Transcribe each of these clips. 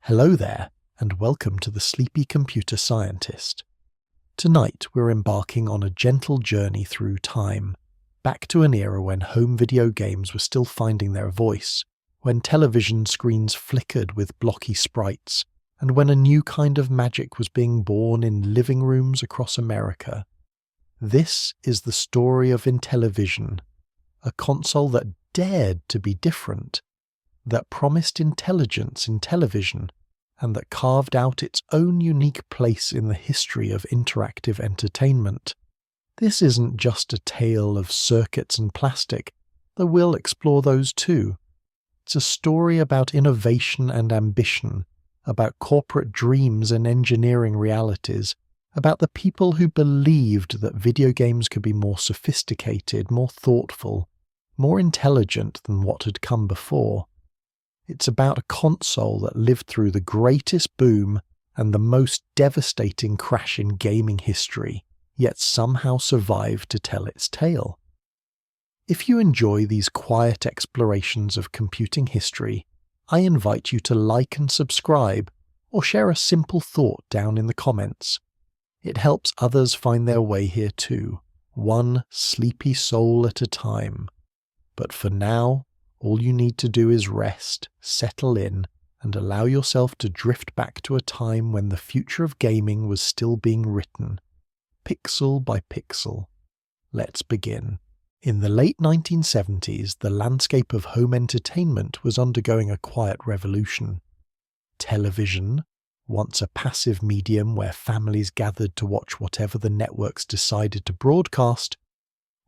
Hello there, and welcome to the Sleepy Computer Scientist. Tonight we're embarking on a gentle journey through time, back to an era when home video games were still finding their voice, when television screens flickered with blocky sprites, and when a new kind of magic was being born in living rooms across America. This is the story of Intellivision, a console that dared to be different, that promised intelligence in television, and that carved out its own unique place in the history of interactive entertainment. This isn't just a tale of circuits and plastic, though we'll explore those too. It's a story about innovation and ambition, about corporate dreams and engineering realities, about the people who believed that video games could be more sophisticated, more thoughtful, more intelligent than what had come before. It's about a console that lived through the greatest boom and the most devastating crash in gaming history, yet somehow survived to tell its tale. If you enjoy these quiet explorations of computing history, I invite you to like and subscribe, or share a simple thought down in the comments. It helps others find their way here too, one sleepy soul at a time. But for now, all you need to do is rest, settle in, and allow yourself to drift back to a time when the future of gaming was still being written, pixel by pixel. Let's begin. In the late 1970s, the landscape of home entertainment was undergoing a quiet revolution. Television, once a passive medium where families gathered to watch whatever the networks decided to broadcast,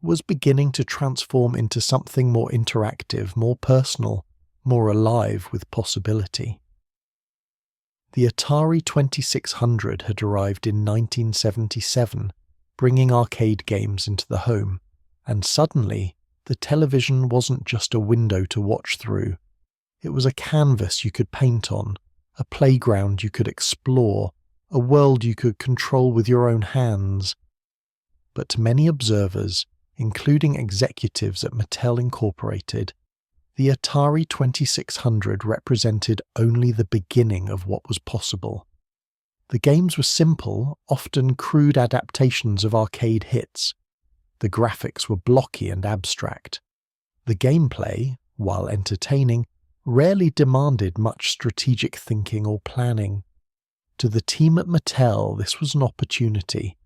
was beginning to transform into something more interactive, more personal, more alive with possibility. The Atari 2600 had arrived in 1977, bringing arcade games into the home, and suddenly the television wasn't just a window to watch through. It was a canvas you could paint on, a playground you could explore, a world you could control with your own hands. But to many observers, including executives at Mattel Incorporated, the Atari 2600 represented only the beginning of what was possible. The games were simple, often crude adaptations of arcade hits. The graphics were blocky and abstract. The gameplay, while entertaining, rarely demanded much strategic thinking or planning. To the team at Mattel, this was an opportunity.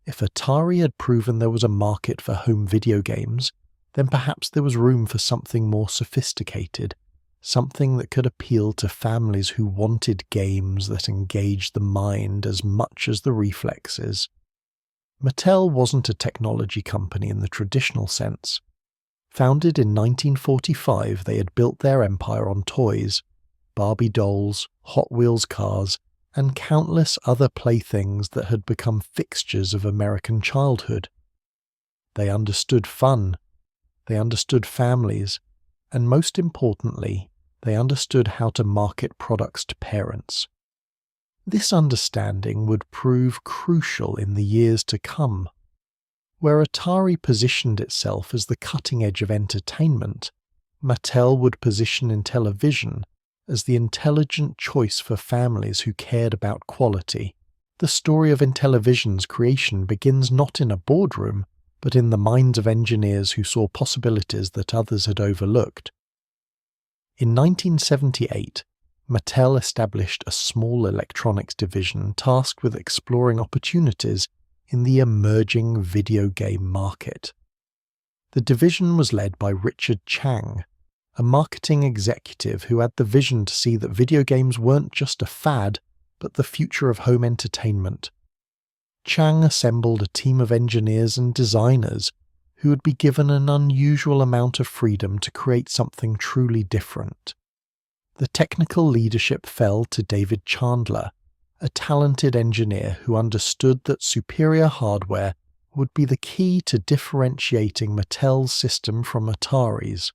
If Atari had proven there was a market for home video games, then perhaps there was room for something more sophisticated, something that could appeal to families who wanted games that engaged the mind as much as the reflexes. Mattel wasn't a technology company in the traditional sense. Founded in 1945, they had built their empire on toys, Barbie dolls, Hot Wheels cars, and countless other playthings that had become fixtures of American childhood. They understood fun, they understood families, and most importantly, they understood how to market products to parents. This understanding would prove crucial in the years to come. Where Atari positioned itself as the cutting edge of entertainment, Mattel would position Intellivision as the intelligent choice for families who cared about quality. The story of Intellivision's creation begins not in a boardroom, but in the minds of engineers who saw possibilities that others had overlooked. In 1978, Mattel established a small electronics division tasked with exploring opportunities in the emerging video game market. The division was led by Richard Chang, a marketing executive who had the vision to see that video games weren't just a fad, but the future of home entertainment. Chang assembled a team of engineers and designers who would be given an unusual amount of freedom to create something truly different. The technical leadership fell to David Chandler, a talented engineer who understood that superior hardware would be the key to differentiating Mattel's system from Atari's.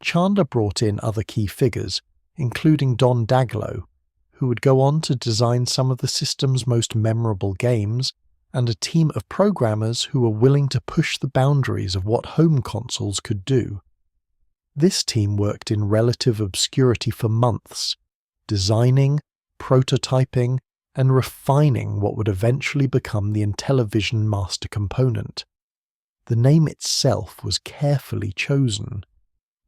Chandler brought in other key figures, including Don Daglow, who would go on to design some of the system's most memorable games, and a team of programmers who were willing to push the boundaries of what home consoles could do. This team worked in relative obscurity for months, designing, prototyping, and refining what would eventually become the Intellivision master component. The name itself was carefully chosen.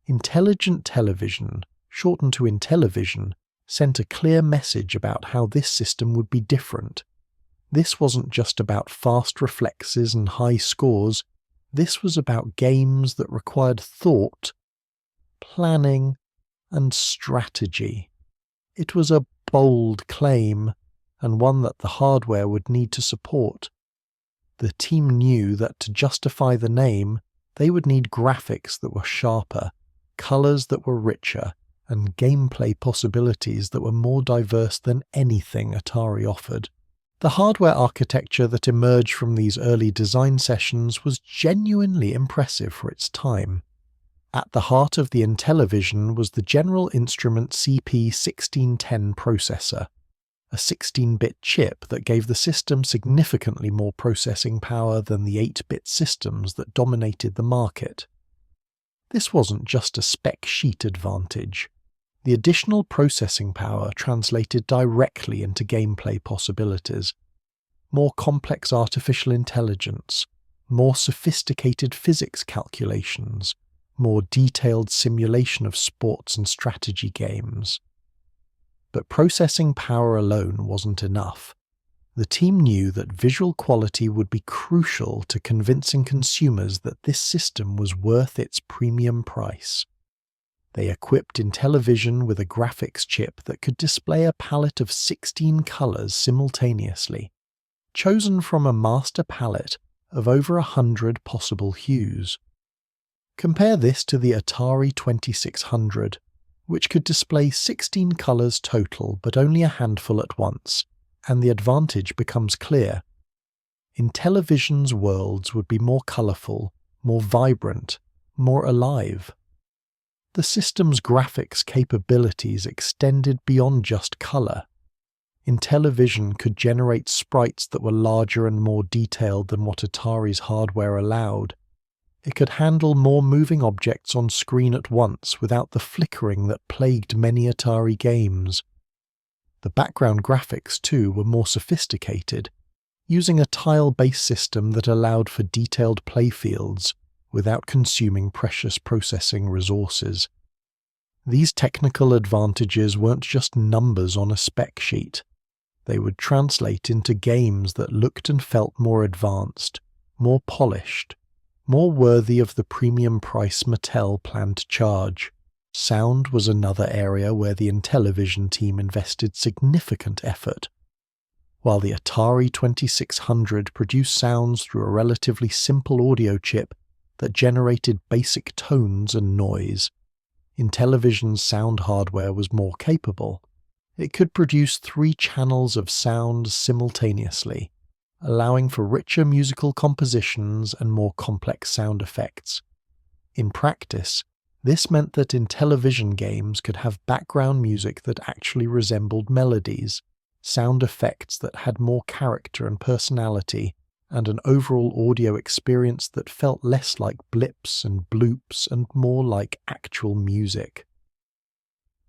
Intelligent Television, shortened to Intellivision, sent a clear message about how this system would be different. This wasn't just about fast reflexes and high scores, this was about games that required thought, planning, and strategy. It was a bold claim, and one that the hardware would need to support. The team knew that to justify the name, they would need graphics that were sharper, colours that were richer, and gameplay possibilities that were more diverse than anything Atari offered. The hardware architecture that emerged from these early design sessions was genuinely impressive for its time. At the heart of the Intellivision was the General Instrument CP1610 processor, a 16-bit chip that gave the system significantly more processing power than the 8-bit systems that dominated the market. This wasn't just a spec sheet advantage. The additional processing power translated directly into gameplay possibilities. More complex artificial intelligence, more sophisticated physics calculations, more detailed simulation of sports and strategy games. But processing power alone wasn't enough. The team knew that visual quality would be crucial to convincing consumers that this system was worth its premium price. They equipped Intellivision with a graphics chip that could display a palette of 16 colours simultaneously, chosen from a master palette of over 100 possible hues. Compare this to the Atari 2600, which could display 16 colours total but only a handful at once, and the advantage becomes clear. Intellivision's worlds would be more colourful, more vibrant, more alive. The system's graphics capabilities extended beyond just colour. Intellivision could generate sprites that were larger and more detailed than what Atari's hardware allowed. It could handle more moving objects on screen at once without the flickering that plagued many Atari games. The background graphics, too, were more sophisticated, using a tile-based system that allowed for detailed playfields without consuming precious processing resources. These technical advantages weren't just numbers on a spec sheet. They would translate into games that looked and felt more advanced, more polished, more worthy of the premium price Mattel planned to charge. Sound was another area where the Intellivision team invested significant effort. While the Atari 2600 produced sounds through a relatively simple audio chip that generated basic tones and noise, Intellivision's sound hardware was more capable. It could produce 3 channels of sound simultaneously, allowing for richer musical compositions and more complex sound effects. In practice, this meant that Intellivision games could have background music that actually resembled melodies, sound effects that had more character and personality, and an overall audio experience that felt less like blips and bloops and more like actual music.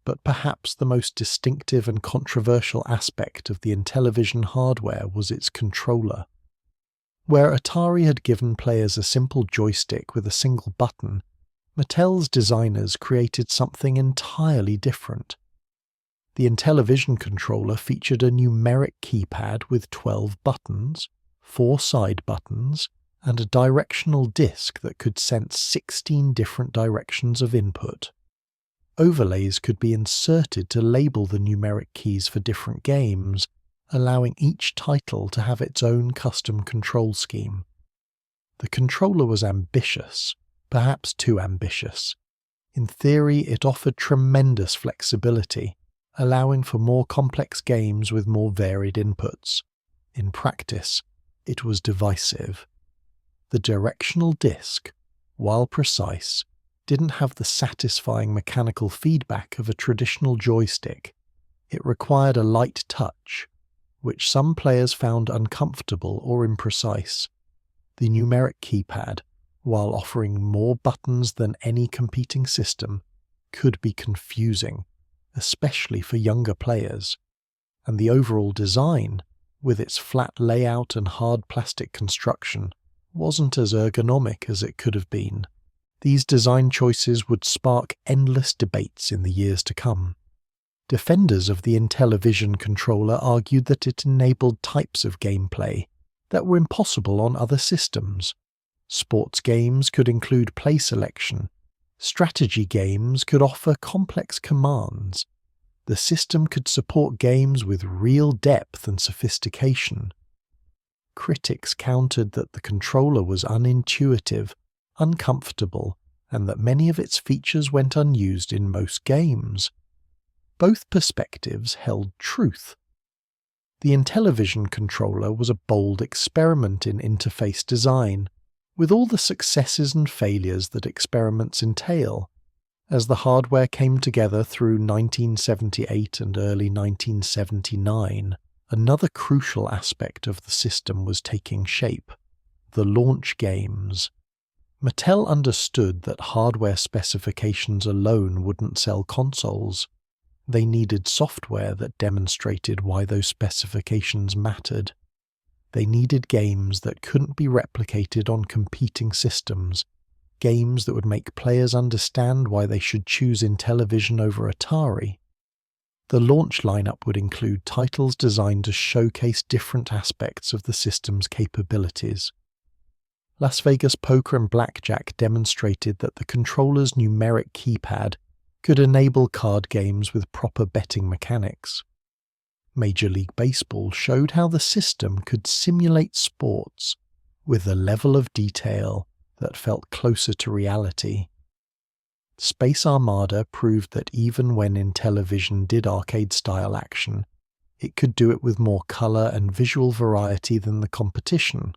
But perhaps the most distinctive and controversial aspect of the Intellivision hardware was its controller. Where Atari had given players a simple joystick with a single button, Mattel's designers created something entirely different. The Intellivision controller featured a numeric keypad with 12 buttons, 4 side buttons, and a directional disc that could sense 16 different directions of input. Overlays could be inserted to label the numeric keys for different games, allowing each title to have its own custom control scheme. The controller was ambitious, perhaps too ambitious. In theory, it offered tremendous flexibility, allowing for more complex games with more varied inputs. In practice, it was divisive. The directional disc, while precise, didn't have the satisfying mechanical feedback of a traditional joystick. It required a light touch, which some players found uncomfortable or imprecise. The numeric keypad, while offering more buttons than any competing system, could be confusing, especially for younger players, and the overall design, with its flat layout and hard plastic construction, wasn't as ergonomic as it could have been. These design choices would spark endless debates in the years to come. Defenders of the Intellivision controller argued that it enabled types of gameplay that were impossible on other systems. Sports games could include play selection. Strategy games could offer complex commands. The system could support games with real depth and sophistication. Critics countered that the controller was unintuitive, uncomfortable, and that many of its features went unused in most games. Both perspectives held truth. The Intellivision controller was a bold experiment in interface design, with all the successes and failures that experiments entail. As the hardware came together through 1978 and early 1979, another crucial aspect of the system was taking shape: the launch games. Mattel understood that hardware specifications alone wouldn't sell consoles. They needed software that demonstrated why those specifications mattered. They needed games that couldn't be replicated on competing systems, games that would make players understand why they should choose Intellivision over Atari. The launch lineup would include titles designed to showcase different aspects of the system's capabilities. Las Vegas Poker and Blackjack demonstrated that the controller's numeric keypad could enable card games with proper betting mechanics. Major League Baseball showed how the system could simulate sports with a level of detail that felt closer to reality. Space Armada proved that even when Intellivision did arcade-style action, it could do it with more colour and visual variety than the competition,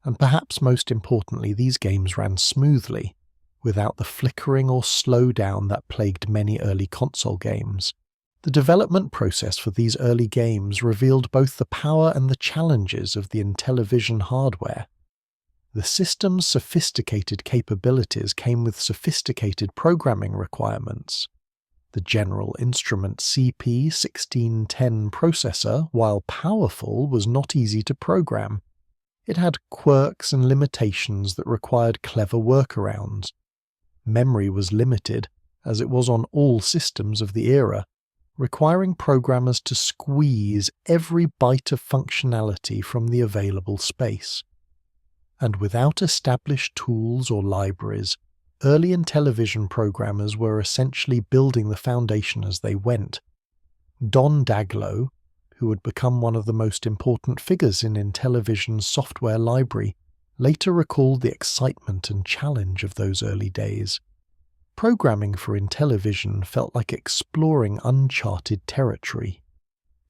and perhaps most importantly, these games ran smoothly, without the flickering or slowdown that plagued many early console games. The development process for these early games revealed both the power and the challenges of the Intellivision hardware. The system's sophisticated capabilities came with sophisticated programming requirements. The General Instrument CP1610 processor, while powerful, was not easy to program. It had quirks and limitations that required clever workarounds. Memory was limited, as it was on all systems of the era, requiring programmers to squeeze every byte of functionality from the available space. And without established tools or libraries, early Intellivision programmers were essentially building the foundation as they went. Don Daglow, who would become one of the most important figures in Intellivision's software library, later recalled the excitement and challenge of those early days. Programming for Intellivision felt like exploring uncharted territory.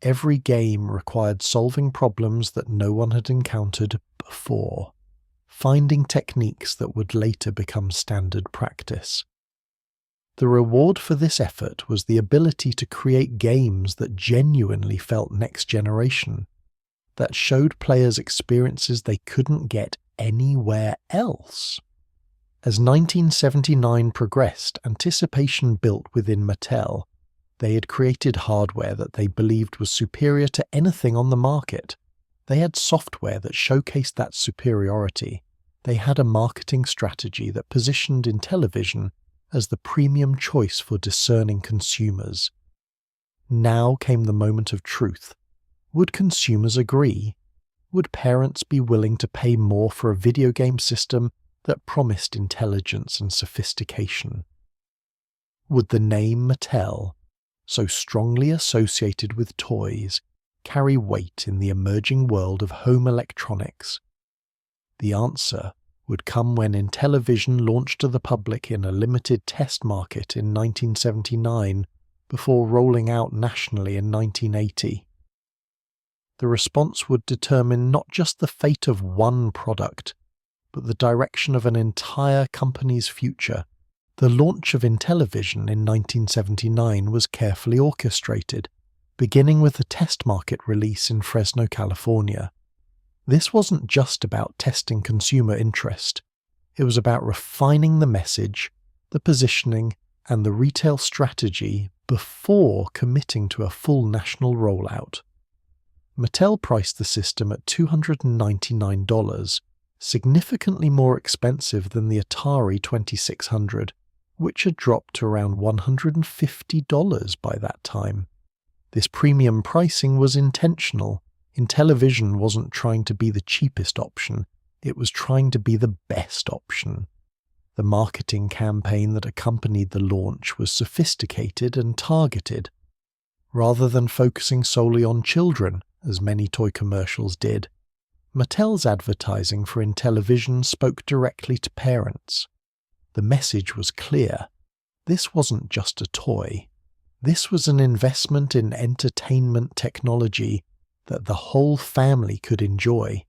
Every game required solving problems that no one had encountered before, finding techniques that would later become standard practice. The reward for this effort was the ability to create games that genuinely felt next generation, that showed players experiences they couldn't get anywhere else. As 1979 progressed, anticipation built within Mattel. They had created hardware that they believed was superior to anything on the market. They had software that showcased that superiority. They had a marketing strategy that positioned Intellivision as the premium choice for discerning consumers. Now came the moment of truth. Would consumers agree? Would parents be willing to pay more for a video game system that promised intelligence and sophistication? Would the name Mattel, so strongly associated with toys, carry weight in the emerging world of home electronics? The answer would come when Intellivision launched to the public in a limited test market in 1979 before rolling out nationally in 1980. The response would determine not just the fate of one product, but the direction of an entire company's future. The launch of Intellivision in 1979 was carefully orchestrated, beginning with a test market release in Fresno, California. This wasn't just about testing consumer interest. It was about refining the message, the positioning, and the retail strategy before committing to a full national rollout. Mattel priced the system at $299, significantly more expensive than the Atari 2600, which had dropped to around $150 by that time. This premium pricing was intentional. Intellivision wasn't trying to be the cheapest option, it was trying to be the best option. The marketing campaign that accompanied the launch was sophisticated and targeted. Rather than focusing solely on children, as many toy commercials did, Mattel's advertising for Intellivision spoke directly to parents. The message was clear. This wasn't just a toy. This was an investment in entertainment technology that the whole family could enjoy.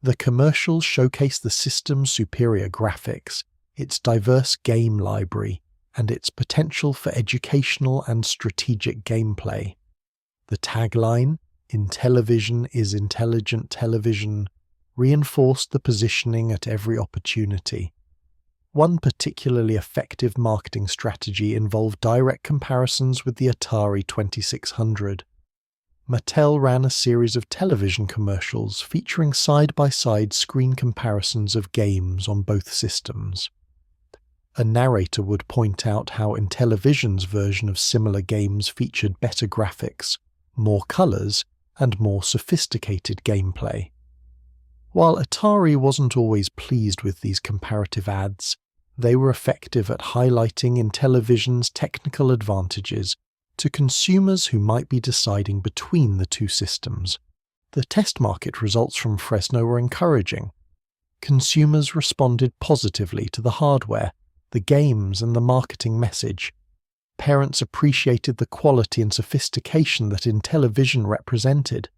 The commercials showcased the system's superior graphics, its diverse game library, and its potential for educational and strategic gameplay. The tagline, "Intellivision is intelligent television," reinforced the positioning at every opportunity. One particularly effective marketing strategy involved direct comparisons with the Atari 2600. Mattel ran a series of television commercials featuring side-by-side screen comparisons of games on both systems. A narrator would point out how Intellivision's version of similar games featured better graphics, more colours, and more sophisticated gameplay. While Atari wasn't always pleased with these comparative ads, they were effective at highlighting Intellivision's technical advantages to consumers who might be deciding between the two systems. The test market results from Fresno were encouraging. Consumers responded positively to the hardware, the games, and the marketing message. Parents appreciated the quality and sophistication that Intellivision represented.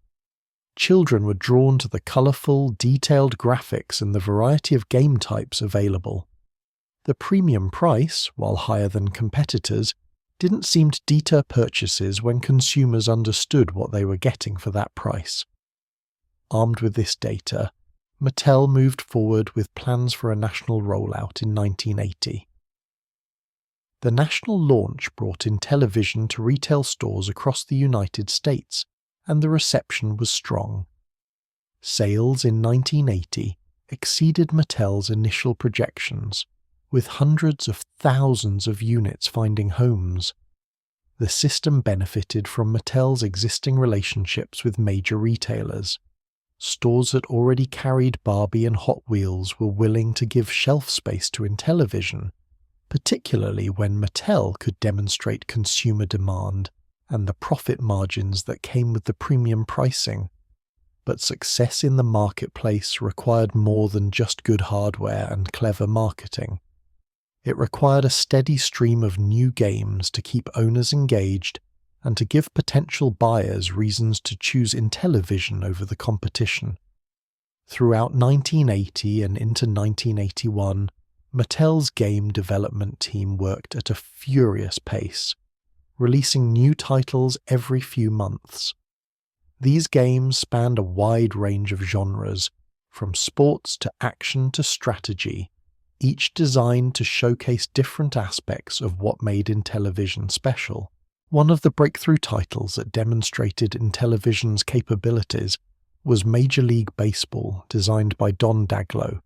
Children were drawn to the colourful, detailed graphics and the variety of game types available. The premium price, while higher than competitors, didn't seem to deter purchases when consumers understood what they were getting for that price. Armed with this data, Mattel moved forward with plans for a national rollout in 1980. The national launch brought Intellivision to retail stores across the United States, and the reception was strong. Sales in 1980 exceeded Mattel's initial projections, with hundreds of thousands of units finding homes. The system benefited from Mattel's existing relationships with major retailers. Stores that already carried Barbie and Hot Wheels were willing to give shelf space to Intellivision, particularly when Mattel could demonstrate consumer demand and the profit margins that came with the premium pricing. But success in the marketplace required more than just good hardware and clever marketing. It required a steady stream of new games to keep owners engaged and to give potential buyers reasons to choose Intellivision over the competition. Throughout 1980 and into 1981, Mattel's game development team worked at a furious pace, releasing new titles every few months. These games spanned a wide range of genres, from sports to action to strategy, each designed to showcase different aspects of what made Intellivision special. One of the breakthrough titles that demonstrated Intellivision's capabilities was Major League Baseball, designed by Don Daglow.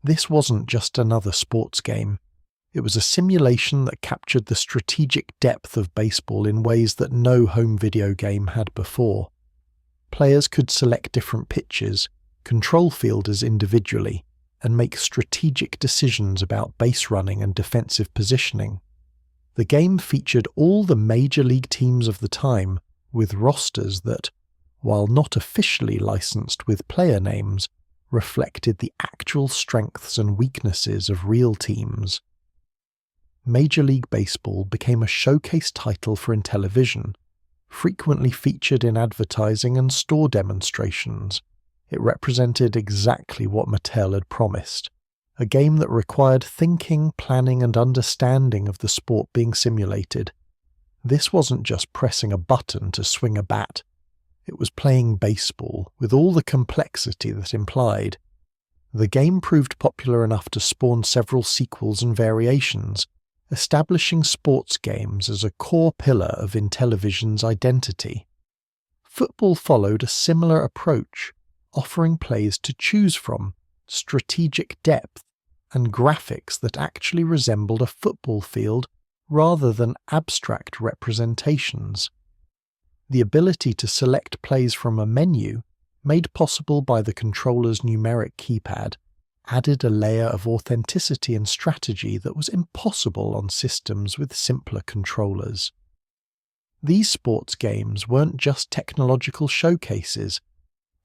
This wasn't just another sports game. It was a simulation that captured the strategic depth of baseball in ways that no home video game had before. Players could select different pitches, control fielders individually, and make strategic decisions about base running and defensive positioning. The game featured all the major league teams of the time, with rosters that, while not officially licensed with player names, reflected the actual strengths and weaknesses of real teams. Major League Baseball became a showcase title for Intellivision, frequently featured in advertising and store demonstrations. It represented exactly what Mattel had promised, a game that required thinking, planning, and understanding of the sport being simulated. This wasn't just pressing a button to swing a bat. It was playing baseball, with all the complexity that implied. The game proved popular enough to spawn several sequels and variations, establishing sports games as a core pillar of Intellivision's identity. Football followed a similar approach, offering players to choose from, strategic depth, and graphics that actually resembled a football field rather than abstract representations. The ability to select plays from a menu, made possible by the controller's numeric keypad, added a layer of authenticity and strategy that was impossible on systems with simpler controllers. These sports games weren't just technological showcases,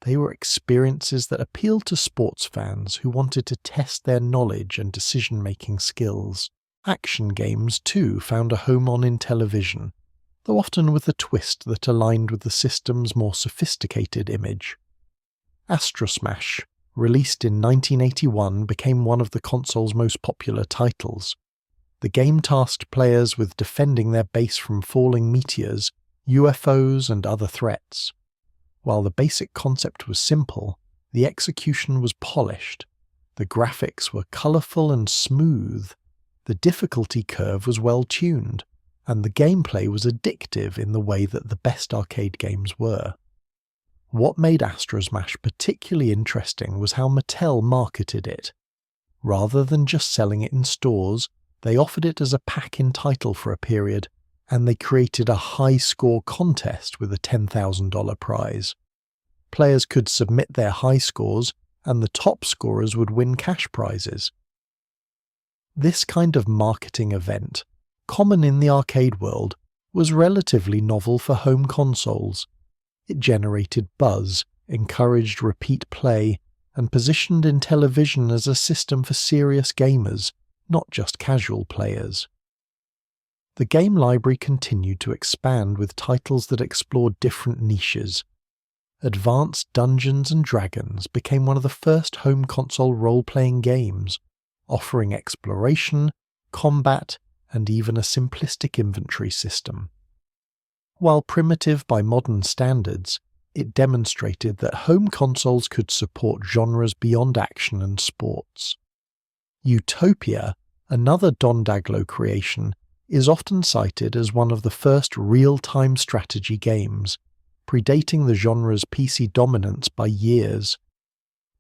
they were experiences that appealed to sports fans who wanted to test their knowledge and decision-making skills. Action games, too, found a home on Intellivision, though often with a twist that aligned with the system's more sophisticated image. Astrosmash, released in 1981, became one of the console's most popular titles. The game tasked players with defending their base from falling meteors, UFOs, and other threats. While the basic concept was simple, the execution was polished. The graphics were colourful and smooth. The difficulty curve was well tuned, and the gameplay was addictive in the way that the best arcade games were. What made Astrosmash particularly interesting was how Mattel marketed it. Rather than just selling it in stores, they offered it as a pack-in title for a period, and they created a high-score contest with a $10,000 prize. Players could submit their high scores, and the top scorers would win cash prizes. This kind of marketing event, common in the arcade world, was relatively novel for home consoles. It generated buzz, encouraged repeat play, and positioned Intellivision as a system for serious gamers, not just casual players. The game library continued to expand with titles that explored different niches. Advanced Dungeons & Dragons became one of the first home console role-playing games, offering exploration, combat, and even a simplistic inventory system. While primitive by modern standards, it demonstrated that home consoles could support genres beyond action and sports. Utopia, another Don Daglow creation, is often cited as one of the first real-time strategy games, predating the genre's PC dominance by years.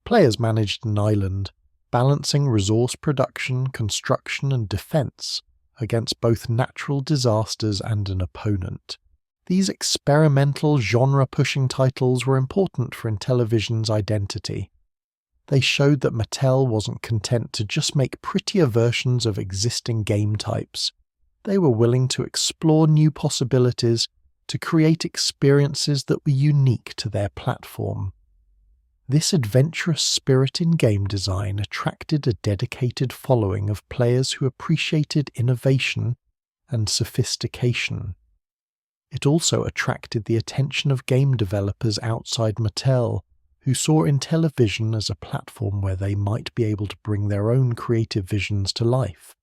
Players managed an island, balancing resource production, construction, and defense against both natural disasters and an opponent. These experimental, genre-pushing titles were important for Intellivision's identity. They showed that Mattel wasn't content to just make prettier versions of existing game types. They were willing to explore new possibilities, to create experiences that were unique to their platform. This adventurous spirit in game design attracted a dedicated following of players who appreciated innovation and sophistication. It also attracted the attention of game developers outside Mattel, who saw Intellivision as a platform where they might be able to bring their own creative visions to life.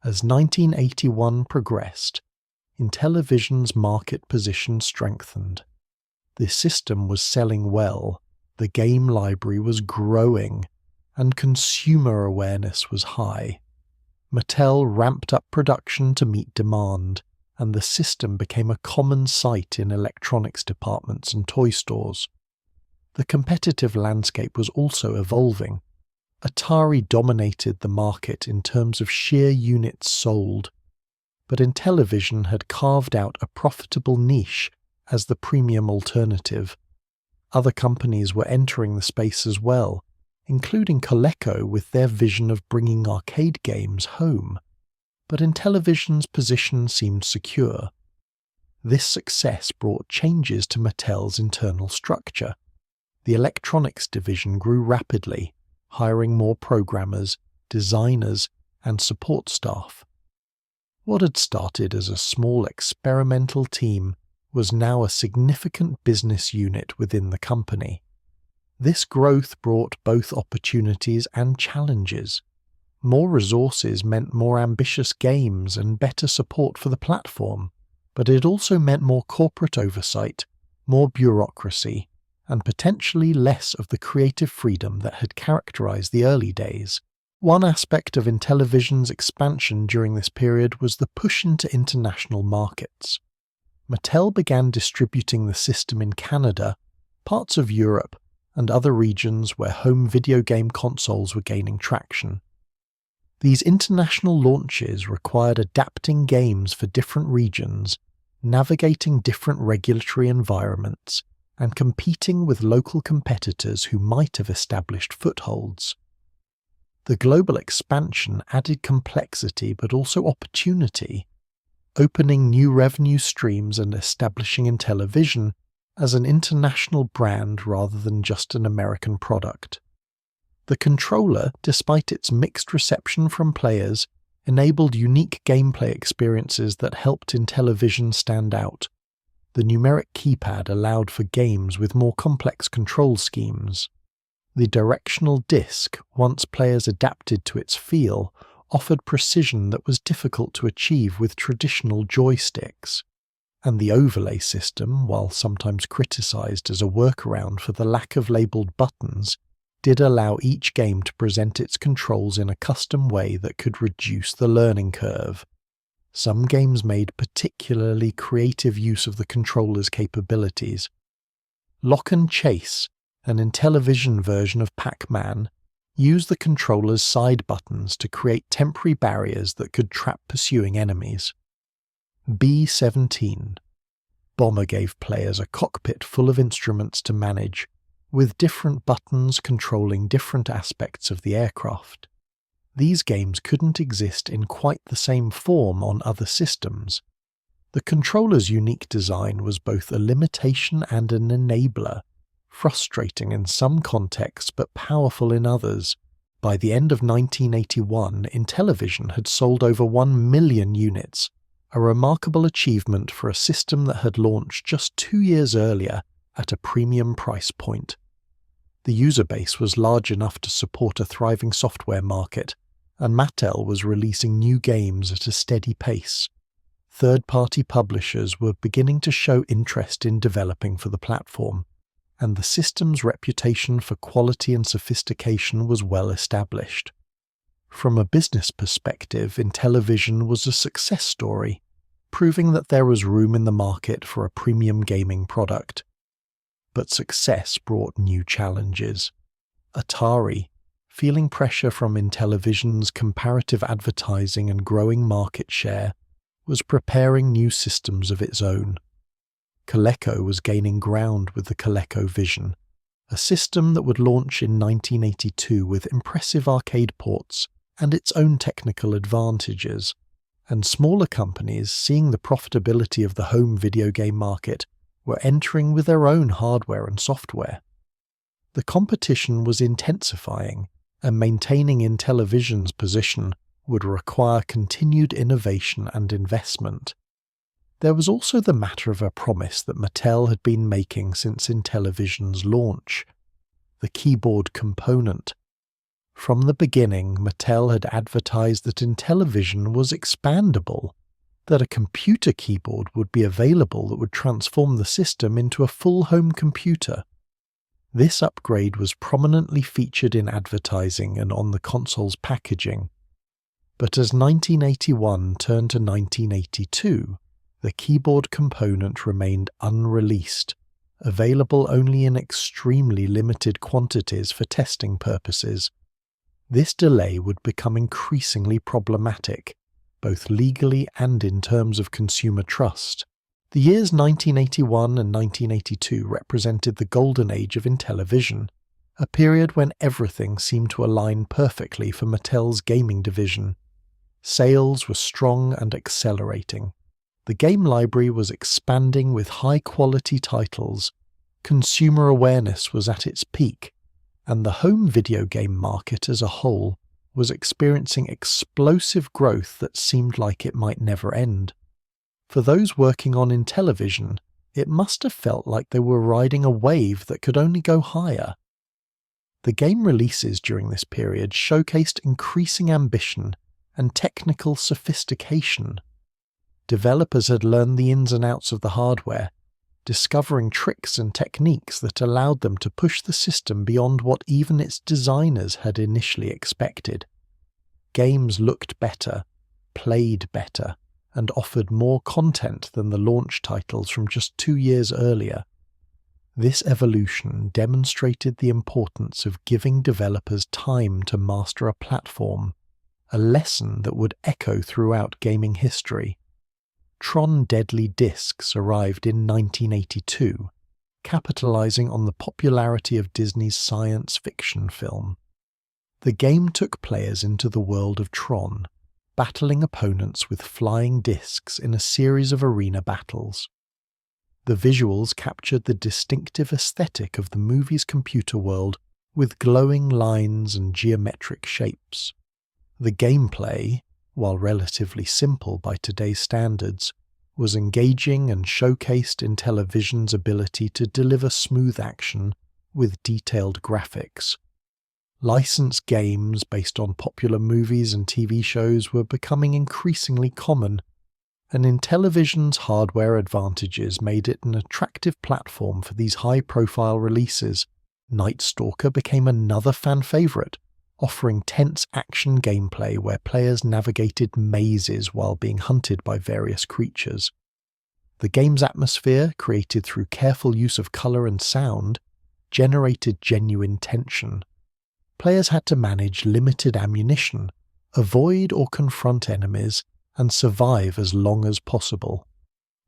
As 1981 progressed, Intellivision's market position strengthened. The system was selling well, the game library was growing, and consumer awareness was high. Mattel ramped up production to meet demand, and the system became a common sight in electronics departments and toy stores. The competitive landscape was also evolving. Atari dominated the market in terms of sheer units sold, but Intellivision had carved out a profitable niche as the premium alternative. Other companies were entering the space as well, including Coleco with their vision of bringing arcade games home. But Intellivision's position seemed secure. This success brought changes to Mattel's internal structure. The Electronics Division grew rapidly, hiring more programmers, designers, and support staff. What had started as a small experimental team was now a significant business unit within the company. This growth brought both opportunities and challenges. More resources meant more ambitious games and better support for the platform, but it also meant more corporate oversight, more bureaucracy, and potentially less of the creative freedom that had characterized the early days. One aspect of Intellivision's expansion during this period was the push into international markets. Mattel began distributing the system in Canada, parts of Europe, and other regions where home video game consoles were gaining traction. These international launches required adapting games for different regions, navigating different regulatory environments, and competing with local competitors who might have established footholds. The global expansion added complexity but also opportunity, opening new revenue streams and establishing Intellivision as an international brand rather than just an American product. The controller, despite its mixed reception from players, enabled unique gameplay experiences that helped Intellivision stand out. The numeric keypad allowed for games with more complex control schemes. The directional disc, once players adapted to its feel, offered precision that was difficult to achieve with traditional joysticks. And the overlay system, while sometimes criticized as a workaround for the lack of labeled buttons, did allow each game to present its controls in a custom way that could reduce the learning curve. Some games made particularly creative use of the controller's capabilities. Lock and Chase, an Intellivision version of Pac-Man, used the controller's side buttons to create temporary barriers that could trap pursuing enemies. B-17. Bomber gave players a cockpit full of instruments to manage, with different buttons controlling different aspects of the aircraft. These games couldn't exist in quite the same form on other systems. The controller's unique design was both a limitation and an enabler, frustrating in some contexts but powerful in others. By the end of 1981, Intellivision had sold over 1 million units, a remarkable achievement for a system that had launched just 2 years earlier at a premium price point. The user base was large enough to support a thriving software market, and Mattel was releasing new games at a steady pace. Third-party publishers were beginning to show interest in developing for the platform, and the system's reputation for quality and sophistication was well established. From a business perspective, Intellivision was a success story, proving that there was room in the market for a premium gaming product. But success brought new challenges. Atari, feeling pressure from Intellivision's comparative advertising and growing market share, was preparing new systems of its own. Coleco was gaining ground with the ColecoVision, a system that would launch in 1982 with impressive arcade ports and its own technical advantages, and smaller companies, seeing the profitability of the home video game market, were entering with their own hardware and software. The competition was intensifying, and maintaining Intellivision's position would require continued innovation and investment. There was also the matter of a promise that Mattel had been making since Intellivision's launch: the keyboard component. From the beginning, Mattel had advertised that Intellivision was expandable, that a computer keyboard would be available that would transform the system into a full home computer. This upgrade was prominently featured in advertising and on the console's packaging. But as 1981 turned to 1982, the keyboard component remained unreleased, available only in extremely limited quantities for testing purposes. This delay would become increasingly problematic, both legally and in terms of consumer trust. The years 1981 and 1982 represented the golden age of Intellivision, a period when everything seemed to align perfectly for Mattel's gaming division. Sales were strong and accelerating. The game library was expanding with high-quality titles, consumer awareness was at its peak, and the home video game market as a whole was experiencing explosive growth that seemed like it might never end. For those working on Intellivision, it must have felt like they were riding a wave that could only go higher. The game releases during this period showcased increasing ambition and technical sophistication. Developers had learned the ins and outs of the hardware, discovering tricks and techniques that allowed them to push the system beyond what even its designers had initially expected. games looked better, played better, and offered more content than the launch titles from just 2 years earlier. This evolution demonstrated the importance of giving developers time to master a platform, a lesson that would echo throughout gaming history. Tron Deadly Discs arrived in 1982, capitalizing on the popularity of Disney's science fiction film. The game took players into the world of Tron, battling opponents with flying discs in a series of arena battles. The visuals captured the distinctive aesthetic of the movie's computer world with glowing lines and geometric shapes. The gameplay, while relatively simple by today's standards, was engaging and showcased Intellivision's ability to deliver smooth action with detailed graphics. Licensed games based on popular movies and TV shows were becoming increasingly common, and Intellivision's hardware advantages made it an attractive platform for these high-profile releases. Night Stalker became another fan favourite, offering tense action gameplay where players navigated mazes while being hunted by various creatures. The game's atmosphere, created through careful use of colour and sound, generated genuine tension. Players had to manage limited ammunition, avoid or confront enemies, and survive as long as possible.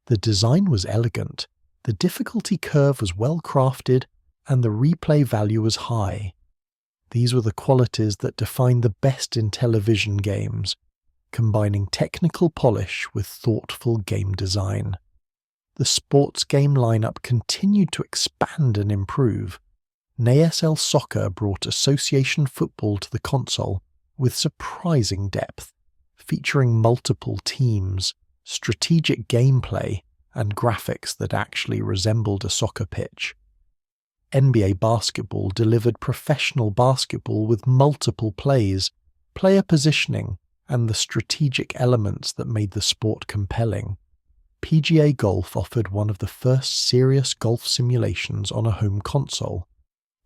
The design was elegant, the difficulty curve was well crafted, and the replay value was high. These were the qualities that defined the best Intellivision games, combining technical polish with thoughtful game design. The sports game lineup continued to expand and improve. NASL Soccer brought association football to the console with surprising depth, featuring multiple teams, strategic gameplay, and graphics that actually resembled a soccer pitch. NBA Basketball delivered professional basketball with multiple plays, player positioning, and the strategic elements that made the sport compelling. PGA Golf offered one of the first serious golf simulations on a home console,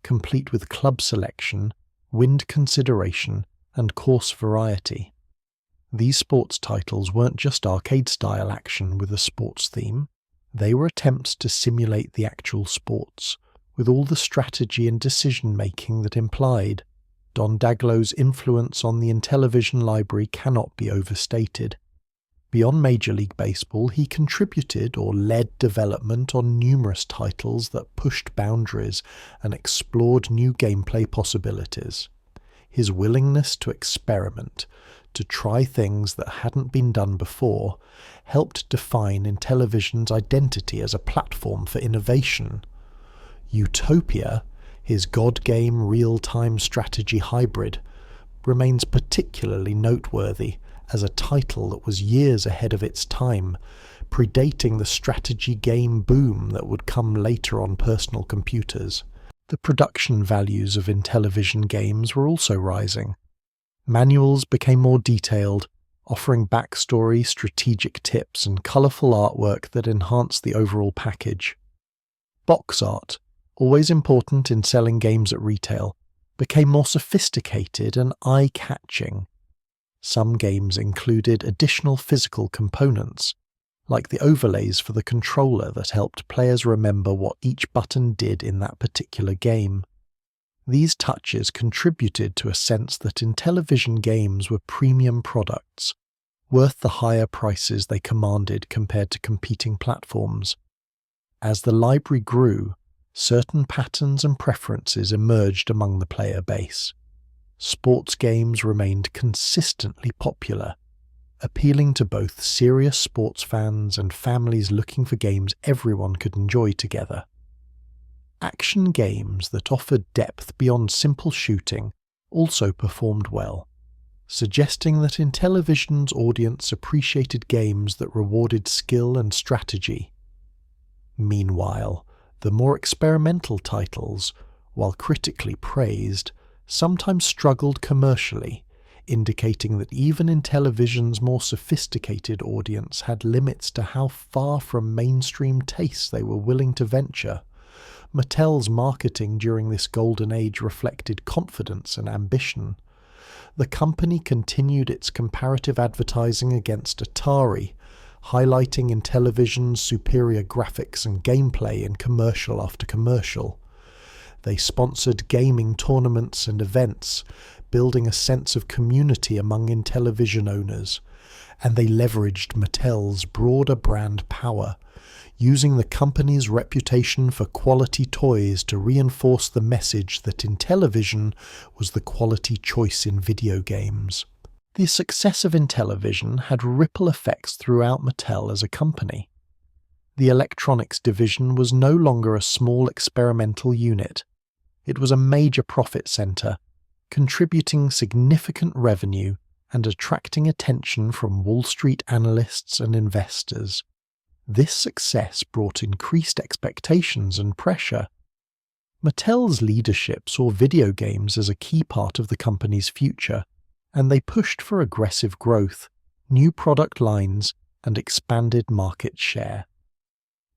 complete with club selection, wind consideration, and course variety. These sports titles weren't just arcade-style action with a sports theme, they were attempts to simulate the actual sports, with all the strategy and decision-making that implied. Don Daglow's influence on the Intellivision library cannot be overstated. Beyond Major League Baseball, he contributed or led development on numerous titles that pushed boundaries and explored new gameplay possibilities. His willingness to experiment, to try things that hadn't been done before, helped define Intellivision's identity as a platform for innovation. Utopia, his God game real-time strategy hybrid, remains particularly noteworthy as a title that was years ahead of its time, predating the strategy game boom that would come later on personal computers. The production values of Intellivision games were also rising. Manuals became more detailed, offering backstory, strategic tips, and colourful artwork that enhanced the overall package. Box art, always important in selling games at retail, became more sophisticated and eye-catching. Some games included additional physical components, like the overlays for the controller that helped players remember what each button did in that particular game. These touches contributed to a sense that Intellivision games were premium products, worth the higher prices they commanded compared to competing platforms. As the library grew, certain patterns and preferences emerged among the player base. Sports games remained consistently popular, appealing to both serious sports fans and families looking for games everyone could enjoy together. Action games that offered depth beyond simple shooting also performed well, suggesting that Intellivision's audience appreciated games that rewarded skill and strategy. Meanwhile, the more experimental titles, while critically praised, sometimes struggled commercially, indicating that even Intellivision's more sophisticated audience had limits to how far from mainstream tastes they were willing to venture. Mattel's marketing during this golden age reflected confidence and ambition. the company continued its comparative advertising against Atari, highlighting Intellivision's superior graphics and gameplay in commercial after commercial. They sponsored gaming tournaments and events, building a sense of community among Intellivision owners, and they leveraged Mattel's broader brand power, using the company's reputation for quality toys to reinforce the message that Intellivision was the quality choice in video games. The success of Intellivision had ripple effects throughout Mattel as a company. The Electronics Division was no longer a small experimental unit. It was a major profit center, contributing significant revenue and attracting attention from Wall Street analysts and investors. This success brought increased expectations and pressure. Mattel's leadership saw video games as a key part of the company's future, and they pushed for aggressive growth, new product lines, and expanded market share.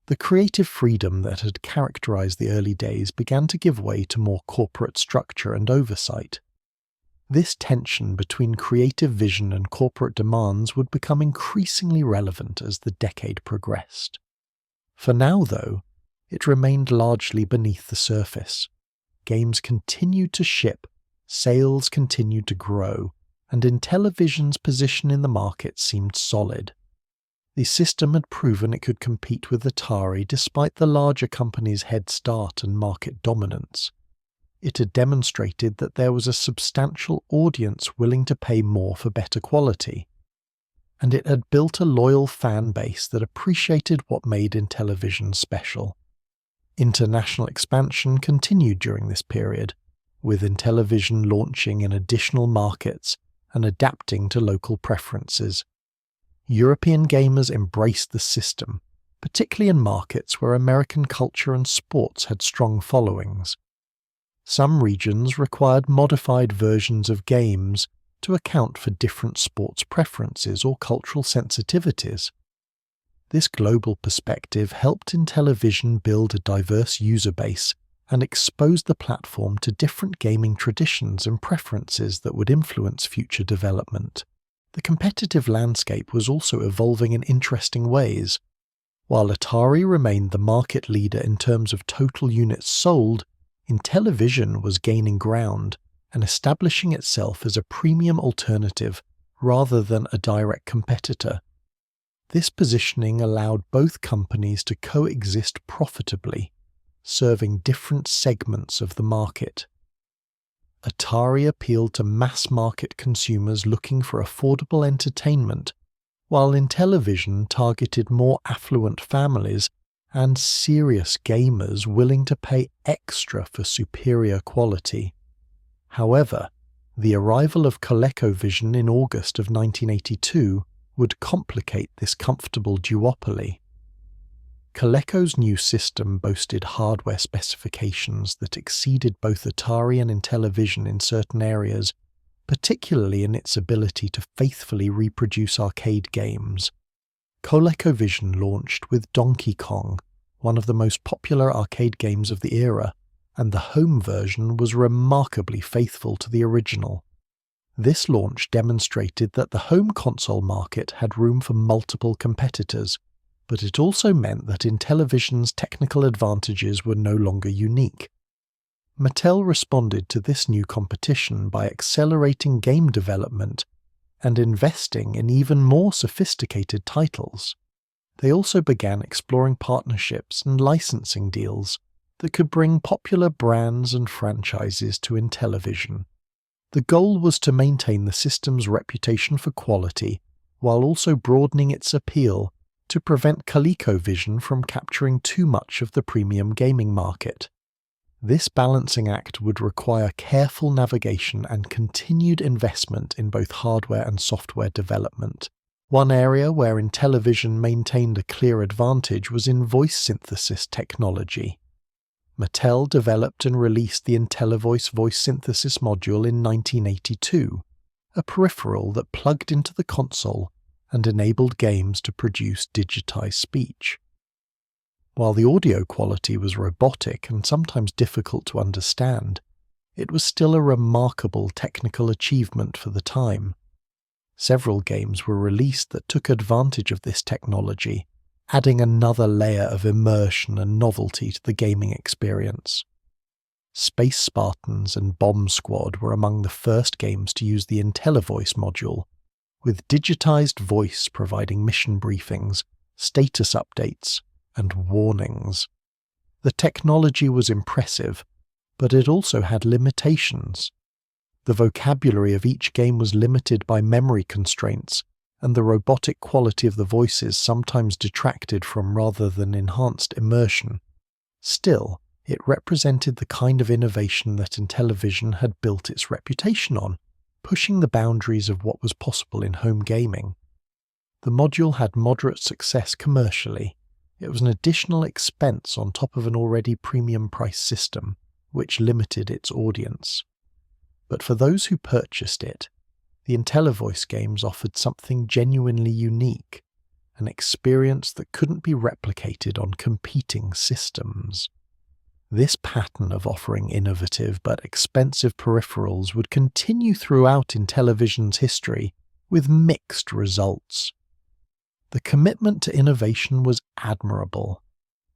The creative freedom that had characterized the early days began to give way to more corporate structure and oversight. This tension between creative vision and corporate demands would become increasingly relevant as the decade progressed. For now, though, it remained largely beneath the surface. Games continued to ship, sales continued to grow, and Intellivision's position in the market seemed solid. The system had proven it could compete with Atari despite the larger company's head start and market dominance. It had demonstrated that there was a substantial audience willing to pay more for better quality, and it had built a loyal fan base that appreciated what made Intellivision special. International expansion continued during this period, with Intellivision launching in additional markets and adapting to local preferences. European gamers embraced the system, particularly in markets where American culture and sports had strong followings. Some regions required modified versions of games to account for different sports preferences or cultural sensitivities. This global perspective helped Intellivision build a diverse user base and exposed the platform to different gaming traditions and preferences that would influence future development. The competitive landscape was also evolving in interesting ways. While Atari remained the market leader in terms of total units sold, Intellivision was gaining ground and establishing itself as a premium alternative rather than a direct competitor. This positioning allowed both companies to coexist profitably, serving different segments of the market. Atari appealed to mass-market consumers looking for affordable entertainment, while Intellivision targeted more affluent families and serious gamers willing to pay extra for superior quality. However, the arrival of ColecoVision in August of 1982 would complicate this comfortable duopoly. Coleco's new system boasted hardware specifications that exceeded both Atari and Intellivision in certain areas, particularly in its ability to faithfully reproduce arcade games. ColecoVision launched with Donkey Kong, one of the most popular arcade games of the era, and the home version was remarkably faithful to the original. This launch demonstrated that the home console market had room for multiple competitors, but it also meant that Intellivision's technical advantages were no longer unique. Mattel responded to this new competition by accelerating game development and investing in even more sophisticated titles. They also began exploring partnerships and licensing deals that could bring popular brands and franchises to Intellivision. The goal was to maintain the system's reputation for quality while also broadening its appeal to prevent ColecoVision from capturing too much of the premium gaming market. This balancing act would require careful navigation and continued investment in both hardware and software development. One area where Intellivision maintained a clear advantage was in voice synthesis technology. Mattel developed and released the IntelliVoice voice synthesis module in 1982, a peripheral that plugged into the console and enabled games to produce digitized speech. While the audio quality was robotic and sometimes difficult to understand, it was still a remarkable technical achievement for the time. Several games were released that took advantage of this technology, adding another layer of immersion and novelty to the gaming experience. Space Spartans and Bomb Squad were among the first games to use the Intellivoice module, with digitized voice providing mission briefings, status updates, and warnings. The technology was impressive, but it also had limitations. The vocabulary of each game was limited by memory constraints, and the robotic quality of the voices sometimes detracted from rather than enhanced immersion. Still, it represented the kind of innovation that Intellivision had built its reputation on, pushing the boundaries of what was possible in home gaming. The module had moderate success commercially. It was an additional expense on top of an already premium-priced system, which limited its audience. But for those who purchased it, the Intellivoice games offered something genuinely unique, an experience that couldn't be replicated on competing systems. This pattern of offering innovative but expensive peripherals would continue throughout Intellivision's history, with mixed results. The commitment to innovation was admirable,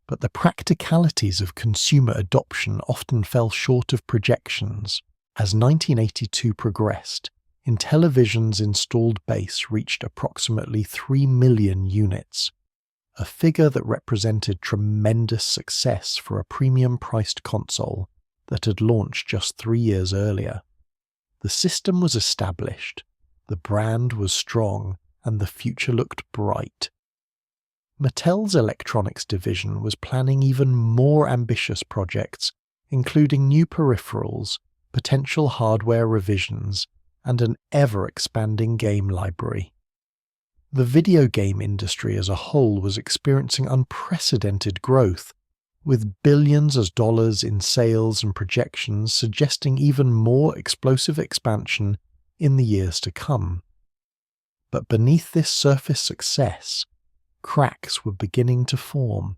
but the practicalities of consumer adoption often fell short of projections. As 1982 progressed, Intellivision's installed base reached approximately 3 million units, a figure that represented tremendous success for a premium-priced console that had launched just 3 years earlier. The system was established, the brand was strong, and the future looked bright. Mattel's Electronics Division was planning even more ambitious projects, including new peripherals, potential hardware revisions, and an ever-expanding game library. The video game industry as a whole was experiencing unprecedented growth, with billions of dollars in sales and projections suggesting even more explosive expansion in the years to come. But beneath this surface success, cracks were beginning to form.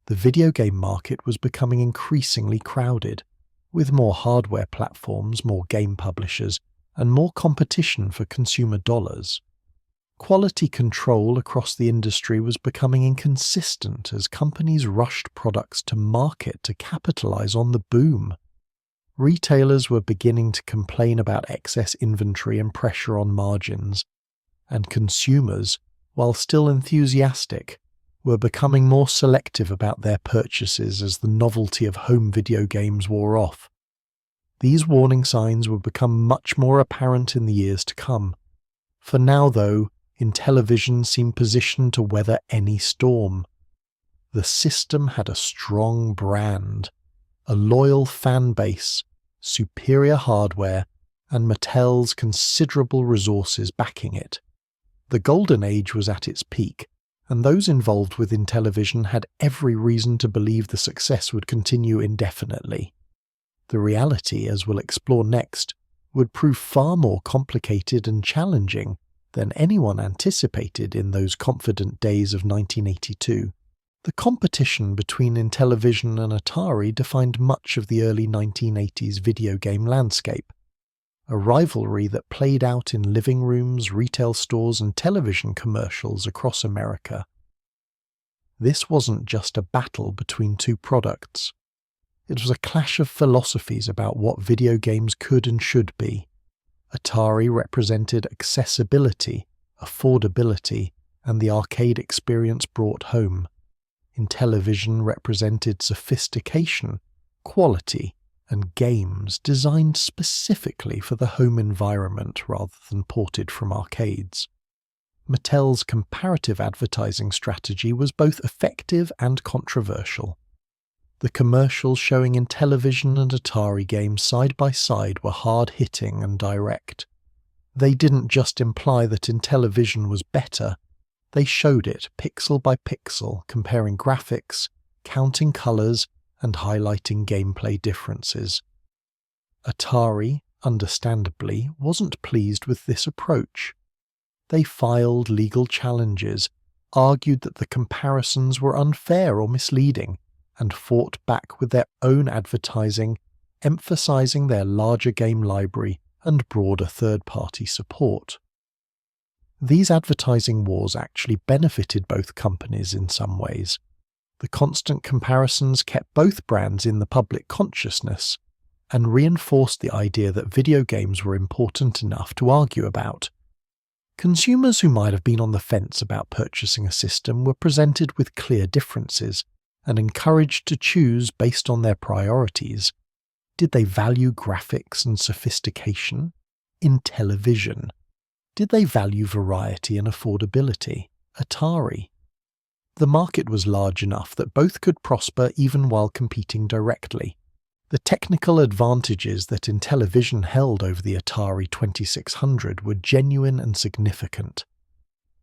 The video game market was becoming increasingly crowded, with more hardware platforms, more game publishers, and more competition for consumer dollars. Quality control across the industry was becoming inconsistent as companies rushed products to market to capitalize on the boom. Retailers were beginning to complain about excess inventory and pressure on margins, and consumers, while still enthusiastic, were becoming more selective about their purchases as the novelty of home video games wore off. These warning signs would become much more apparent in the years to come. For now, though, Intellivision seemed positioned to weather any storm. The system had a strong brand, a loyal fan base, superior hardware, and Mattel's considerable resources backing it. The golden age was at its peak, and those involved with Intellivision had every reason to believe the success would continue indefinitely. The reality, as we'll explore next, would prove far more complicated and challenging than anyone anticipated in those confident days of 1982. The competition between Intellivision and Atari defined much of the early 1980s video game landscape, a rivalry that played out in living rooms, retail stores, and television commercials across America. This wasn't just a battle between two products. It was a clash of philosophies about what video games could and should be. Atari represented accessibility, affordability, and the arcade experience brought home. Intellivision represented sophistication, quality, and games designed specifically for the home environment rather than ported from arcades. Mattel's comparative advertising strategy was both effective and controversial. The commercials showing Intellivision and Atari games side by side were hard-hitting and direct. They didn't just imply that Intellivision was better, they showed it pixel by pixel, comparing graphics, counting colours, and highlighting gameplay differences. Atari, understandably, wasn't pleased with this approach. They filed legal challenges, argued that the comparisons were unfair or misleading, and fought back with their own advertising emphasizing their larger game library and broader third-party support. These advertising wars actually benefited both companies in some ways. The constant comparisons kept both brands in the public consciousness and reinforced the idea that video games were important enough to argue about. Consumers who might have been on the fence about purchasing a system were presented with clear differences and encouraged to choose based on their priorities. Did they value graphics and sophistication? Intellivision. Did they value variety and affordability? Atari. The market was large enough that both could prosper even while competing directly. The technical advantages that Intellivision held over the Atari 2600 were genuine and significant.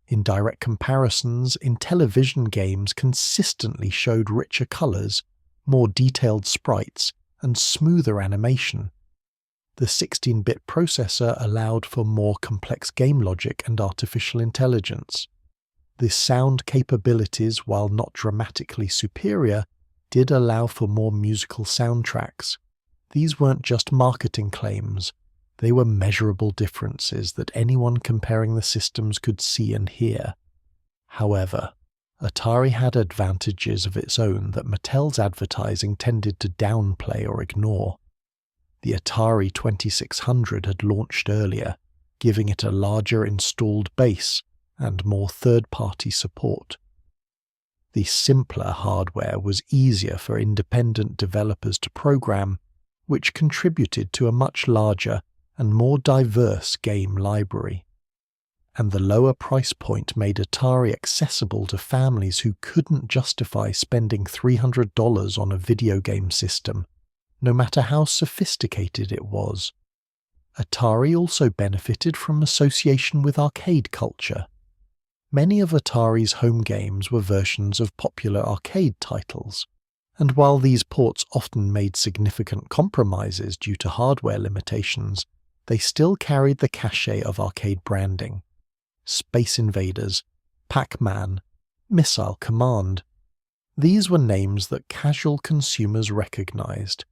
In direct comparisons, Intellivision games consistently showed richer colors, more detailed sprites, and smoother animation. The 16-bit processor allowed for more complex game logic and artificial intelligence. The sound capabilities, while not dramatically superior, did allow for more musical soundtracks. These weren't just marketing claims, they were measurable differences that anyone comparing the systems could see and hear. However, Atari had advantages of its own that Mattel's advertising tended to downplay or ignore. The Atari 2600 had launched earlier, giving it a larger installed base and more third-party support. The simpler hardware was easier for independent developers to program, which contributed to a much larger and more diverse game library. And the lower price point made Atari accessible to families who couldn't justify spending $300 on a video game system, no matter how sophisticated it was. Atari also benefited from association with arcade culture. Many of Atari's home games were versions of popular arcade titles, and while these ports often made significant compromises due to hardware limitations, they still carried the cachet of arcade branding. Space Invaders, Pac-Man, Missile Command. These were names that casual consumers recognized,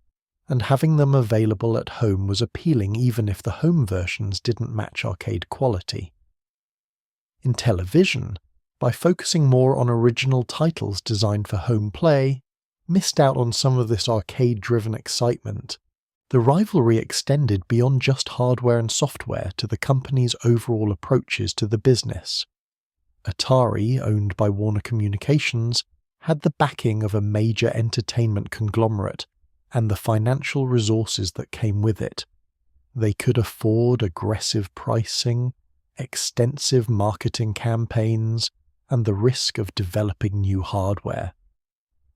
and having them available at home was appealing even if the home versions didn't match arcade quality. Intellivision, by focusing more on original titles designed for home play, missed out on some of this arcade-driven excitement. The rivalry extended beyond just hardware and software to the company's overall approaches to the business. Atari, owned by Warner Communications, had the backing of a major entertainment conglomerate and the financial resources that came with it. They could afford aggressive pricing, extensive marketing campaigns, and the risk of developing new hardware.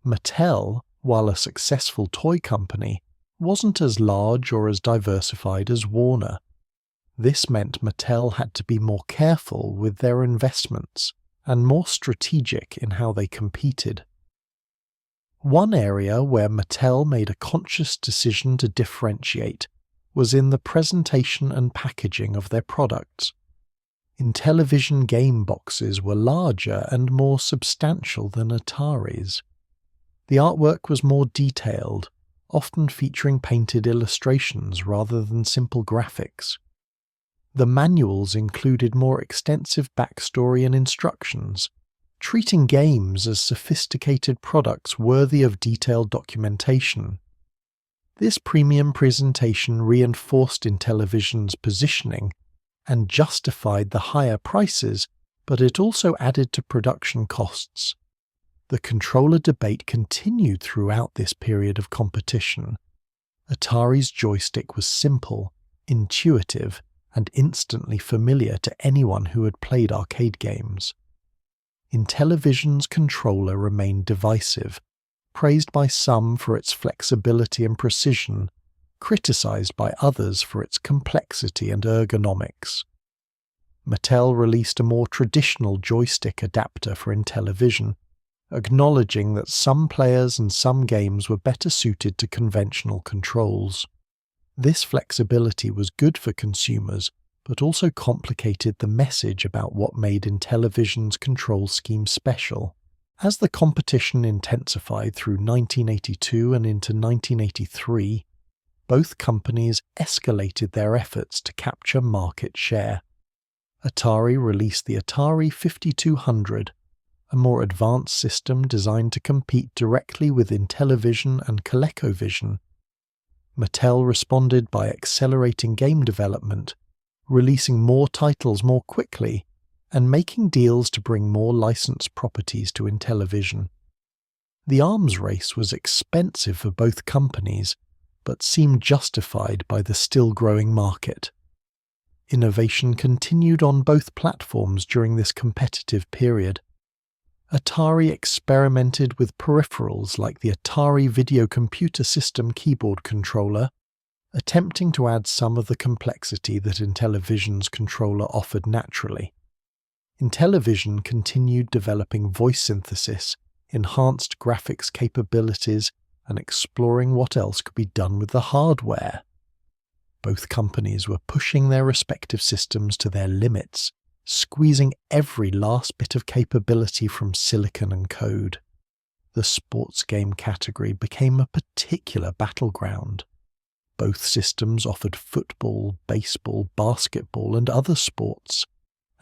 Mattel, while a successful toy company, wasn't as large or as diversified as Warner. This meant Mattel had to be more careful with their investments and more strategic in how they competed. One area where Mattel made a conscious decision to differentiate was in the presentation and packaging of their products. Intellivision game boxes were larger and more substantial than Atari's. The artwork was more detailed, often featuring painted illustrations rather than simple graphics. The manuals included more extensive backstory and instructions, treating games as sophisticated products worthy of detailed documentation. This premium presentation reinforced Intellivision's positioning and justified the higher prices, but it also added to production costs. The controller debate continued throughout this period of competition. Atari's joystick was simple, intuitive, and instantly familiar to anyone who had played arcade games. Intellivision's controller remained divisive, praised by some for its flexibility and precision, criticized by others for its complexity and ergonomics. Mattel released a more traditional joystick adapter for Intellivision, acknowledging that some players and some games were better suited to conventional controls. This flexibility was good for consumers, but also complicated the message about what made Intellivision's control scheme special. As the competition intensified through 1982 and into 1983, both companies escalated their efforts to capture market share. Atari released the Atari 5200, a more advanced system designed to compete directly with Intellivision and ColecoVision. Mattel responded by accelerating game development, releasing more titles more quickly, and making deals to bring more licensed properties to Intellivision. The arms race was expensive for both companies, but seemed justified by the still-growing market. Innovation continued on both platforms during this competitive period. Atari experimented with peripherals like the Atari Video Computer System keyboard controller, attempting to add some of the complexity that Intellivision's controller offered naturally. Intellivision continued developing voice synthesis, enhanced graphics capabilities, and exploring what else could be done with the hardware. Both companies were pushing their respective systems to their limits, squeezing every last bit of capability from silicon and code. The sports game category became a particular battleground. Both systems offered football, baseball, basketball, and other sports,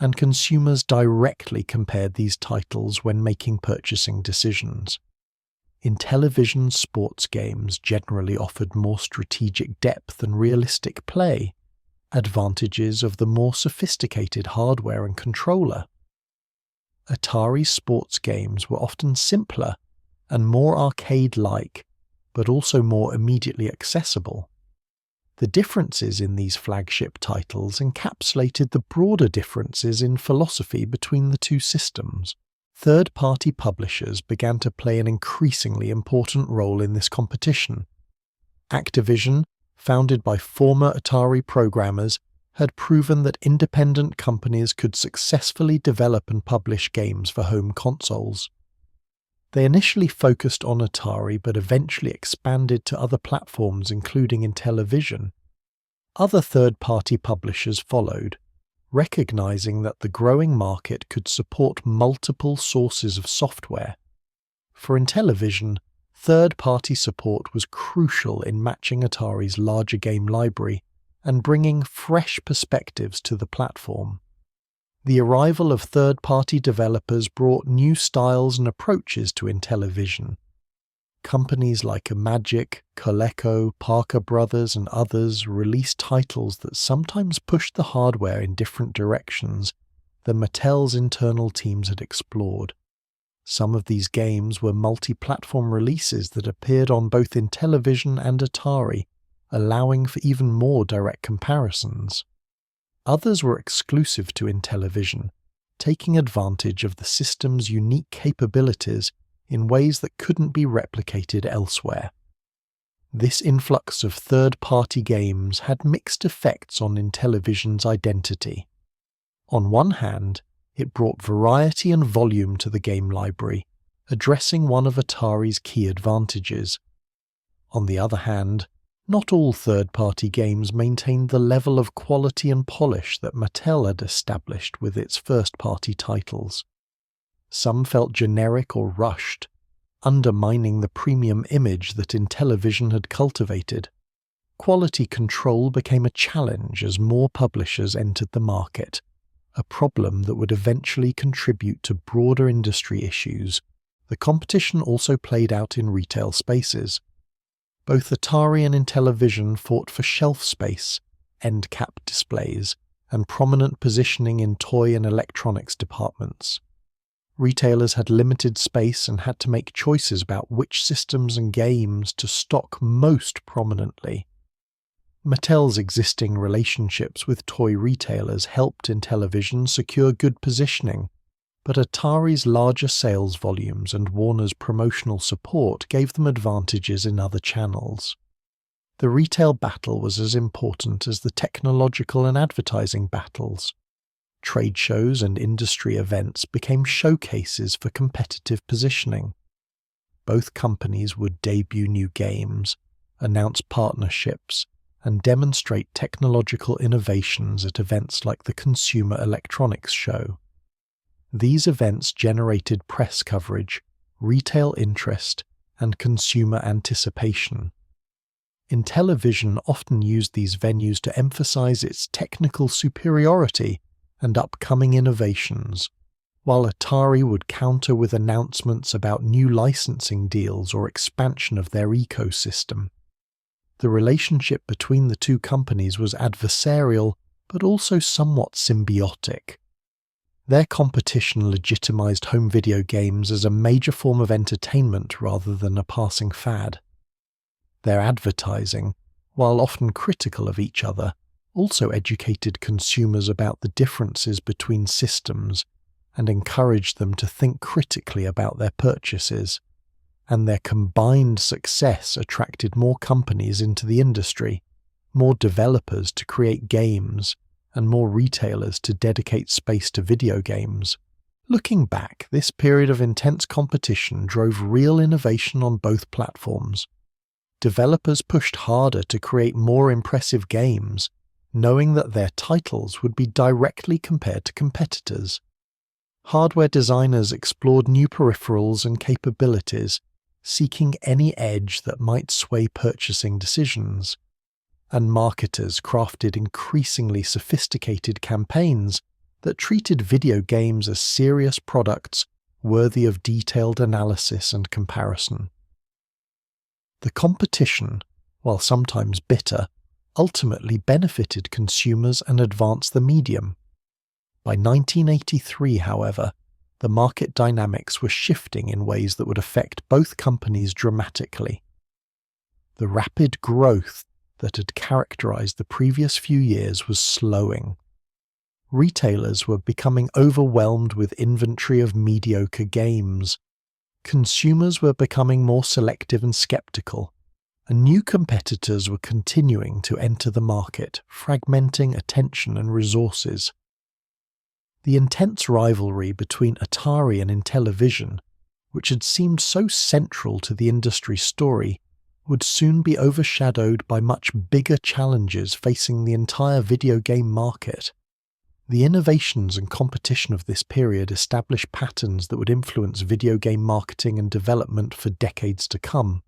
and consumers directly compared these titles when making purchasing decisions. Intellivision sports games generally offered more strategic depth and realistic play, advantages of the more sophisticated hardware and controller. Atari sports games were often simpler and more arcade-like, but also more immediately accessible. The differences in these flagship titles encapsulated the broader differences in philosophy between the two systems. Third-party publishers began to play an increasingly important role in this competition. Activision, founded by former Atari programmers, had proven that independent companies could successfully develop and publish games for home consoles. They initially focused on Atari but eventually expanded to other platforms including Intellivision. Other third-party publishers followed, recognizing that the growing market could support multiple sources of software. For Intellivision, third-party support was crucial in matching Atari's larger game library and bringing fresh perspectives to the platform. The arrival of third-party developers brought new styles and approaches to Intellivision. Companies like Magic, Coleco, Parker Brothers, and others released titles that sometimes pushed the hardware in different directions than Mattel's internal teams had explored. Some of these games were multi-platform releases that appeared on both Intellivision and Atari, allowing for even more direct comparisons. Others were exclusive to Intellivision, taking advantage of the system's unique capabilities in ways that couldn't be replicated elsewhere. This influx of third-party games had mixed effects on Intellivision's identity. On one hand, it brought variety and volume to the game library, addressing one of Atari's key advantages. On the other hand, not all third-party games maintained the level of quality and polish that Mattel had established with its first-party titles. Some felt generic or rushed, undermining the premium image that Intellivision had cultivated. Quality control became a challenge as more publishers entered the market, a problem that would eventually contribute to broader industry issues. The competition also played out in retail spaces. Both Atari and Intellivision fought for shelf space, end-cap displays, and prominent positioning in toy and electronics departments. Retailers had limited space and had to make choices about which systems and games to stock most prominently. Mattel's existing relationships with toy retailers helped Intellivision secure good positioning, but Atari's larger sales volumes and Warner's promotional support gave them advantages in other channels. The retail battle was as important as the technological and advertising battles. Trade shows and industry events became showcases for competitive positioning. Both companies would debut new games, announce partnerships, and demonstrate technological innovations at events like the Consumer Electronics Show. These events generated press coverage, retail interest, and consumer anticipation. Intellivision often used these venues to emphasize its technical superiority and upcoming innovations, while Atari would counter with announcements about new licensing deals or expansion of their ecosystem. The relationship between the two companies was adversarial, but also somewhat symbiotic. Their competition legitimized home video games as a major form of entertainment rather than a passing fad. Their advertising, while often critical of each other, also educated consumers about the differences between systems and encouraged them to think critically about their purchases, and their combined success attracted more companies into the industry, more developers to create games, and more retailers to dedicate space to video games. Looking back, this period of intense competition drove real innovation on both platforms. Developers pushed harder to create more impressive games, knowing that their titles would be directly compared to competitors. Hardware designers explored new peripherals and capabilities, seeking any edge that might sway purchasing decisions. And marketers crafted increasingly sophisticated campaigns that treated video games as serious products worthy of detailed analysis and comparison. The competition, while sometimes bitter, ultimately benefited consumers and advanced the medium. By 1983, however, the market dynamics were shifting in ways that would affect both companies dramatically. The rapid growth that had characterized the previous few years was slowing. Retailers were becoming overwhelmed with inventory of mediocre games. Consumers were becoming more selective and skeptical, and new competitors were continuing to enter the market, fragmenting attention and resources. The intense rivalry between Atari and Intellivision, which had seemed so central to the industry's story, would soon be overshadowed by much bigger challenges facing the entire video game market. The innovations and competition of this period established patterns that would influence video game marketing and development for decades to come.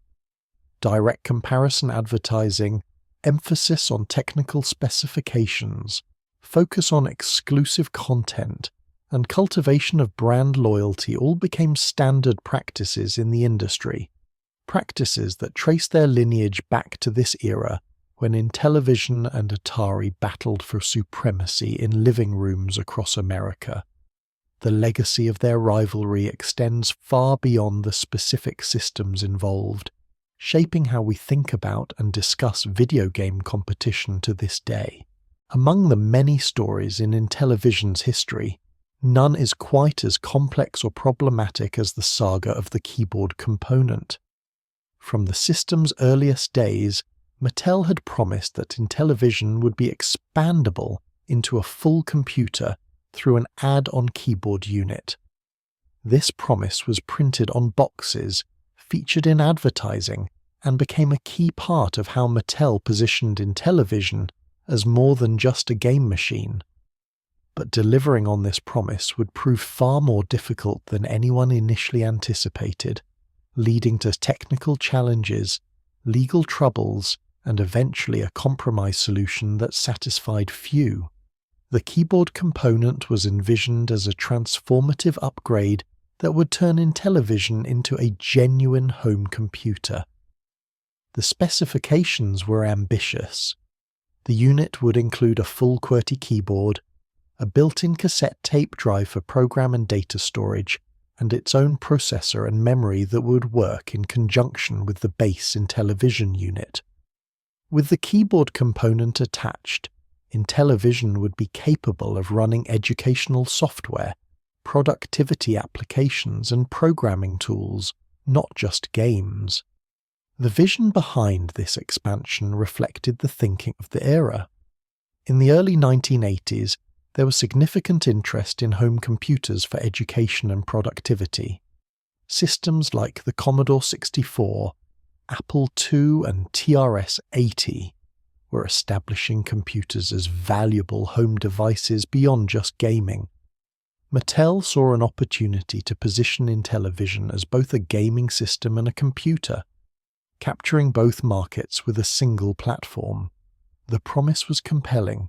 Direct comparison advertising, emphasis on technical specifications, focus on exclusive content, and cultivation of brand loyalty all became standard practices in the industry, practices that trace their lineage back to this era when Intellivision and Atari battled for supremacy in living rooms across America. The legacy of their rivalry extends far beyond the specific systems involved, shaping how we think about and discuss video game competition to this day. Among the many stories in Intellivision's history, none is quite as complex or problematic as the saga of the keyboard component. From the system's earliest days, Mattel had promised that Intellivision would be expandable into a full computer through an add-on keyboard unit. This promise was printed on boxes, featured in advertising, and became a key part of how Mattel positioned Intellivision as more than just a game machine. But delivering on this promise would prove far more difficult than anyone initially anticipated, leading to technical challenges, legal troubles, and eventually a compromise solution that satisfied few. The keyboard component was envisioned as a transformative upgrade that would turn Intellivision into a genuine home computer. The specifications were ambitious. The unit would include a full QWERTY keyboard, a built-in cassette tape drive for program and data storage, and its own processor and memory that would work in conjunction with the base Intellivision unit. With the keyboard component attached, Intellivision would be capable of running educational software, productivity applications, and programming tools, not just games. The vision behind this expansion reflected the thinking of the era. In the early 1980s, there was significant interest in home computers for education and productivity. Systems like the Commodore 64, Apple II, and TRS-80 were establishing computers as valuable home devices beyond just gaming. Mattel saw an opportunity to position Intellivision as both a gaming system and a computer. capturing both markets with a single platform. The promise was compelling.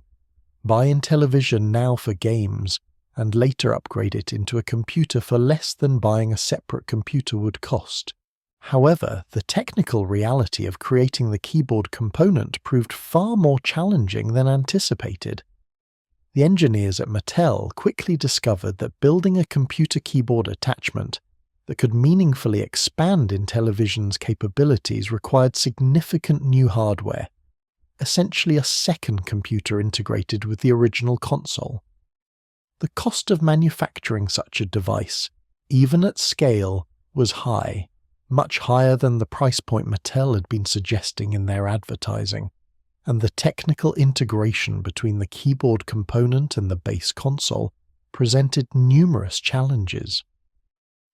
Buy Intellivision now for games, and later upgrade it into a computer for less than buying a separate computer would cost. However, the technical reality of creating the keyboard component proved far more challenging than anticipated. The engineers at Mattel quickly discovered that building a computer keyboard attachment that could meaningfully expand Intellivision's capabilities required significant new hardware, essentially a second computer integrated with the original console. The cost of manufacturing such a device, even at scale, was high, much higher than the price point Mattel had been suggesting in their advertising, and the technical integration between the keyboard component and the base console presented numerous challenges.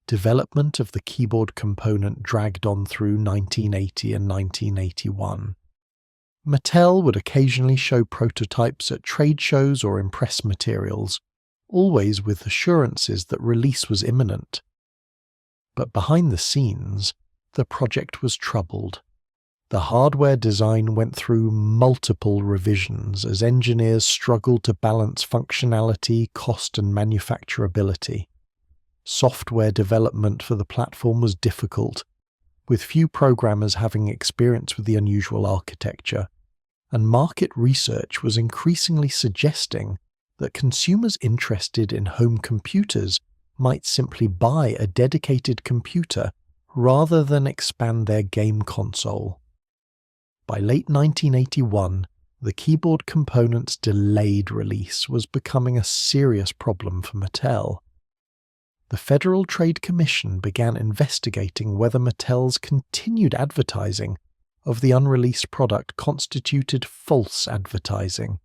Development of the keyboard component dragged on through 1980 and 1981. Mattel would occasionally show prototypes at trade shows or in press materials, always with assurances that release was imminent. But behind the scenes, the project was troubled. The hardware design went through multiple revisions as engineers struggled to balance functionality, cost, and manufacturability. Software development for the platform was difficult, with few programmers having experience with the unusual architecture, and market research was increasingly suggesting that consumers interested in home computers might simply buy a dedicated computer rather than expand their game console. By late 1981, the keyboard component's delayed release was becoming a serious problem for Mattel. The Federal Trade Commission began investigating whether Mattel's continued advertising of the unreleased product constituted false advertising.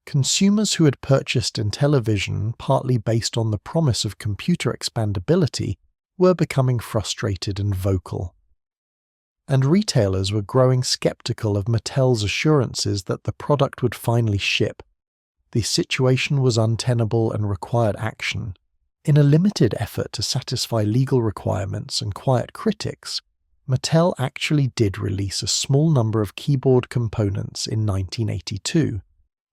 Consumers who had purchased Intellivision partly based on the promise of computer expandability were becoming frustrated and vocal. And retailers were growing skeptical of Mattel's assurances that the product would finally ship. The situation was untenable and required action. In a limited effort to satisfy legal requirements and quiet critics, Mattel actually did release a small number of keyboard components in 1982.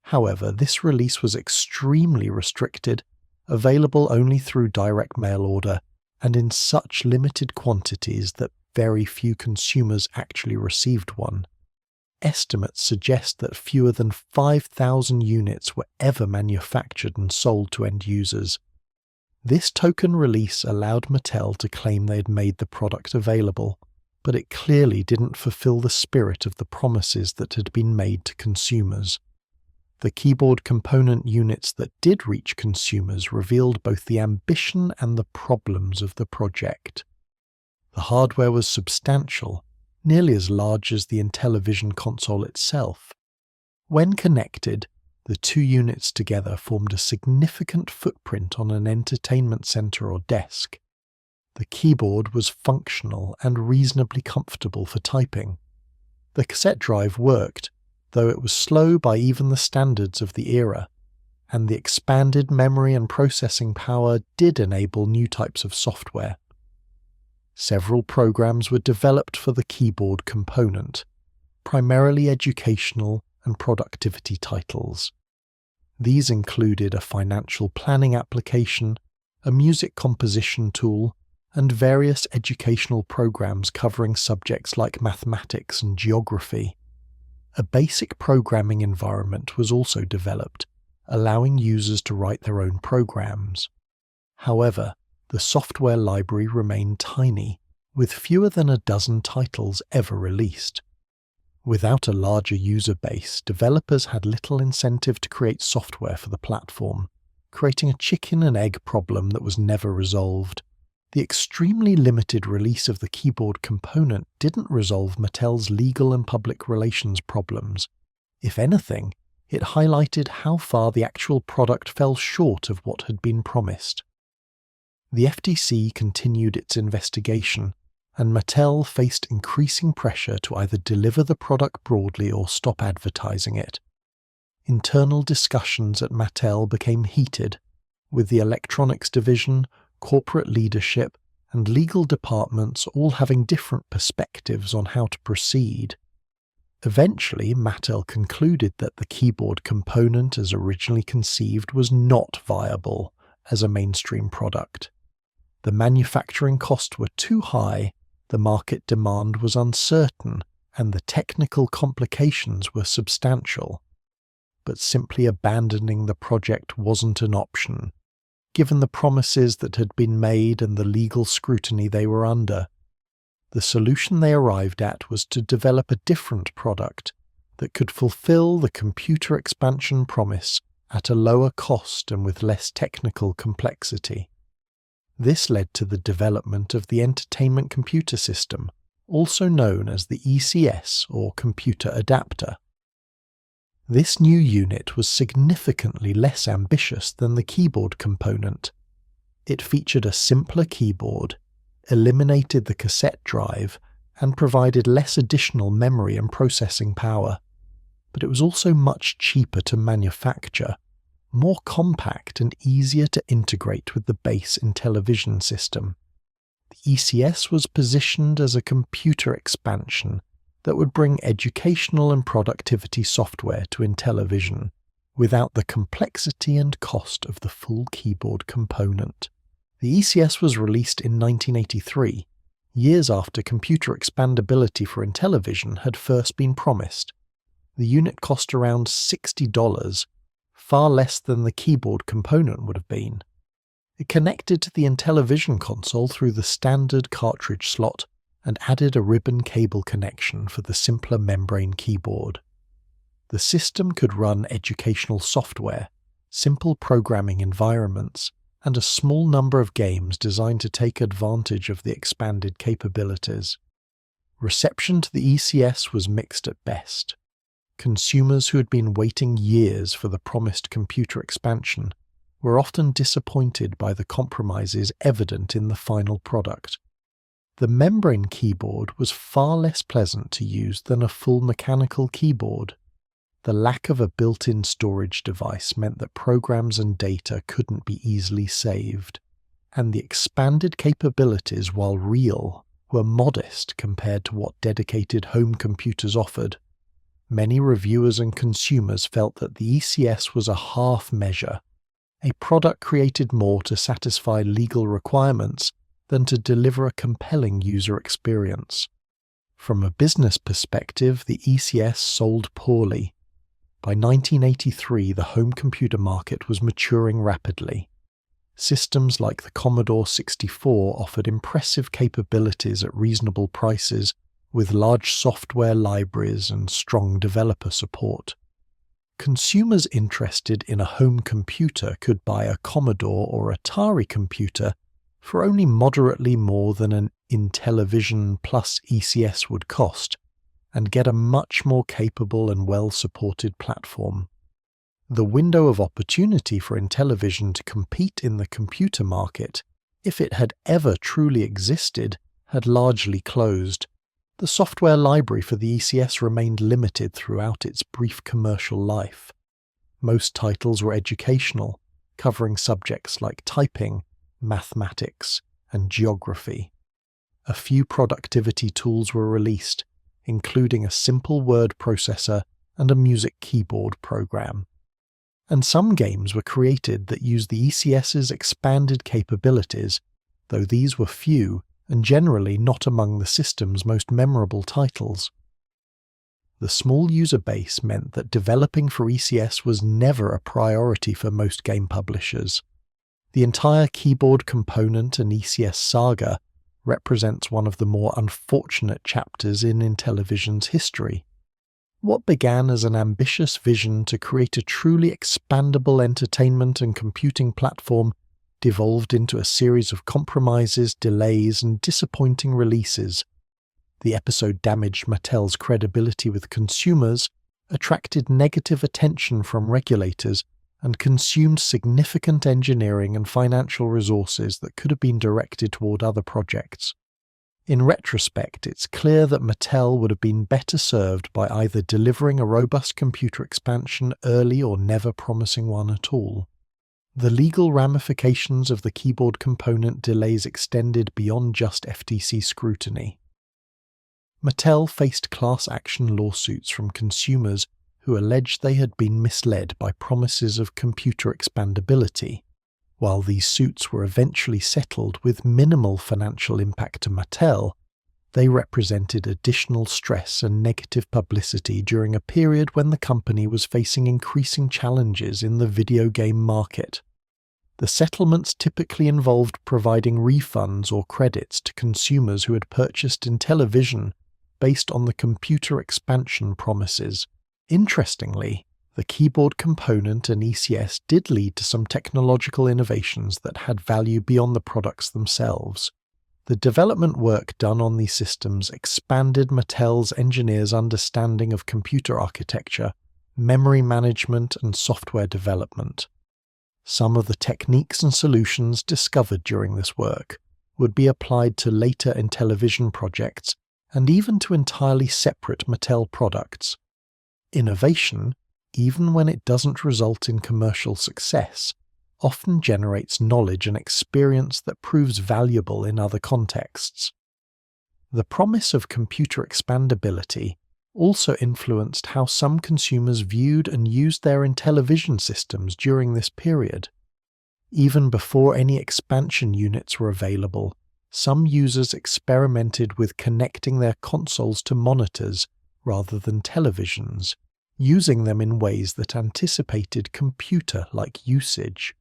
However, this release was extremely restricted, available only through direct mail order, and in such limited quantities that very few consumers actually received one. Estimates suggest that fewer than 5,000 units were ever manufactured and sold to end users. This token release allowed Mattel to claim they had made the product available, but it clearly didn't fulfill the spirit of the promises that had been made to consumers. The keyboard component units that did reach consumers revealed both the ambition and the problems of the project. The hardware was substantial, nearly as large as the Intellivision console itself. When connected, the two units together formed a significant footprint on an entertainment center or desk. The keyboard was functional and reasonably comfortable for typing. The cassette drive worked, though it was slow by even the standards of the era, and the expanded memory and processing power did enable new types of software. Several programs were developed for the keyboard component, primarily educational and productivity titles. These included a financial planning application, a music composition tool, and various educational programs covering subjects like mathematics and geography. A basic programming environment was also developed, allowing users to write their own programs. However, the software library remained tiny, with fewer than a dozen titles ever released. Without a larger user base, developers had little incentive to create software for the platform, creating a chicken and egg problem that was never resolved. The extremely limited release of the keyboard component didn't resolve Mattel's legal and public relations problems. If anything, it highlighted how far the actual product fell short of what had been promised. The FTC continued its investigation, and Mattel faced increasing pressure to either deliver the product broadly or stop advertising it. Internal discussions at Mattel became heated, with the Electronics Division, corporate leadership, and legal departments all having different perspectives on how to proceed. Eventually, Mattel concluded that the keyboard component as originally conceived was not viable as a mainstream product. The manufacturing costs were too high, the market demand was uncertain, and the technical complications were substantial. But simply abandoning the project wasn't an option, given the promises that had been made and the legal scrutiny they were under. The solution they arrived at was to develop a different product that could fulfill the computer expansion promise at a lower cost and with less technical complexity. This led to the development of the Entertainment Computer System, also known as the ECS or Computer Adapter. This new unit was significantly less ambitious than the keyboard component. It featured a simpler keyboard, eliminated the cassette drive, and provided less additional memory and processing power. But it was also much cheaper to manufacture, more compact and easier to integrate with the base Intellivision system. The ECS was positioned as a computer expansion that would bring educational and productivity software to Intellivision, without the complexity and cost of the full keyboard component. The ECS was released in 1983, years after computer expandability for Intellivision had first been promised. The unit cost around $60, far less than the keyboard component would have been. It connected to the Intellivision console through the standard cartridge slot and added a ribbon cable connection for the simpler membrane keyboard. The system could run educational software, simple programming environments, and a small number of games designed to take advantage of the expanded capabilities. Reception to the ECS was mixed at best. Consumers who had been waiting years for the promised computer expansion were often disappointed by the compromises evident in the final product. The membrane keyboard was far less pleasant to use than a full mechanical keyboard. The lack of a built-in storage device meant that programs and data couldn't be easily saved, and the expanded capabilities, while real, were modest compared to what dedicated home computers offered. Many reviewers and consumers felt that the ECS was a half measure, a product created more to satisfy legal requirements than to deliver a compelling user experience. From a business perspective, the ECS sold poorly. By 1983, the home computer market was maturing rapidly. Systems like the Commodore 64 offered impressive capabilities at reasonable prices, with large software libraries and strong developer support. Consumers interested in a home computer could buy a Commodore or Atari computer for only moderately more than an Intellivision plus ECS would cost, and get a much more capable and well-supported platform. The window of opportunity for Intellivision to compete in the computer market, if it had ever truly existed, had largely closed. The software library for the ECS remained limited throughout its brief commercial life. Most titles were educational, covering subjects like typing, mathematics, and geography. A few productivity tools were released, including a simple word processor and a music keyboard program. And some games were created that used the ECS's expanded capabilities, though these were few and generally not among the system's most memorable titles. The small user base meant that developing for ECS was never a priority for most game publishers. The entire keyboard component and ECS saga represents one of the more unfortunate chapters in Intellivision's history. What began as an ambitious vision to create a truly expandable entertainment and computing platform devolved into a series of compromises, delays, and disappointing releases. The episode damaged Mattel's credibility with consumers, attracted negative attention from regulators, and consumed significant engineering and financial resources that could have been directed toward other projects. In retrospect, it's clear that Mattel would have been better served by either delivering a robust computer expansion early or never promising one at all. The legal ramifications of the keyboard component delays extended beyond just FTC scrutiny. Mattel faced class action lawsuits from consumers who alleged they had been misled by promises of computer expandability. While these suits were eventually settled with minimal financial impact to Mattel, they represented additional stress and negative publicity during a period when the company was facing increasing challenges in the video game market. The settlements typically involved providing refunds or credits to consumers who had purchased Intellivision based on the computer expansion promises. Interestingly, the keyboard component and ECS did lead to some technological innovations that had value beyond the products themselves. The development work done on these systems expanded Mattel's engineers' understanding of computer architecture, memory management, and software development. Some of the techniques and solutions discovered during this work would be applied to later Intellivision projects and even to entirely separate Mattel products. Innovation, even when it doesn't result in commercial success, often generates knowledge and experience that proves valuable in other contexts. The promise of computer expandability also influenced how some consumers viewed and used their Intellivision systems during this period. Even before any expansion units were available, some users experimented with connecting their consoles to monitors rather than televisions, using them in ways that anticipated computer-like usage.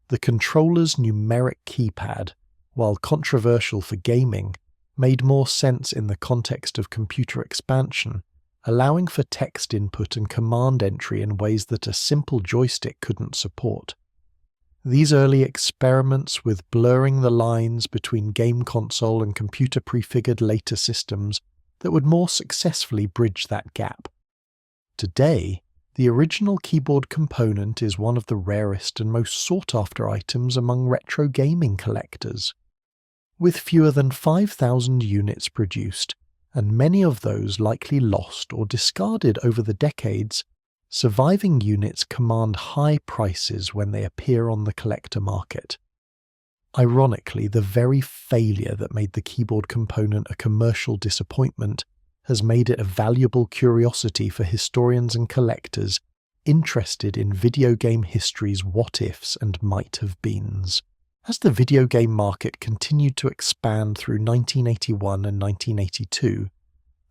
The controller's numeric keypad, while controversial for gaming, made more sense in the context of computer expansion, allowing for text input and command entry in ways that a simple joystick couldn't support. These early experiments with blurring the lines between game console and computer prefigured later systems that would more successfully bridge that gap. Today, the original keyboard component is one of the rarest and most sought-after items among retro gaming collectors. With fewer than 5,000 units produced, and many of those likely lost or discarded over the decades, surviving units command high prices when they appear on the collector market. Ironically, the very failure that made the keyboard component a commercial disappointment has made it a valuable curiosity for historians and collectors interested in video game history's what-ifs and might-have-beens. As the video game market continued to expand through 1981 and 1982,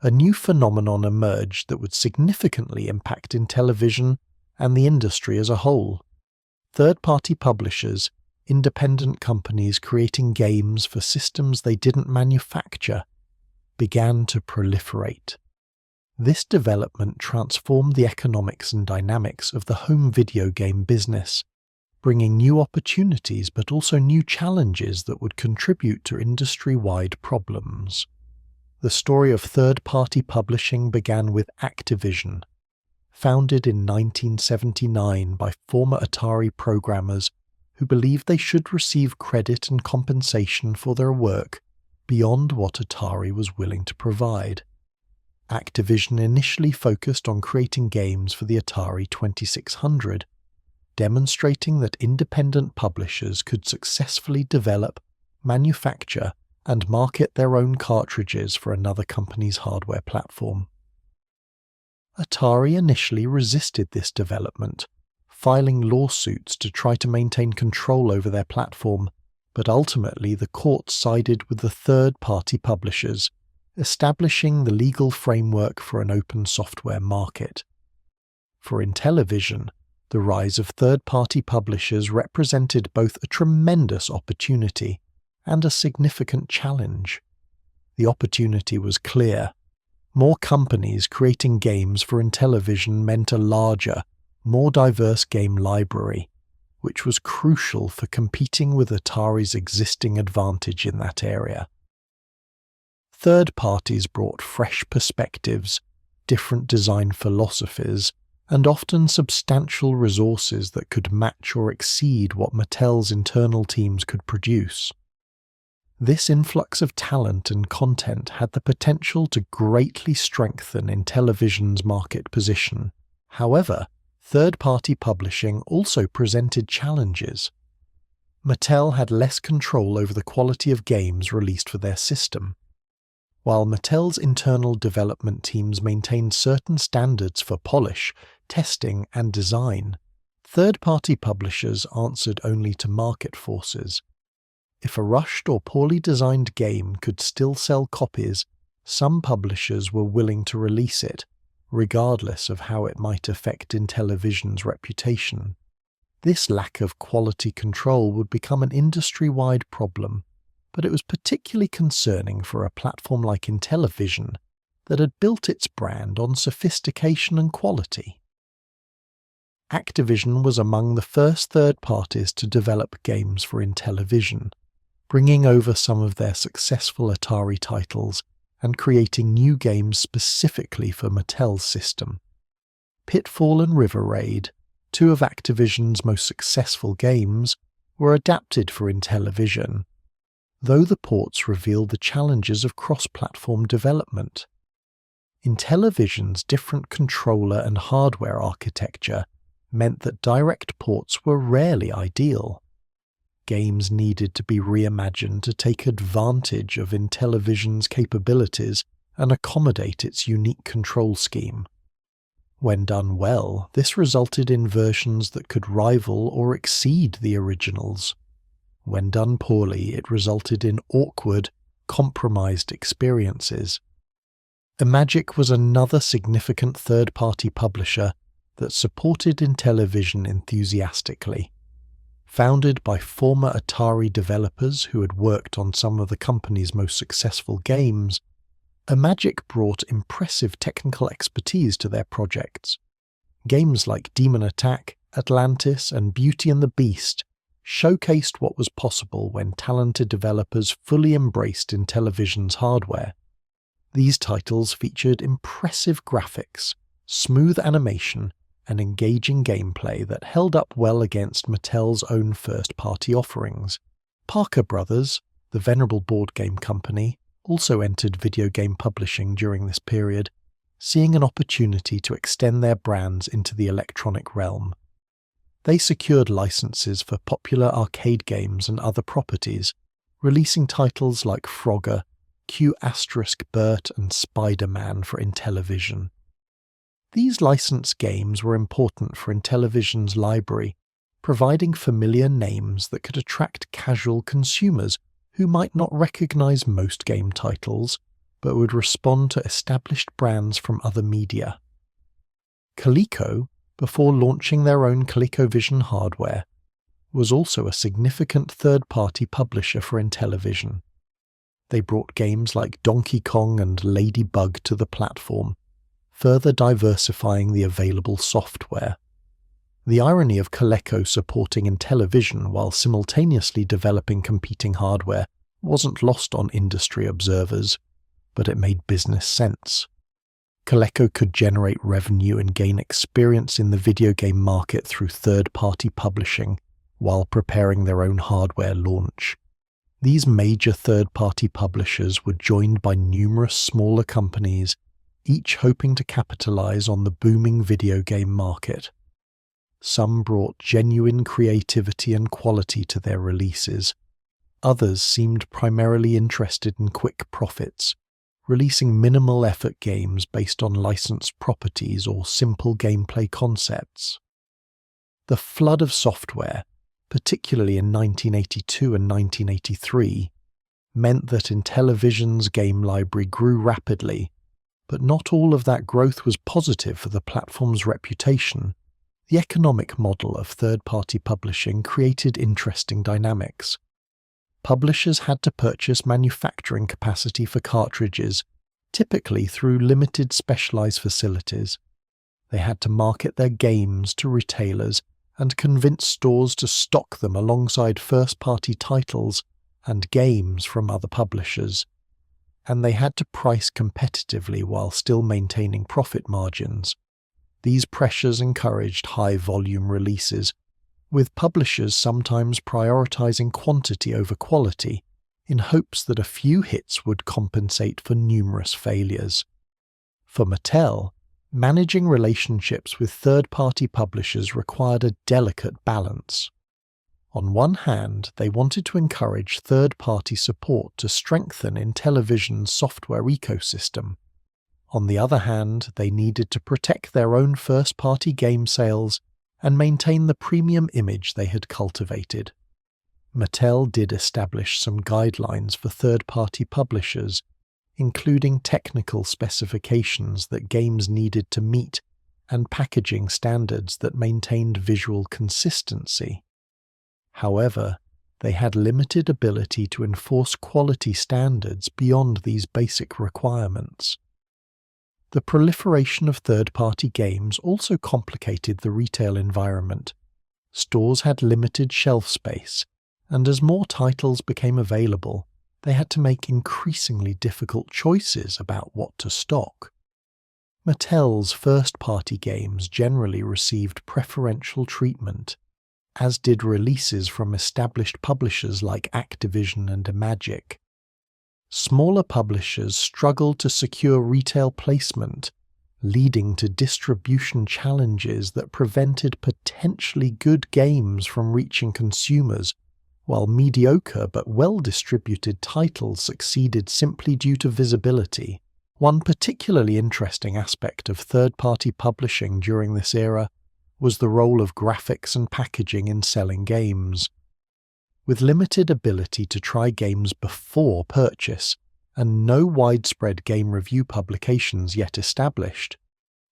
a new phenomenon emerged that would significantly impact Intellivision and the industry as a whole. Third-party publishers, independent companies creating games for systems they didn't manufacture, began to proliferate. This development transformed the economics and dynamics of the home video game business, bringing new opportunities but also new challenges that would contribute to industry-wide problems. The story of third-party publishing began with Activision, founded in 1979 by former Atari programmers who believed they should receive credit and compensation for their work beyond what Atari was willing to provide. Activision initially focused on creating games for the Atari 2600, demonstrating that independent publishers could successfully develop, manufacture, and market their own cartridges for another company's hardware platform. Atari initially resisted this development, filing lawsuits to try to maintain control over their platform, but ultimately the court sided with the third-party publishers, establishing the legal framework for an open software market. For Intellivision, the rise of third-party publishers represented both a tremendous opportunity and a significant challenge. The opportunity was clear. More companies creating games for Intellivision meant a larger, more diverse game library, which was crucial for competing with Atari's existing advantage in that area. Third parties brought fresh perspectives, different design philosophies, and often substantial resources that could match or exceed what Mattel's internal teams could produce. This influx of talent and content had the potential to greatly strengthen Intellivision's market position. However, third-party publishing also presented challenges. Mattel had less control over the quality of games released for their system. While Mattel's internal development teams maintained certain standards for polish, testing, and design, third-party publishers answered only to market forces. If a rushed or poorly designed game could still sell copies, some publishers were willing to release it, regardless of how it might affect Intellivision's reputation. This lack of quality control would become an industry-wide problem, but it was particularly concerning for a platform like Intellivision that had built its brand on sophistication and quality. Activision was among the first third parties to develop games for Intellivision, bringing over some of their successful Atari titles and creating new games specifically for Mattel's system. Pitfall and River Raid, two of Activision's most successful games, were adapted for Intellivision, though the ports revealed the challenges of cross-platform development. Intellivision's different controller and hardware architecture meant that direct ports were rarely ideal. Games needed to be reimagined to take advantage of Intellivision's capabilities and accommodate its unique control scheme. When done well, this resulted in versions that could rival or exceed the originals. When done poorly, it resulted in awkward, compromised experiences. Imagic was another significant third-party publisher that supported Intellivision enthusiastically. Founded by former Atari developers who had worked on some of the company's most successful games, Imagic brought impressive technical expertise to their projects. Games like Demon Attack, Atlantis, and Beauty and the Beast showcased what was possible when talented developers fully embraced Intellivision's hardware. These titles featured impressive graphics, smooth animation, and engaging gameplay that held up well against Mattel's own first-party offerings. Parker Brothers, the venerable board game company, also entered video game publishing during this period, seeing an opportunity to extend their brands into the electronic realm. They secured licenses for popular arcade games and other properties, releasing titles like Frogger, Q** Bert, and Spider-Man for Intellivision. These licensed games were important for Intellivision's library, providing familiar names that could attract casual consumers who might not recognize most game titles, but would respond to established brands from other media. Coleco, before launching their own ColecoVision hardware, was also a significant third-party publisher for Intellivision. They brought games like Donkey Kong and Ladybug to the platform, further diversifying the available software. The irony of Coleco supporting Intellivision while simultaneously developing competing hardware wasn't lost on industry observers, but it made business sense. Coleco could generate revenue and gain experience in the video game market through third-party publishing while preparing their own hardware launch. These major third-party publishers were joined by numerous smaller companies, each hoping to capitalize on the booming video game market. Some brought genuine creativity and quality to their releases. Others seemed primarily interested in quick profits, releasing minimal-effort games based on licensed properties or simple gameplay concepts. The flood of software, particularly in 1982 and 1983, meant that Intellivision's game library grew rapidly, but not all of that growth was positive for the platform's reputation. The economic model of third-party publishing created interesting dynamics. Publishers had to purchase manufacturing capacity for cartridges, typically through limited specialized facilities. They had to market their games to retailers and convince stores to stock them alongside first-party titles and games from other publishers. And they had to price competitively while still maintaining profit margins. These pressures encouraged high-volume releases, with publishers sometimes prioritizing quantity over quality in hopes that a few hits would compensate for numerous failures. For Mattel, Managing relationships with third-party publishers required a delicate balance. On one hand, they wanted to encourage third-party support to strengthen Intellivision's software ecosystem. On the other hand, they needed to protect their own first-party game sales and maintain the premium image they had cultivated. Mattel did establish some guidelines for third-party publishers, including technical specifications that games needed to meet and packaging standards that maintained visual consistency. However, they had limited ability to enforce quality standards beyond these basic requirements. The proliferation of third-party games also complicated the retail environment. Stores had limited shelf space, and as more titles became available, they had to make increasingly difficult choices about what to stock. Mattel's first-party games generally received preferential treatment, as did releases from established publishers like Activision and Imagic. Smaller publishers struggled to secure retail placement, leading to distribution challenges that prevented potentially good games from reaching consumers, while mediocre but well-distributed titles succeeded simply due to visibility. One particularly interesting aspect of third-party publishing during this era was the role of graphics and packaging in selling games. With limited ability to try games before purchase, and no widespread game review publications yet established,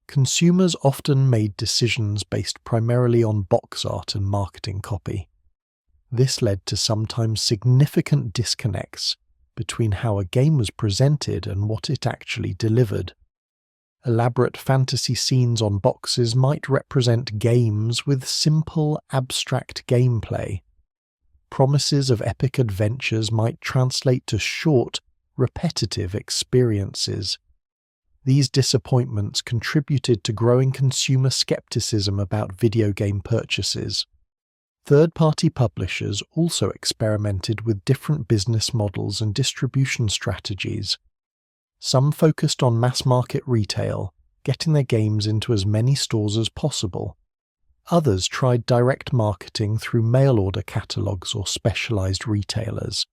consumers often made decisions based primarily on box art and marketing copy. This led to sometimes significant disconnects between how a game was presented and what it actually delivered. Elaborate fantasy scenes on boxes might represent games with simple, abstract gameplay. Promises of epic adventures might translate to short, repetitive experiences. These disappointments contributed to growing consumer skepticism about video game purchases. Third-party publishers also experimented with different business models and distribution strategies. Some focused on mass-market retail, getting their games into as many stores as possible. Others tried direct marketing through mail-order catalogs or specialized retailers.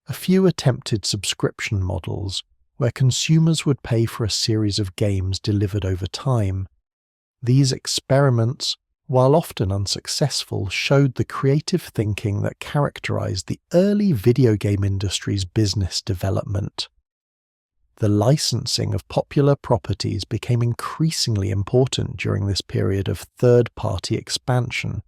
A few attempted subscription models, where consumers would pay for a series of games delivered over time. These experiments, while often unsuccessful, showed the creative thinking that characterized the early video game industry's business development. The licensing of popular properties became increasingly important during this period of third-party expansion.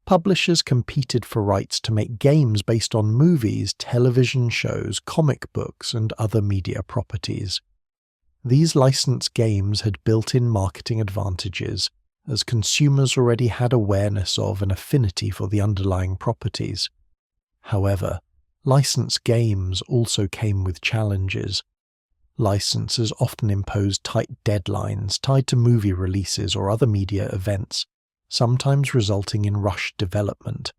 Publishers competed for rights to make games based on movies, television shows, comic books, and other media properties. These licensed games had built-in marketing advantages, as consumers already had awareness of and affinity for the underlying properties. However, licensed games also came with challenges. Licensors often imposed tight deadlines tied to movie releases or other media events, sometimes resulting in rushed development.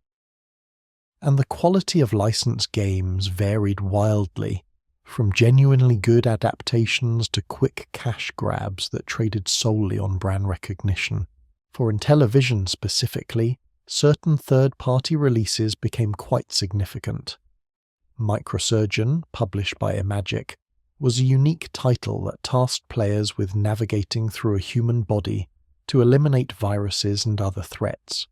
And the quality of licensed games varied wildly, from genuinely good adaptations to quick cash grabs that traded solely on brand recognition. For Intellivision specifically, certain third-party releases became quite significant. Microsurgeon, published by Imagic, was a unique title that tasked players with navigating through a human body to eliminate viruses and other threats.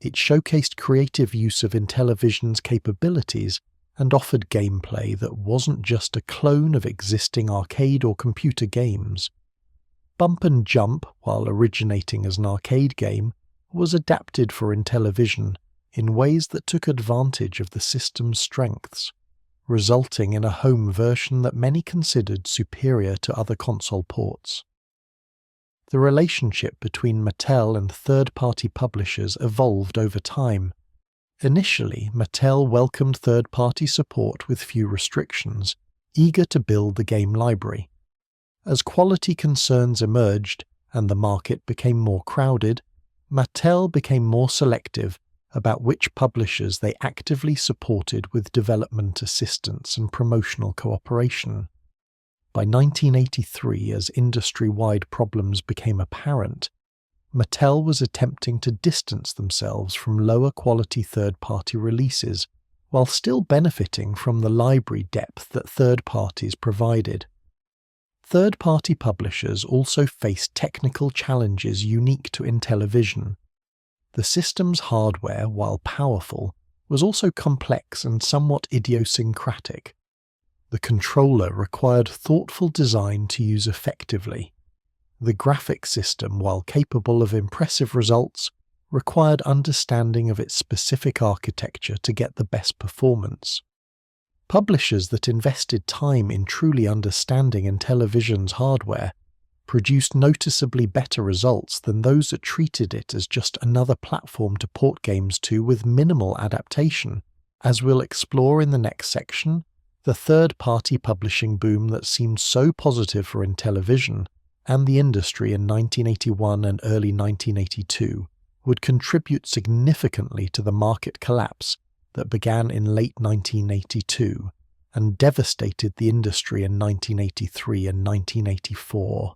It showcased creative use of Intellivision's capabilities and offered gameplay that wasn't just a clone of existing arcade or computer games. Bump and Jump, while originating as an arcade game, was adapted for Intellivision in ways that took advantage of the system's strengths, resulting in a home version that many considered superior to other console ports. The relationship between Mattel and third-party publishers evolved over time. Initially, Mattel welcomed third-party support with few restrictions, eager to build the game library. As quality concerns emerged and the market became more crowded, Mattel became more selective about which publishers they actively supported with development assistance and promotional cooperation. By 1983, as industry-wide problems became apparent, Mattel was attempting to distance themselves from lower-quality third-party releases while still benefiting from the library depth that third parties provided. Third-party publishers also faced technical challenges unique to Intellivision. The system's hardware, while powerful, was also complex and somewhat idiosyncratic. The controller required thoughtful design to use effectively. The graphics system, while capable of impressive results, required understanding of its specific architecture to get the best performance. Publishers that invested time in truly understanding Intellivision's hardware produced noticeably better results than those that treated it as just another platform to port games to with minimal adaptation. As we'll explore in the next section, the third-party publishing boom that seemed so positive for Intellivision and the industry in 1981 and early 1982 would contribute significantly to the market collapse that began in late 1982 and devastated the industry in 1983 and 1984.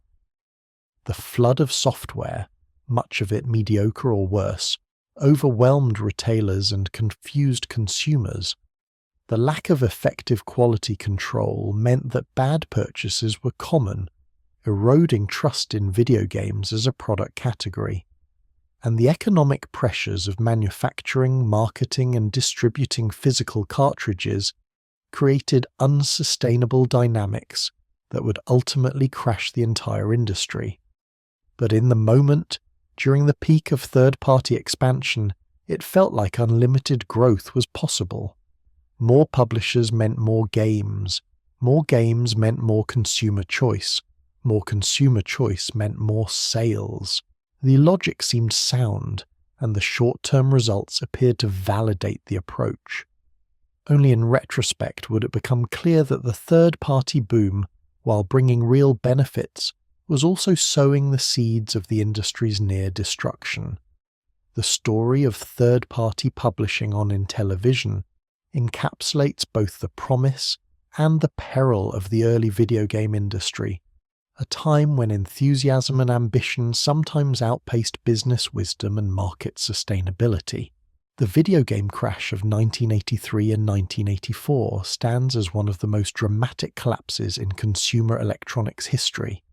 The flood of software, much of it mediocre or worse, overwhelmed retailers and confused consumers. The lack of effective quality control meant that bad purchases were common, eroding trust in video games as a product category. And the economic pressures of manufacturing, marketing, and distributing physical cartridges created unsustainable dynamics that would ultimately crash the entire industry. But in the moment, during the peak of third-party expansion, it felt like unlimited growth was possible. More publishers meant more games meant more consumer choice meant more sales. The logic seemed sound, and the short-term results appeared to validate the approach. Only in retrospect would it become clear that the third-party boom, while bringing real benefits, was also sowing the seeds of the industry's near destruction. The story of third-party publishing on Intellivision encapsulates both the promise and the peril of the early video game industry, a time when enthusiasm and ambition sometimes outpaced business wisdom and market sustainability. The video game crash of 1983 and 1984 stands as one of the most dramatic collapses in consumer electronics history.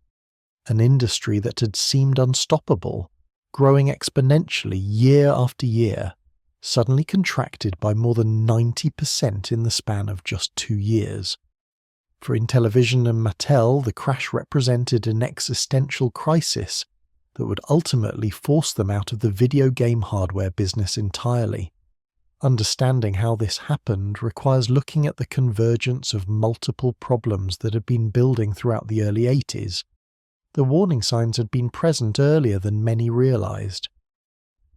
An industry that had seemed unstoppable, growing exponentially year after year, suddenly contracted by more than 90% in the span of just 2 years. For Intellivision and Mattel, the crash represented an existential crisis that would ultimately force them out of the video game hardware business entirely. Understanding how this happened requires looking at the convergence of multiple problems that had been building throughout the early 80s. The warning signs had been present earlier than many realized.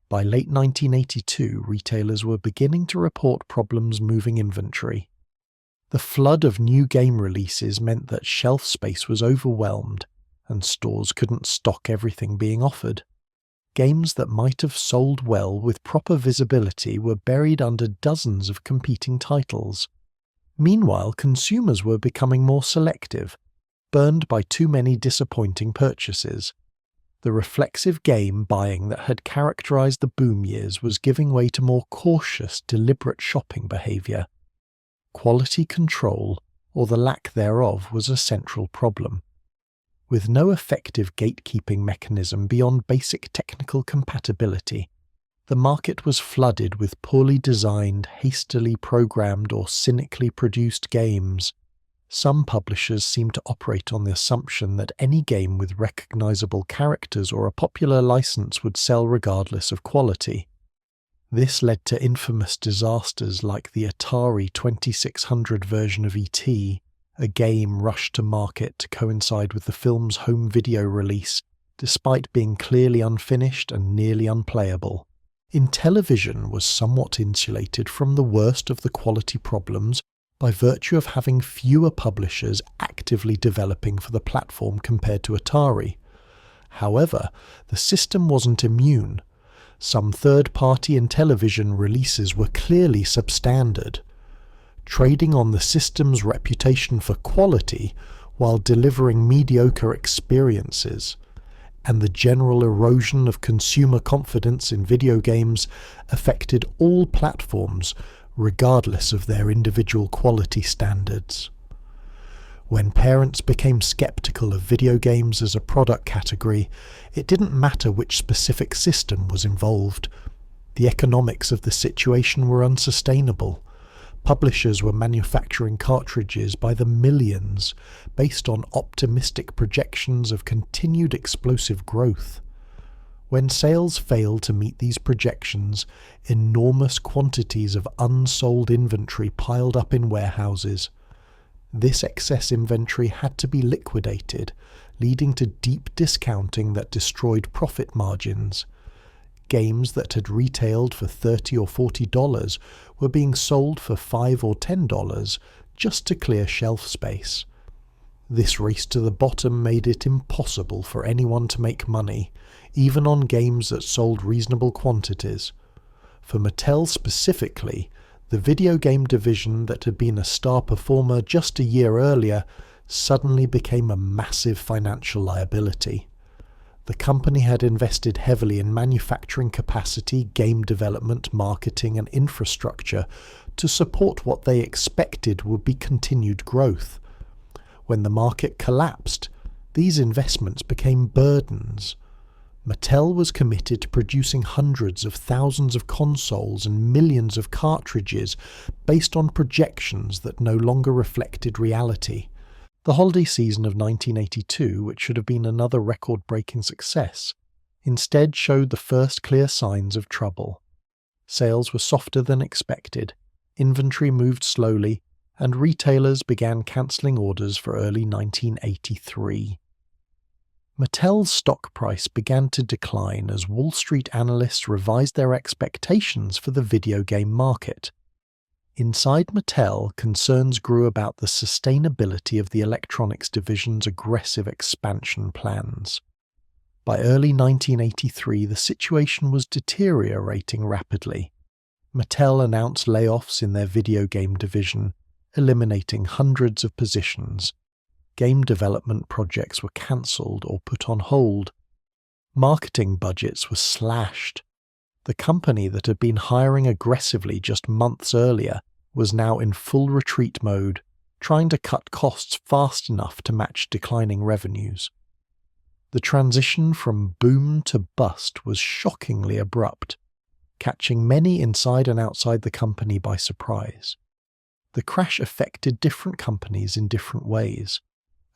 By late 1982, retailers were beginning to report problems moving inventory. The flood of new game releases meant that shelf space was overwhelmed, and stores couldn't stock everything being offered. Games that might have sold well with proper visibility were buried under dozens of competing titles. Meanwhile, consumers were becoming more selective, burned by too many disappointing purchases. The reflexive game buying that had characterized the boom years was giving way to more cautious, deliberate shopping behavior. Quality control, or the lack thereof, was a central problem. With no effective gatekeeping mechanism beyond basic technical compatibility, the market was flooded with poorly designed, hastily programmed, or cynically produced games. Some publishers seemed to operate on the assumption that any game with recognizable characters or a popular license would sell regardless of quality. This led to infamous disasters like the Atari 2600 version of E.T., a game rushed to market to coincide with the film's home video release, despite being clearly unfinished and nearly unplayable. Intellivision was somewhat insulated from the worst of the quality problems by virtue of having fewer publishers actively developing for the platform compared to Atari. However, the system wasn't immune. Some third-party Intellivision releases were clearly substandard. Trading on the system's reputation for quality while delivering mediocre experiences, and the general erosion of consumer confidence in video games affected all platforms regardless of their individual quality standards. When parents became skeptical of video games as a product category, it didn't matter which specific system was involved. The economics of the situation were unsustainable. Publishers were manufacturing cartridges by the millions, based on optimistic projections of continued explosive growth. When sales failed to meet these projections, enormous quantities of unsold inventory piled up in warehouses. This excess inventory had to be liquidated, leading to deep discounting that destroyed profit margins. Games that had retailed for $30 or $40 were being sold for $5 or $10 just to clear shelf space. This race to the bottom made it impossible for anyone to make money, even on games that sold reasonable quantities. For Mattel specifically, the video game division that had been a star performer just a year earlier suddenly became a massive financial liability. The company had invested heavily in manufacturing capacity, game development, marketing, and infrastructure to support what they expected would be continued growth. When the market collapsed, these investments became burdens. Mattel was committed to producing hundreds of thousands of consoles and millions of cartridges based on projections that no longer reflected reality. The holiday season of 1982, which should have been another record-breaking success, instead showed the first clear signs of trouble. Sales were softer than expected, inventory moved slowly, and retailers began cancelling orders for early 1983. Mattel's stock price began to decline as Wall Street analysts revised their expectations for the video game market. Inside Mattel, concerns grew about the sustainability of the Electronics Division's aggressive expansion plans. By early 1983, the situation was deteriorating rapidly. Mattel announced layoffs in their video game division, eliminating hundreds of positions. Game development projects were cancelled or put on hold. Marketing budgets were slashed. The company that had been hiring aggressively just months earlier was now in full retreat mode, trying to cut costs fast enough to match declining revenues. The transition from boom to bust was shockingly abrupt, catching many inside and outside the company by surprise. The crash affected different companies in different ways.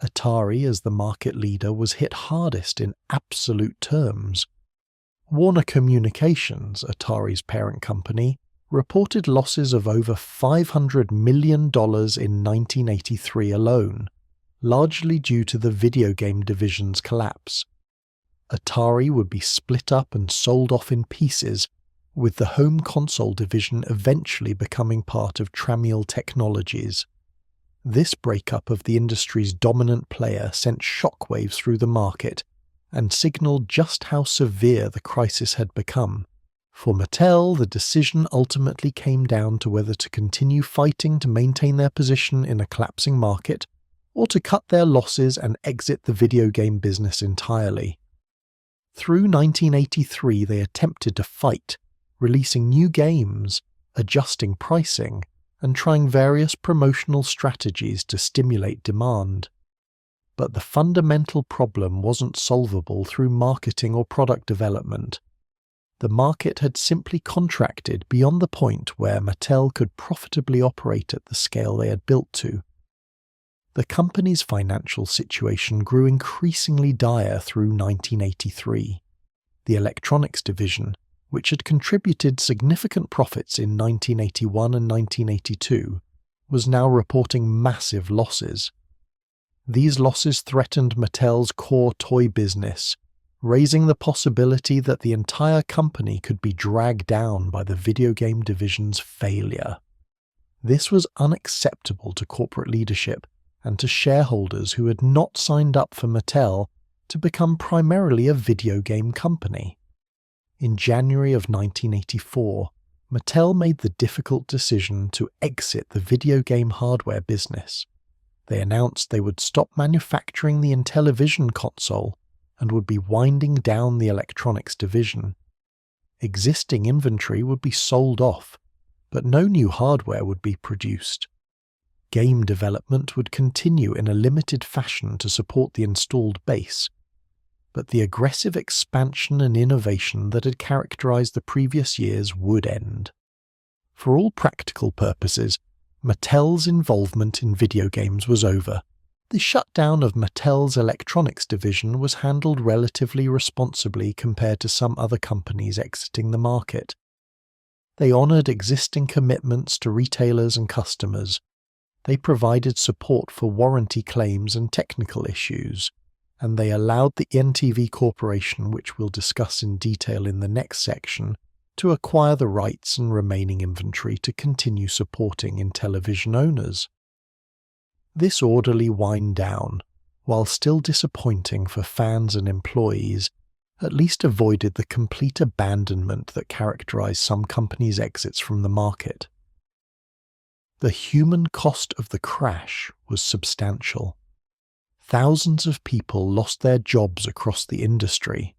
Atari, as the market leader, was hit hardest in absolute terms. Warner Communications, Atari's parent company, reported losses of over $500 million in 1983 alone, largely due to the video game division's collapse. Atari would be split up and sold off in pieces, with the home console division eventually becoming part of Tramiel Technologies. This breakup of the industry's dominant player sent shockwaves through the market and signaled just how severe the crisis had become. For Mattel, the decision ultimately came down to whether to continue fighting to maintain their position in a collapsing market, or to cut their losses and exit the video game business entirely. Through 1983, they attempted to fight, releasing new games, adjusting pricing, and trying various promotional strategies to stimulate demand. But the fundamental problem wasn't solvable through marketing or product development. The market had simply contracted beyond the point where Mattel could profitably operate at the scale they had built to. The company's financial situation grew increasingly dire through 1983. The Electronics Division, which had contributed significant profits in 1981 and 1982, was now reporting massive losses. These losses threatened Mattel's core toy business, raising the possibility that the entire company could be dragged down by the video game division's failure. This was unacceptable to corporate leadership and to shareholders who had not signed up for Mattel to become primarily a video game company. In January of 1984, Mattel made the difficult decision to exit the video game hardware business. They announced they would stop manufacturing the Intellivision console and would be winding down the Electronics Division. Existing inventory would be sold off, but no new hardware would be produced. Game development would continue in a limited fashion to support the installed base, but the aggressive expansion and innovation that had characterized the previous years would end. For all practical purposes, Mattel's involvement in video games was over. The shutdown of Mattel's Electronics Division was handled relatively responsibly compared to some other companies exiting the market. They honored existing commitments to retailers and customers. They provided support for warranty claims and technical issues, and they allowed the INTV Corporation, which we'll discuss in detail in the next section, to acquire the rights and remaining inventory to continue supporting Intellivision owners. This orderly wind down, while still disappointing for fans and employees, at least avoided the complete abandonment that characterized some companies' exits from the market. The human cost of the crash was substantial. Thousands of people lost their jobs across the industry.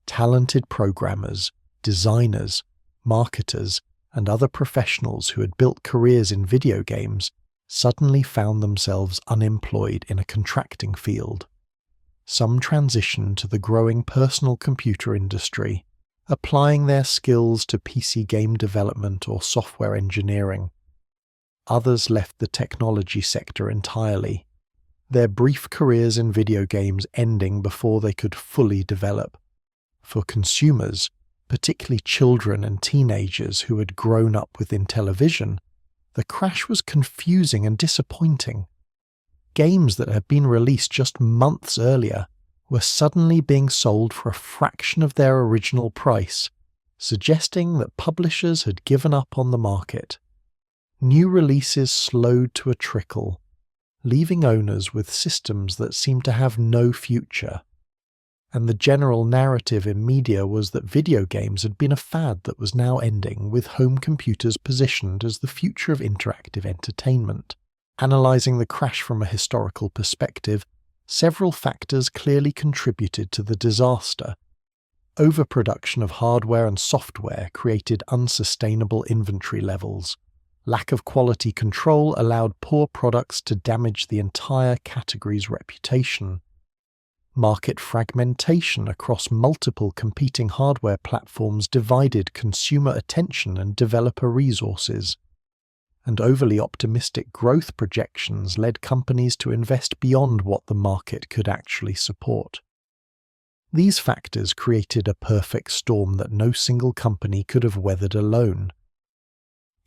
Talented programmers, designers, marketers, and other professionals who had built careers in video games suddenly found themselves unemployed in a contracting field. Some transitioned to the growing personal computer industry, applying their skills to PC game development or software engineering. Others left the technology sector entirely, their brief careers in video games ending before they could fully develop. For consumers, particularly children and teenagers who had grown up with Intellivision, the crash was confusing and disappointing. Games that had been released just months earlier were suddenly being sold for a fraction of their original price, suggesting that publishers had given up on the market. New releases slowed to a trickle, leaving owners with systems that seemed to have no future. And the general narrative in media was that video games had been a fad that was now ending, with home computers positioned as the future of interactive entertainment. Analyzing the crash from a historical perspective, several factors clearly contributed to the disaster. Overproduction of hardware and software created unsustainable inventory levels. Lack of quality control allowed poor products to damage the entire category's reputation. Market fragmentation across multiple competing hardware platforms divided consumer attention and developer resources. And overly optimistic growth projections led companies to invest beyond what the market could actually support. These factors created a perfect storm that no single company could have weathered alone.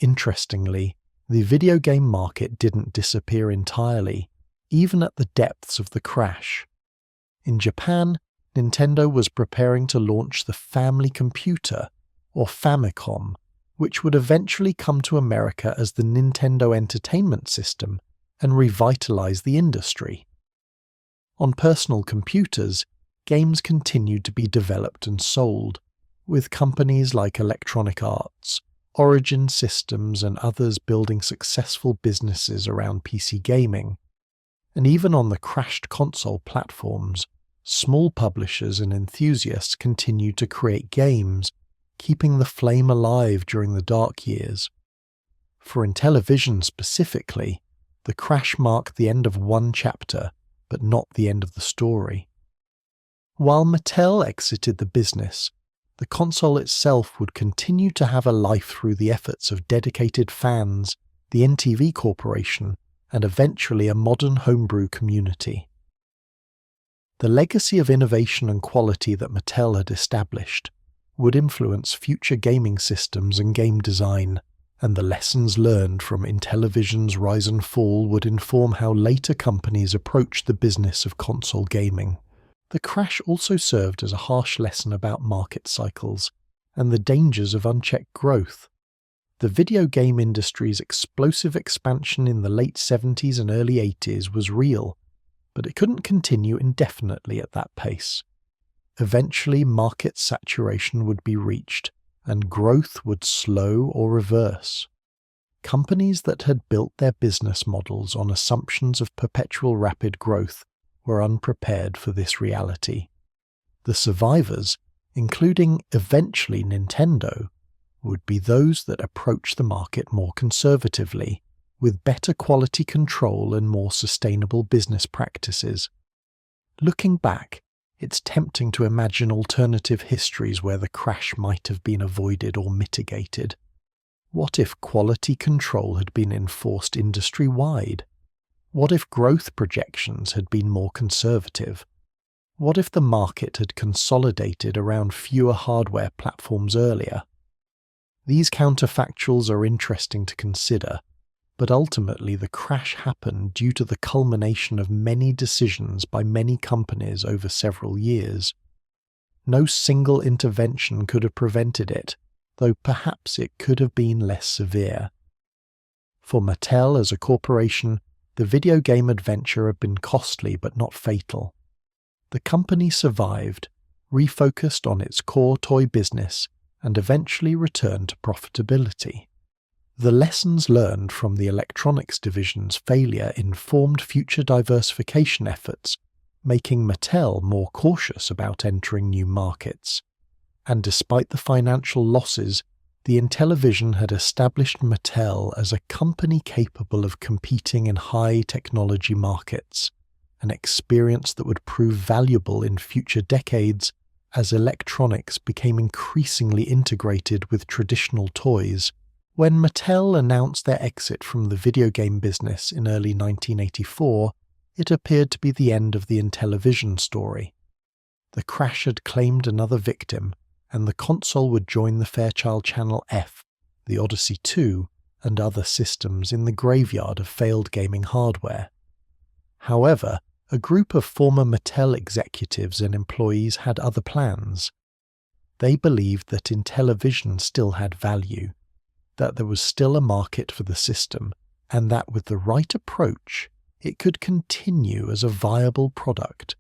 Interestingly, the video game market didn't disappear entirely, even at the depths of the crash. In Japan, Nintendo was preparing to launch the Family Computer, or Famicom, which would eventually come to America as the Nintendo Entertainment System and revitalize the industry. On personal computers, games continued to be developed and sold, with companies like Electronic Arts, Origin Systems, and others building successful businesses around PC gaming. And even on the crashed console platforms, small publishers and enthusiasts continued to create games, keeping the flame alive during the dark years. For Intellivision specifically, the crash marked the end of one chapter, but not the end of the story. While Mattel exited the business, the console itself would continue to have a life through the efforts of dedicated fans, the INTV Corporation, and eventually a modern homebrew community. The legacy of innovation and quality that Mattel had established would influence future gaming systems and game design, and the lessons learned from Intellivision's rise and fall would inform how later companies approached the business of console gaming. The crash also served as a harsh lesson about market cycles and the dangers of unchecked growth. The video game industry's explosive expansion in the late 70s and early 80s was real, but it couldn't continue indefinitely at that pace. Eventually, market saturation would be reached, and growth would slow or reverse. companies that had built their business models on assumptions of perpetual rapid growth were unprepared for this reality. The survivors, including eventually Nintendo, would be those that approached the market more conservatively, with better quality control and more sustainable business practices. Looking back, it's tempting to imagine alternative histories where the crash might have been avoided or mitigated. What if quality control had been enforced industry-wide? What if growth projections had been more conservative? What if the market had consolidated around fewer hardware platforms earlier? These counterfactuals are interesting to consider, but ultimately the crash happened due to the culmination of many decisions by many companies over several years. No single intervention could have prevented it, though perhaps it could have been less severe. For Mattel as a corporation, the video game adventure had been costly but not fatal. The company survived, refocused on its core toy business, and eventually returned to profitability. The lessons learned from the Electronics Division's failure informed future diversification efforts, making Mattel more cautious about entering new markets. And despite the financial losses, the Intellivision had established Mattel as a company capable of competing in high-technology markets, an experience that would prove valuable in future decades as electronics became increasingly integrated with traditional toys. When Mattel announced their exit from the video game business in early 1984, it appeared to be the end of the Intellivision story. The crash had claimed another victim, and the console would join the Fairchild Channel F, the Odyssey 2, and other systems in the graveyard of failed gaming hardware. However, a group of former Mattel executives and employees had other plans. They believed that Intellivision still had value, that there was still a market for the system, and that with the right approach, it could continue as a viable product.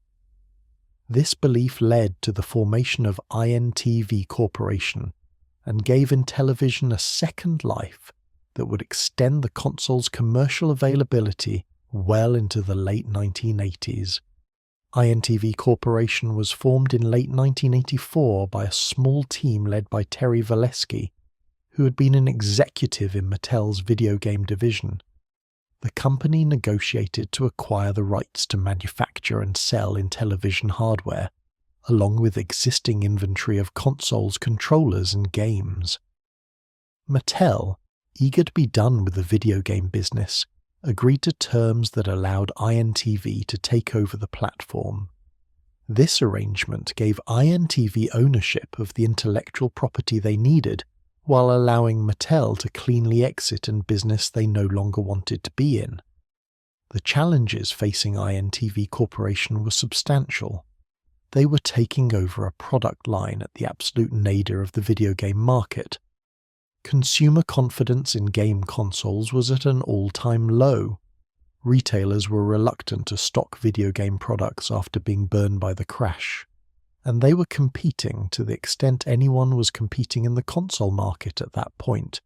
This belief led to the formation of INTV Corporation and gave Intellivision a second life that would extend the console's commercial availability well into the late 1980s. INTV Corporation was formed in late 1984 by a small team led by Terry Valesky, who had been an executive in Mattel's video game division. The company negotiated to acquire the rights to manufacture and sell Intellivision hardware, along with existing inventory of consoles, controllers, and games. Mattel, eager to be done with the video game business, agreed to terms that allowed INTV to take over the platform. This arrangement gave INTV ownership of the intellectual property they needed, while allowing Mattel to cleanly exit a business they no longer wanted to be in. The challenges facing INTV Corporation were substantial. They were taking over a product line at the absolute nadir of the video game market. Consumer confidence in game consoles was at an all-time low. Retailers were reluctant to stock video game products after being burned by the crash, and they were competing to the extent anyone was competing in the console market at that point,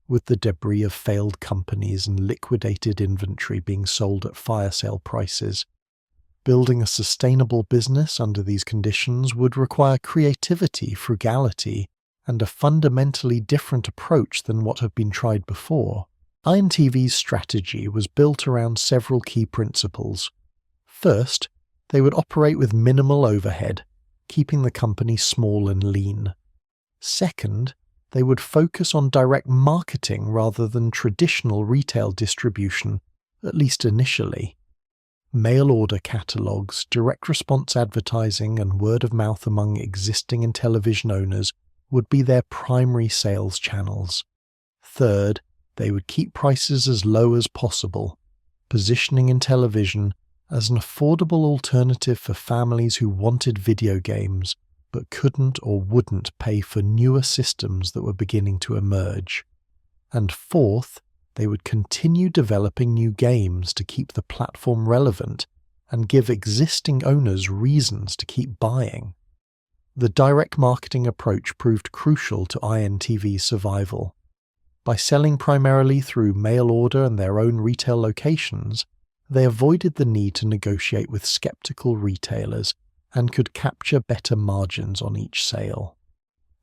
with the debris of failed companies and liquidated inventory being sold at fire sale prices. Building a sustainable business under these conditions would require creativity, frugality, and a fundamentally different approach than what had been tried before. INTV's strategy was built around several key principles. First, they would operate with minimal overhead, keeping the company small and lean. Second, they would focus on direct marketing rather than traditional retail distribution, at least initially. Mail-order catalogs, direct response advertising, and word of mouth among existing Intellivision owners would be their primary sales channels. Third, they would keep prices as low as possible, positioning Intellivision as an affordable alternative for families who wanted video games but couldn't or wouldn't pay for newer systems that were beginning to emerge. And fourth, they would continue developing new games to keep the platform relevant and give existing owners reasons to keep buying. The direct marketing approach proved crucial to INTV's survival. By selling primarily through mail order and their own retail locations, they avoided the need to negotiate with skeptical retailers and could capture better margins on each sale.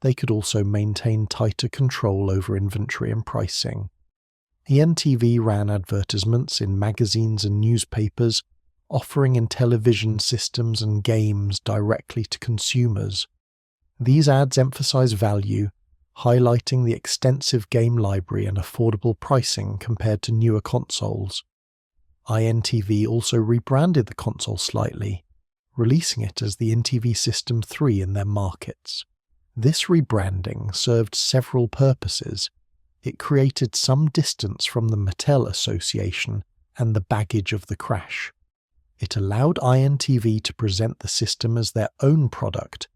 They could also maintain tighter control over inventory and pricing. INTV ran advertisements in magazines and newspapers, offering Intellivision systems and games directly to consumers. These ads emphasize value, highlighting the extensive game library and affordable pricing compared to newer consoles. INTV also rebranded the console slightly, releasing it as the INTV System 3 in their markets. This rebranding served several purposes. It created some distance from the Mattel Association and the baggage of the crash. It allowed INTV to present the system as their own product,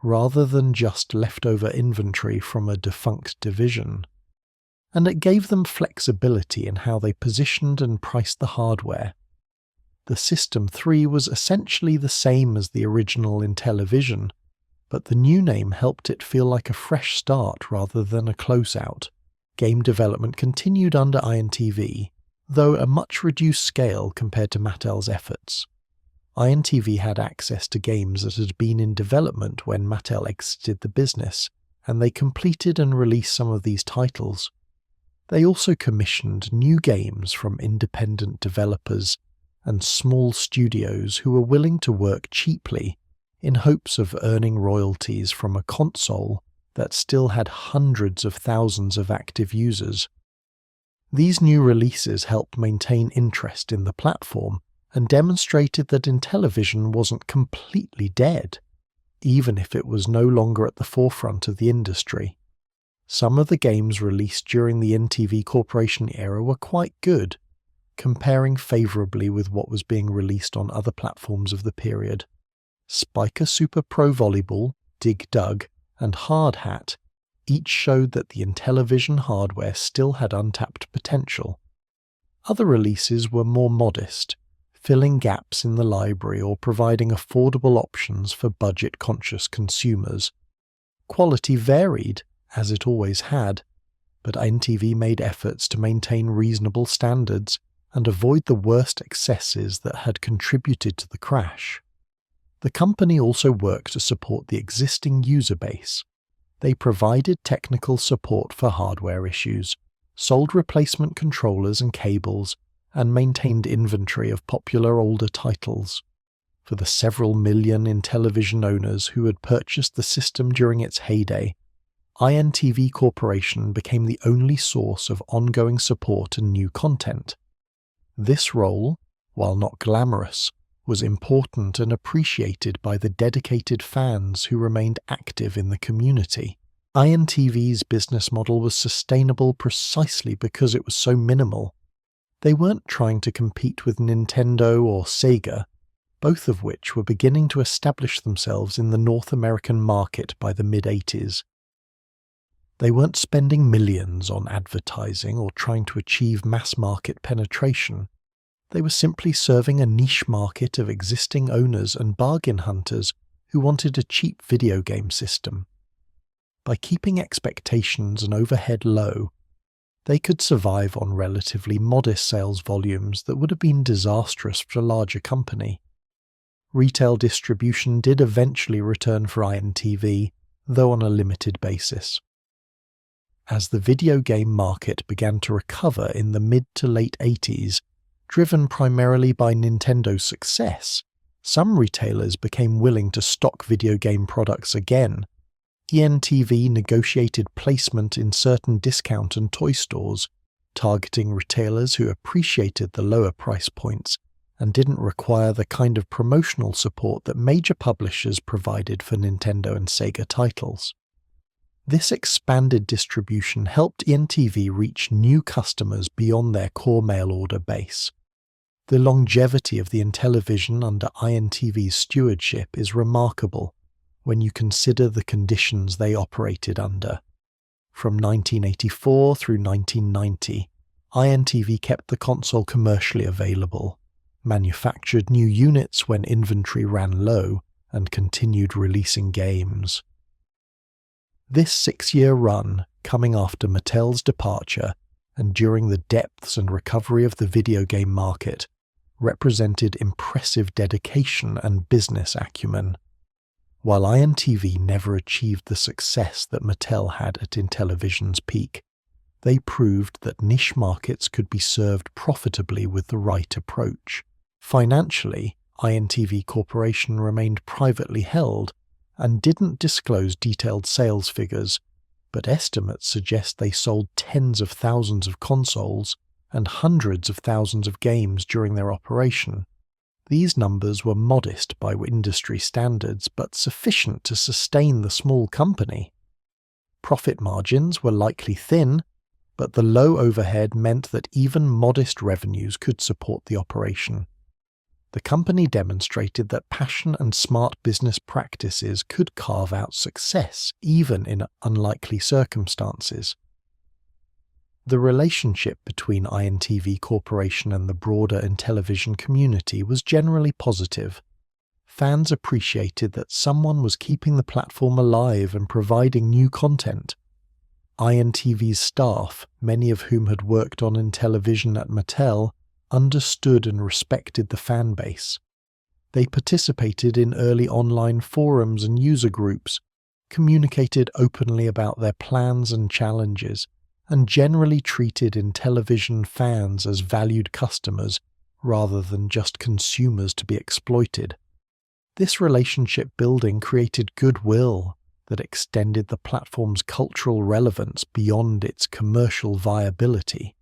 rather than just leftover inventory from a defunct division. And it gave them flexibility in how they positioned and priced the hardware. The System 3 was essentially the same as the original Intellivision, but the new name helped it feel like a fresh start rather than a closeout. Game development continued under INTV, though at a much reduced scale compared to Mattel's efforts. INTV had access to games that had been in development when Mattel exited the business, and they completed and released some of these titles. They also commissioned new games from independent developers and small studios who were willing to work cheaply in hopes of earning royalties from a console that still had hundreds of thousands of active users. These new releases helped maintain interest in the platform and demonstrated that Intellivision wasn't completely dead, even if it was no longer at the forefront of the industry. Some of the games released during the INTV Corporation era were quite good, comparing favourably with what was being released on other platforms of the period. Spiker Super Pro Volleyball, Dig Dug, and Hard Hat each showed that the Intellivision hardware still had untapped potential. Other releases were more modest, filling gaps in the library or providing affordable options for budget-conscious consumers. Quality varied, as it always had, but INTV made efforts to maintain reasonable standards and avoid the worst excesses that had contributed to the crash. The company also worked to support the existing user base. They provided technical support for hardware issues, sold replacement controllers and cables, and maintained inventory of popular older titles. For the several million Intellivision owners who had purchased the system during its heyday, INTV Corporation became the only source of ongoing support and new content. This role, while not glamorous, was important and appreciated by the dedicated fans who remained active in the community. INTV's business model was sustainable precisely because it was so minimal. They weren't trying to compete with Nintendo or Sega, both of which were beginning to establish themselves in the North American market by the mid-80s. They weren't spending millions on advertising or trying to achieve mass-market penetration. They were simply serving a niche market of existing owners and bargain hunters who wanted a cheap video game system. By keeping expectations and overhead low, they could survive on relatively modest sales volumes that would have been disastrous for a larger company. Retail distribution did eventually return for INTV, though on a limited basis. As the video game market began to recover in the mid to late 80s, driven primarily by Nintendo's success, some retailers became willing to stock video game products again. INTV negotiated placement in certain discount and toy stores, targeting retailers who appreciated the lower price points and didn't require the kind of promotional support that major publishers provided for Nintendo and Sega titles. This expanded distribution helped INTV reach new customers beyond their core mail-order base. The longevity of the Intellivision under INTV's stewardship is remarkable when you consider the conditions they operated under. From 1984 through 1990, INTV kept the console commercially available, manufactured new units when inventory ran low, and continued releasing games. This 6-year run, coming after Mattel's departure and during the depths and recovery of the video game market, represented impressive dedication and business acumen. While INTV never achieved the success that Mattel had at Intellivision's peak, they proved that niche markets could be served profitably with the right approach. Financially, INTV Corporation remained privately held and didn't disclose detailed sales figures, but estimates suggest they sold tens of thousands of consoles and hundreds of thousands of games during their operation. These numbers were modest by industry standards, but sufficient to sustain the small company. Profit margins were likely thin, but the low overhead meant that even modest revenues could support the operation. The company demonstrated that passion and smart business practices could carve out success, even in unlikely circumstances. The relationship between INTV Corporation and the broader Intellivision community was generally positive. Fans appreciated that someone was keeping the platform alive and providing new content. INTV's staff, many of whom had worked on Intellivision at Mattel, understood and respected the fan base. They participated in early online forums and user groups, communicated openly about their plans and challenges, and generally treated Intellivision fans as valued customers rather than just consumers to be exploited. This relationship building created goodwill that extended the platform's cultural relevance beyond its commercial viability.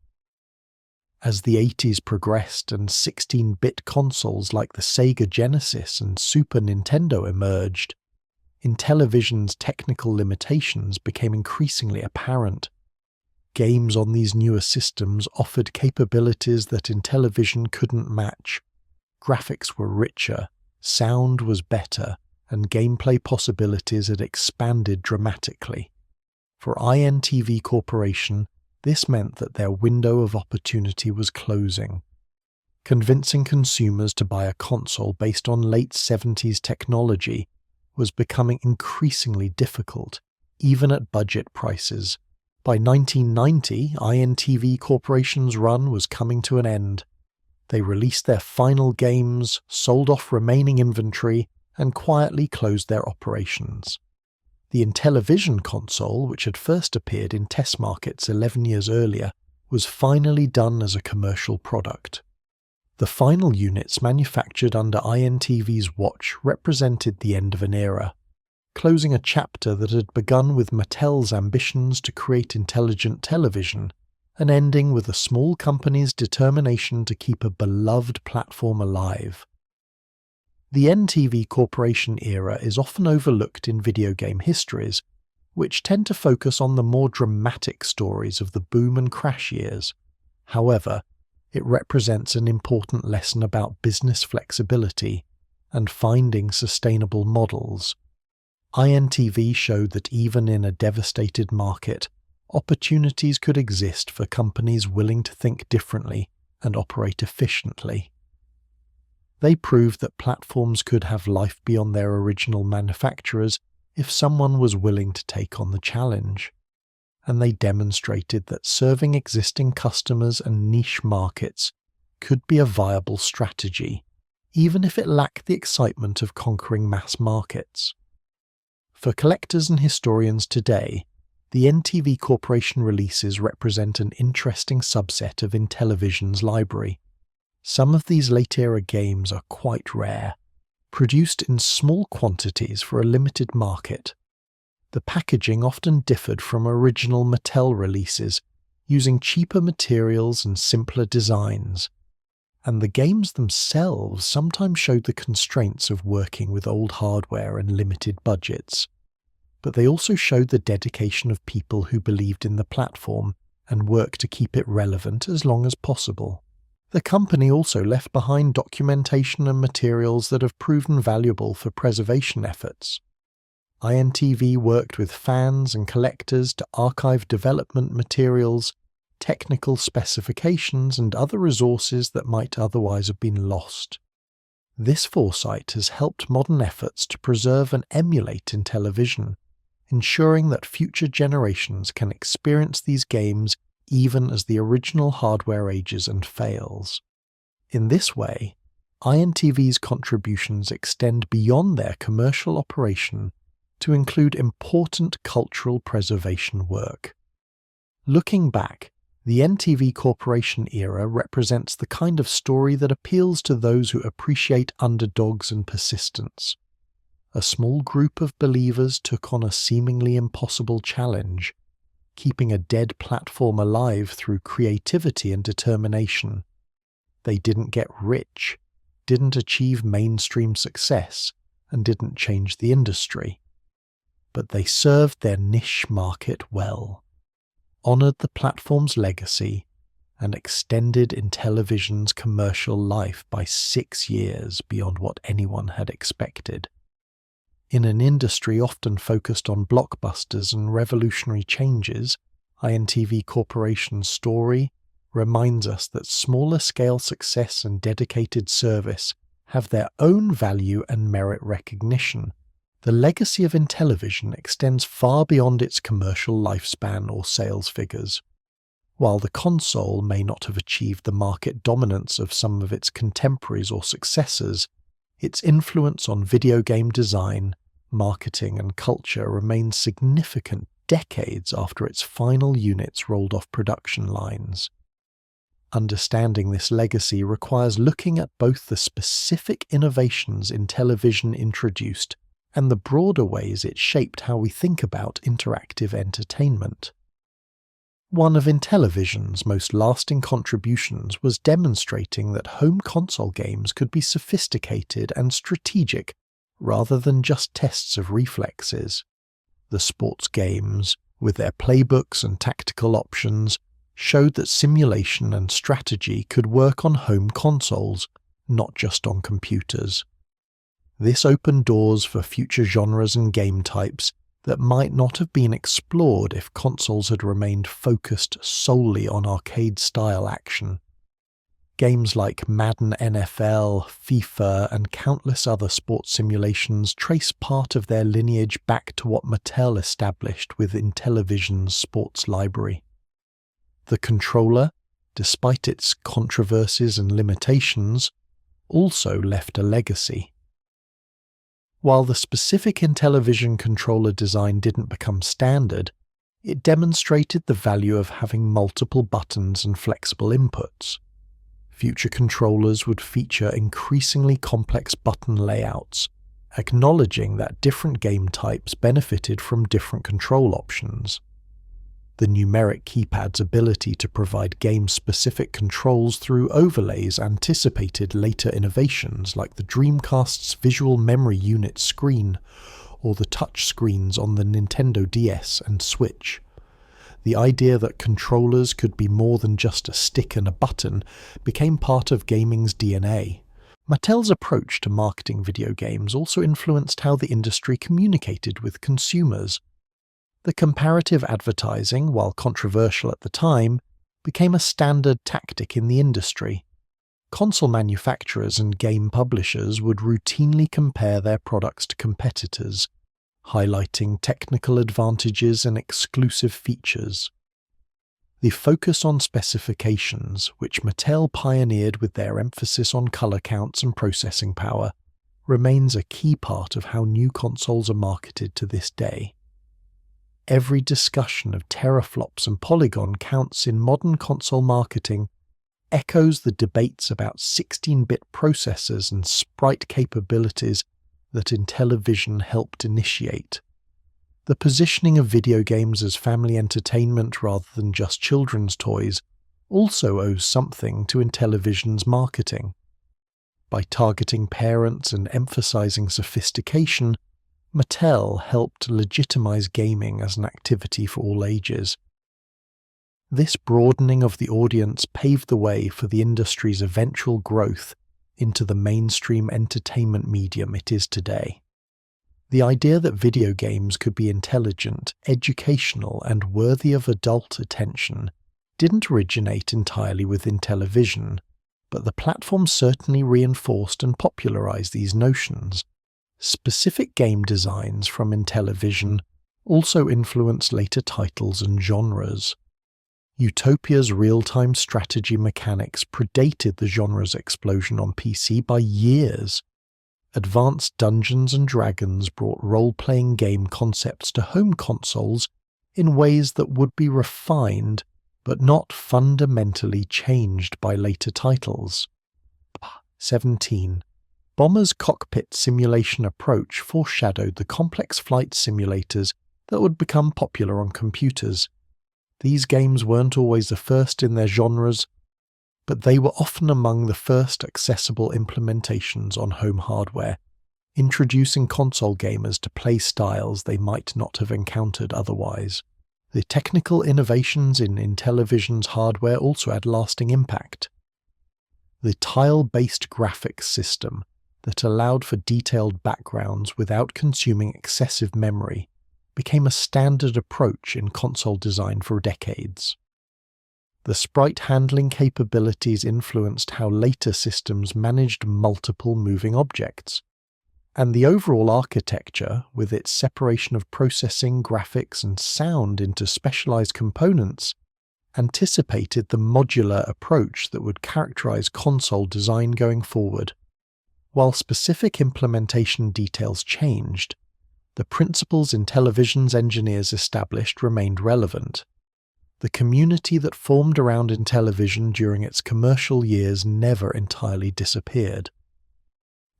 As the 80s progressed and 16-bit consoles like the Sega Genesis and Super Nintendo emerged, Intellivision's technical limitations became increasingly apparent. Games on these newer systems offered capabilities that Intellivision couldn't match. Graphics were richer, sound was better, and gameplay possibilities had expanded dramatically. For INTV Corporation, this meant that their window of opportunity was closing. Convincing consumers to buy a console based on late 70s technology was becoming increasingly difficult, even at budget prices. By 1990, INTV Corporation's run was coming to an end. They released their final games, sold off remaining inventory, and quietly closed their operations. The Intellivision console, which had first appeared in test markets 11 years earlier, was finally done as a commercial product. The final units manufactured under INTV's watch represented the end of an era, closing a chapter that had begun with Mattel's ambitions to create intelligent television, and ending with a small company's determination to keep a beloved platform alive. The INTV Corporation era is often overlooked in video game histories, which tend to focus on the more dramatic stories of the boom and crash years. However, it represents an important lesson about business flexibility and finding sustainable models. INTV showed that even in a devastated market, opportunities could exist for companies willing to think differently and operate efficiently. They proved that platforms could have life beyond their original manufacturers if someone was willing to take on the challenge. And they demonstrated that serving existing customers and niche markets could be a viable strategy, even if it lacked the excitement of conquering mass markets. For collectors and historians today, the INTV Corporation releases represent an interesting subset of Intellivision's library. Some of these late-era games are quite rare, produced in small quantities for a limited market. The packaging often differed from original Mattel releases, using cheaper materials and simpler designs. And the games themselves sometimes showed the constraints of working with old hardware and limited budgets. But they also showed the dedication of people who believed in the platform and worked to keep it relevant as long as possible. The company also left behind documentation and materials that have proven valuable for preservation efforts. INTV worked with fans and collectors to archive development materials, technical specifications, and other resources that might otherwise have been lost. This foresight has helped modern efforts to preserve and emulate Intellivision, ensuring that future generations can experience these games even as the original hardware ages and fails. In this way, INTV's contributions extend beyond their commercial operation to include important cultural preservation work. Looking back, the INTV Corporation era represents the kind of story that appeals to those who appreciate underdogs and persistence. A small group of believers took on a seemingly impossible challenge, keeping a dead platform alive through creativity and determination. They didn't get rich, didn't achieve mainstream success, and didn't change the industry. But they served their niche market well, honoured the platform's legacy, and extended Intellivision's commercial life by 6 years beyond what anyone had expected. In an industry often focused on blockbusters and revolutionary changes, INTV Corporation's story reminds us that smaller-scale success and dedicated service have their own value and merit recognition. The legacy of Intellivision extends far beyond its commercial lifespan or sales figures. While the console may not have achieved the market dominance of some of its contemporaries or successors, its influence on video game design, marketing, and culture remains significant decades after its final units rolled off production lines. Understanding this legacy requires looking at both the specific innovations Intellivision introduced and the broader ways it shaped how we think about interactive entertainment. One of Intellivision's most lasting contributions was demonstrating that home console games could be sophisticated and strategic rather than just tests of reflexes. The sports games, with their playbooks and tactical options, showed that simulation and strategy could work on home consoles, not just on computers. This opened doors for future genres and game types that might not have been explored if consoles had remained focused solely on arcade-style action. Games like Madden NFL, FIFA, and countless other sports simulations trace part of their lineage back to what Mattel established with Intellivision's sports library. The controller, despite its controversies and limitations, also left a legacy. While the specific Intellivision controller design didn't become standard, it demonstrated the value of having multiple buttons and flexible inputs. Future controllers would feature increasingly complex button layouts, acknowledging that different game types benefited from different control options. The numeric keypad's ability to provide game-specific controls through overlays anticipated later innovations like the Dreamcast's Visual Memory Unit screen or the touch screens on the Nintendo DS and Switch. The idea that controllers could be more than just a stick and a button became part of gaming's DNA. Mattel's approach to marketing video games also influenced how the industry communicated with consumers. The comparative advertising, while controversial at the time, became a standard tactic in the industry. Console manufacturers and game publishers would routinely compare their products to competitors, highlighting technical advantages and exclusive features. The focus on specifications, which Mattel pioneered with their emphasis on color counts and processing power, remains a key part of how new consoles are marketed to this day. Every discussion of teraflops and polygon counts in modern console marketing echoes the debates about 16-bit processors and sprite capabilities that Intellivision helped initiate. The positioning of video games as family entertainment rather than just children's toys also owes something to Intellivision's marketing. By targeting parents and emphasizing sophistication, Mattel helped legitimize gaming as an activity for all ages. This broadening of the audience paved the way for the industry's eventual growth into the mainstream entertainment medium it is today. The idea that video games could be intelligent, educational, and worthy of adult attention didn't originate entirely with Intellivision, but the platform certainly reinforced and popularized these notions. Specific game designs from Intellivision also influenced later titles and genres. Utopia's real-time strategy mechanics predated the genre's explosion on PC by years. Advanced Dungeons & Dragons brought role-playing game concepts to home consoles in ways that would be refined but not fundamentally changed by later titles. 17. Bomber's cockpit simulation approach foreshadowed the complex flight simulators that would become popular on computers. These games weren't always the first in their genres, but they were often among the first accessible implementations on home hardware, introducing console gamers to play styles they might not have encountered otherwise. The technical innovations in Intellivision's hardware also had lasting impact. The tile-based graphics system that allowed for detailed backgrounds without consuming excessive memory became a standard approach in console design for decades. The sprite handling capabilities influenced how later systems managed multiple moving objects, and the overall architecture, with its separation of processing, graphics, and sound into specialized components, anticipated the modular approach that would characterize console design going forward. While specific implementation details changed, the principles Intellivision's engineers established remained relevant. The community that formed around Intellivision during its commercial years never entirely disappeared.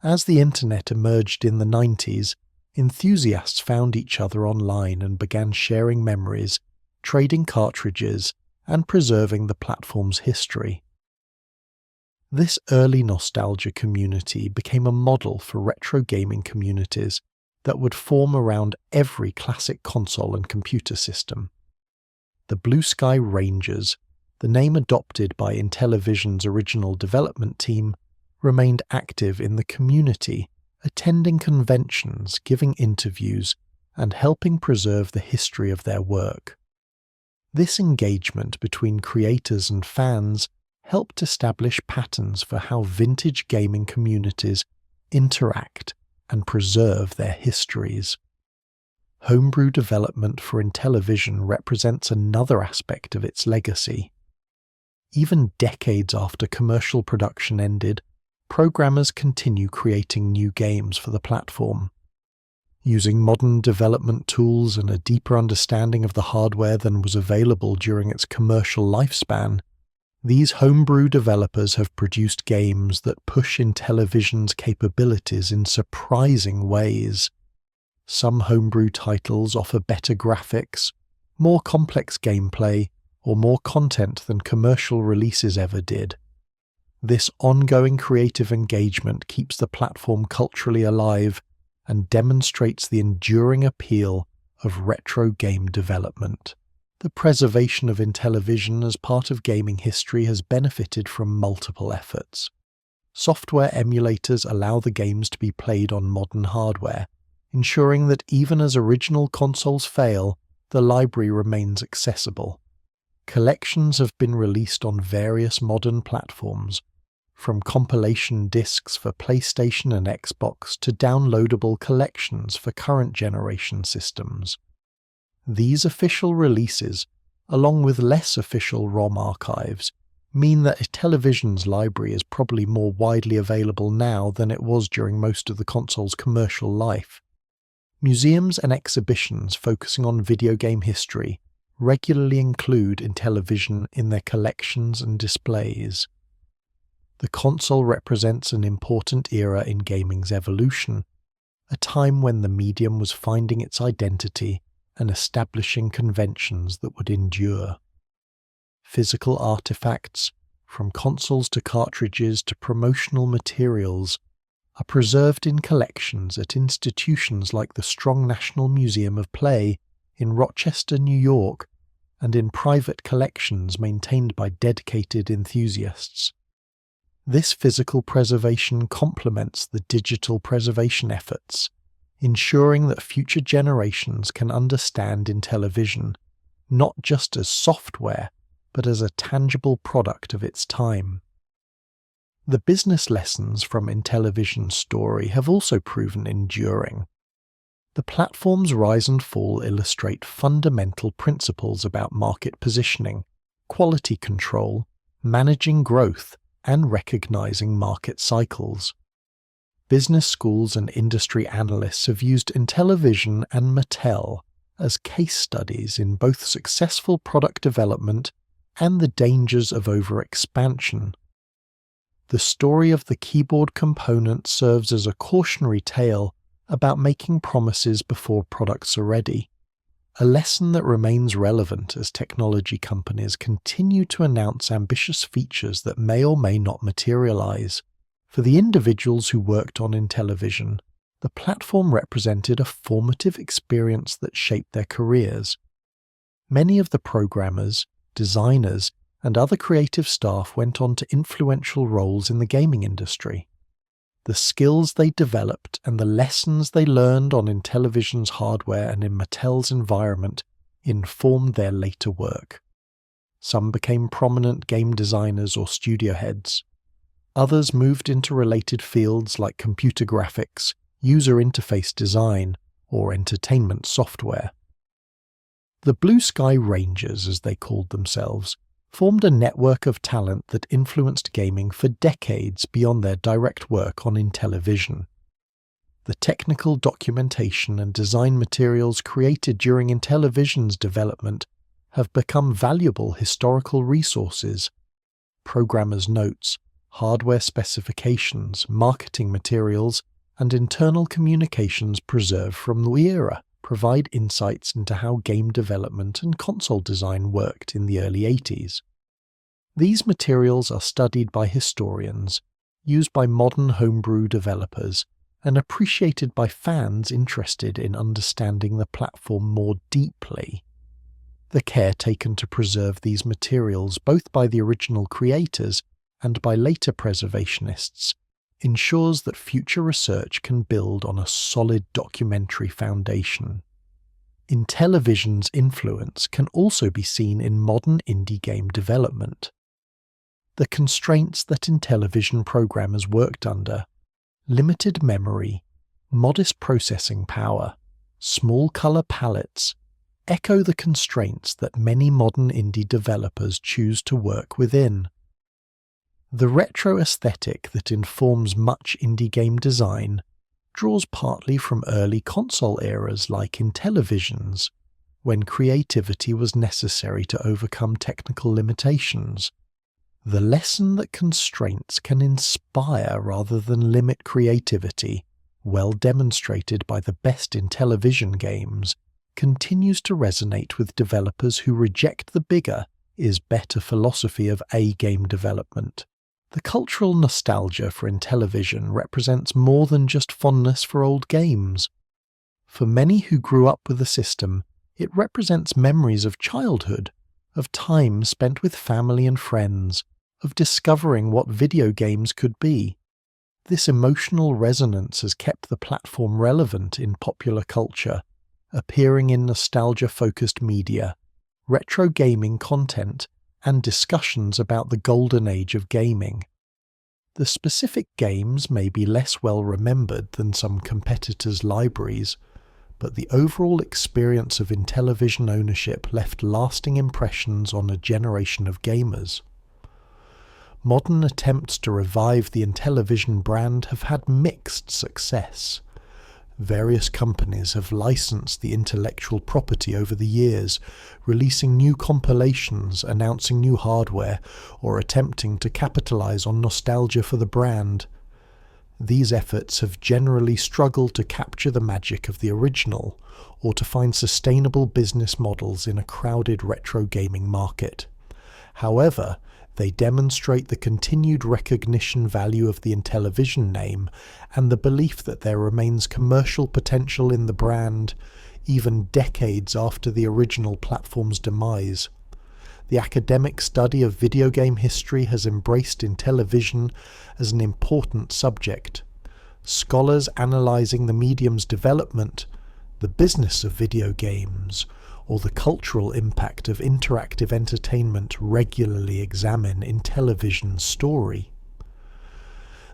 As the internet emerged in the 90s, enthusiasts found each other online and began sharing memories, trading cartridges, and preserving the platform's history. This early nostalgia community became a model for retro gaming communities that would form around every classic console and computer system. The Blue Sky Rangers, the name adopted by Intellivision's original development team, remained active in the community, attending conventions, giving interviews, and helping preserve the history of their work. This engagement between creators and fans helped establish patterns for how vintage gaming communities interact and preserve their histories. Homebrew development for Intellivision represents another aspect of its legacy. Even decades after commercial production ended, programmers continue creating new games for the platform. Using modern development tools and a deeper understanding of the hardware than was available during its commercial lifespan, these homebrew developers have produced games that push Intellivision's capabilities in surprising ways. Some homebrew titles offer better graphics, more complex gameplay, or more content than commercial releases ever did. This ongoing creative engagement keeps the platform culturally alive and demonstrates the enduring appeal of retro game development. The preservation of Intellivision as part of gaming history has benefited from multiple efforts. Software emulators allow the games to be played on modern hardware, ensuring that even as original consoles fail, the library remains accessible. Collections have been released on various modern platforms, from compilation discs for PlayStation and Xbox to downloadable collections for current generation systems. These official releases, along with less official ROM archives, mean that Intellivision's library is probably more widely available now than it was during most of the console's commercial life. Museums and exhibitions focusing on video game history regularly include Intellivision in their collections and displays. The console represents an important era in gaming's evolution, a time when the medium was finding its identity and establishing conventions that would endure. Physical artifacts, from consoles to cartridges to promotional materials, are preserved in collections at institutions like the Strong National Museum of Play in Rochester, New York, and in private collections maintained by dedicated enthusiasts. This physical preservation complements the digital preservation efforts, ensuring that future generations can understand Intellivision, not just as software, but as a tangible product of its time. The business lessons from Intellivision's story have also proven enduring. The platform's rise and fall illustrate fundamental principles about market positioning, quality control, managing growth, and recognizing market cycles. Business schools and industry analysts have used Intellivision and Mattel as case studies in both successful product development and the dangers of overexpansion. The story of the keyboard component serves as a cautionary tale about making promises before products are ready, a lesson that remains relevant as technology companies continue to announce ambitious features that may or may not materialize. For the individuals who worked on Intellivision, the platform represented a formative experience that shaped their careers. Many of the programmers, designers, and other creative staff went on to influential roles in the gaming industry. The skills they developed and the lessons they learned on Intellivision's hardware and in Mattel's environment informed their later work. Some became prominent game designers or studio heads. Others moved into related fields like computer graphics, user interface design, or entertainment software. The Blue Sky Rangers, as they called themselves, formed a network of talent that influenced gaming for decades beyond their direct work on Intellivision. The technical documentation and design materials created during Intellivision's development have become valuable historical resources. Programmers' notes, hardware specifications, marketing materials, and internal communications preserved from the era provide insights into how game development and console design worked in the early 80s. These materials are studied by historians, used by modern homebrew developers, and appreciated by fans interested in understanding the platform more deeply. The care taken to preserve these materials both by the original creators and by later preservationists ensures that future research can build on a solid documentary foundation. Intellivision's influence can also be seen in modern indie game development. The constraints that Intellivision programmers worked under, limited memory, modest processing power, small color palettes, echo the constraints that many modern indie developers choose to work within. The retro aesthetic that informs much indie game design draws partly from early console eras like Intellivision's, when creativity was necessary to overcome technical limitations. The lesson that constraints can inspire rather than limit creativity, well demonstrated by the best Intellivision games, continues to resonate with developers who reject the bigger is better philosophy of game development. The cultural nostalgia for Intellivision represents more than just fondness for old games. For many who grew up with the system, it represents memories of childhood, of time spent with family and friends, of discovering what video games could be. This emotional resonance has kept the platform relevant in popular culture, appearing in nostalgia-focused media, retro gaming content, and discussions about the golden age of gaming. The specific games may be less well remembered than some competitors' libraries, but the overall experience of Intellivision ownership left lasting impressions on a generation of gamers. Modern attempts to revive the Intellivision brand have had mixed success. Various companies have licensed the intellectual property over the years, releasing new compilations, announcing new hardware, or attempting to capitalize on nostalgia for the brand. These efforts have generally struggled to capture the magic of the original, or to find sustainable business models in a crowded retro gaming market. However, they demonstrate the continued recognition value of the Intellivision name and the belief that there remains commercial potential in the brand, even decades after the original platform's demise. The academic study of video game history has embraced Intellivision as an important subject. Scholars analysing the medium's development, the business of video games, or the cultural impact of interactive entertainment regularly examine Intellivision's story.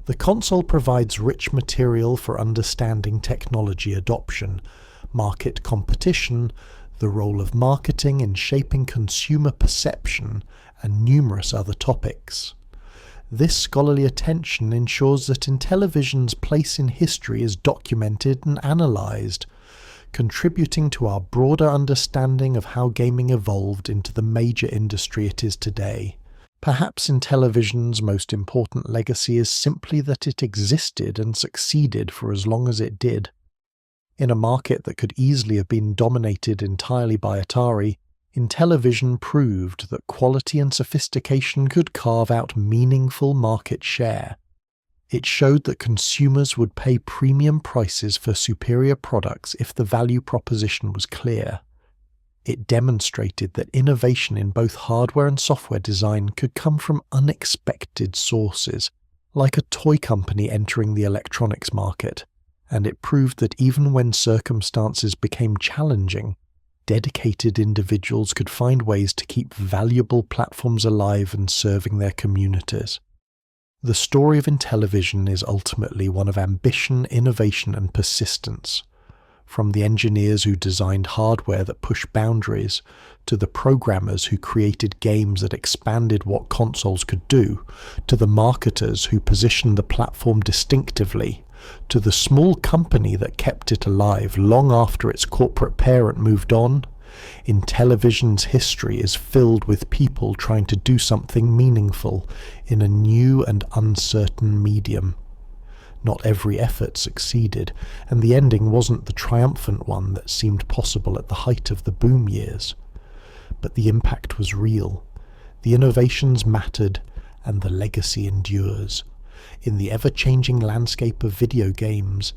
The console provides rich material for understanding technology adoption, market competition, the role of marketing in shaping consumer perception, and numerous other topics. This scholarly attention ensures that Intellivision's place in history is documented and analysed, contributing to our broader understanding of how gaming evolved into the major industry it is today. Perhaps Intellivision's most important legacy is simply that it existed and succeeded for as long as it did. In a market that could easily have been dominated entirely by Atari, Intellivision proved that quality and sophistication could carve out meaningful market share. It showed that consumers would pay premium prices for superior products if the value proposition was clear. It demonstrated that innovation in both hardware and software design could come from unexpected sources, like a toy company entering the electronics market, and it proved that even when circumstances became challenging, dedicated individuals could find ways to keep valuable platforms alive and serving their communities. The story of Intellivision is ultimately one of ambition, innovation, and persistence. From the engineers who designed hardware that pushed boundaries, to the programmers who created games that expanded what consoles could do, to the marketers who positioned the platform distinctively, to the small company that kept it alive long after its corporate parent moved on, Intellivision's history is filled with people trying to do something meaningful in a new and uncertain medium. Not every effort succeeded, and the ending wasn't the triumphant one that seemed possible at the height of the boom years. But the impact was real, the innovations mattered, and the legacy endures. In the ever-changing landscape of video games,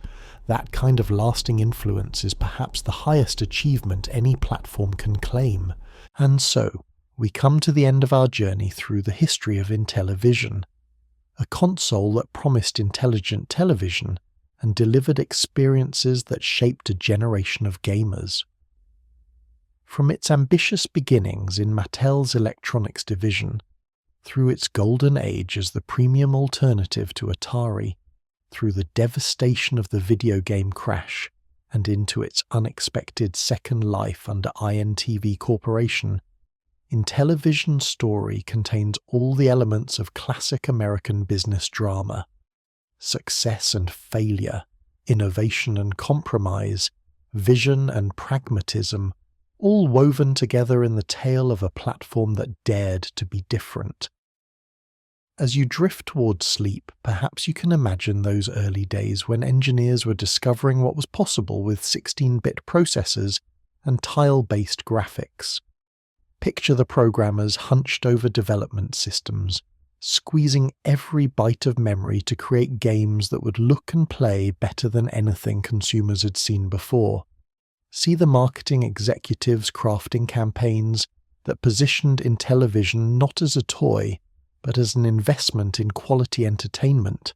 that kind of lasting influence is perhaps the highest achievement any platform can claim. And so, we come to the end of our journey through the history of Intellivision, a console that promised intelligent television and delivered experiences that shaped a generation of gamers. From its ambitious beginnings in Mattel's Electronics Division, through its golden age as the premium alternative to Atari, through the devastation of the video game crash, and into its unexpected second life under INTV Corporation, Intellivision's story contains all the elements of classic American business drama. Success and failure, innovation and compromise, vision and pragmatism, all woven together in the tale of a platform that dared to be different. As you drift towards sleep, perhaps you can imagine those early days when engineers were discovering what was possible with 16-bit processors and tile-based graphics. Picture the programmers hunched over development systems, squeezing every byte of memory to create games that would look and play better than anything consumers had seen before. See the marketing executives crafting campaigns that positioned Intellivision not as a toy, but as an investment in quality entertainment.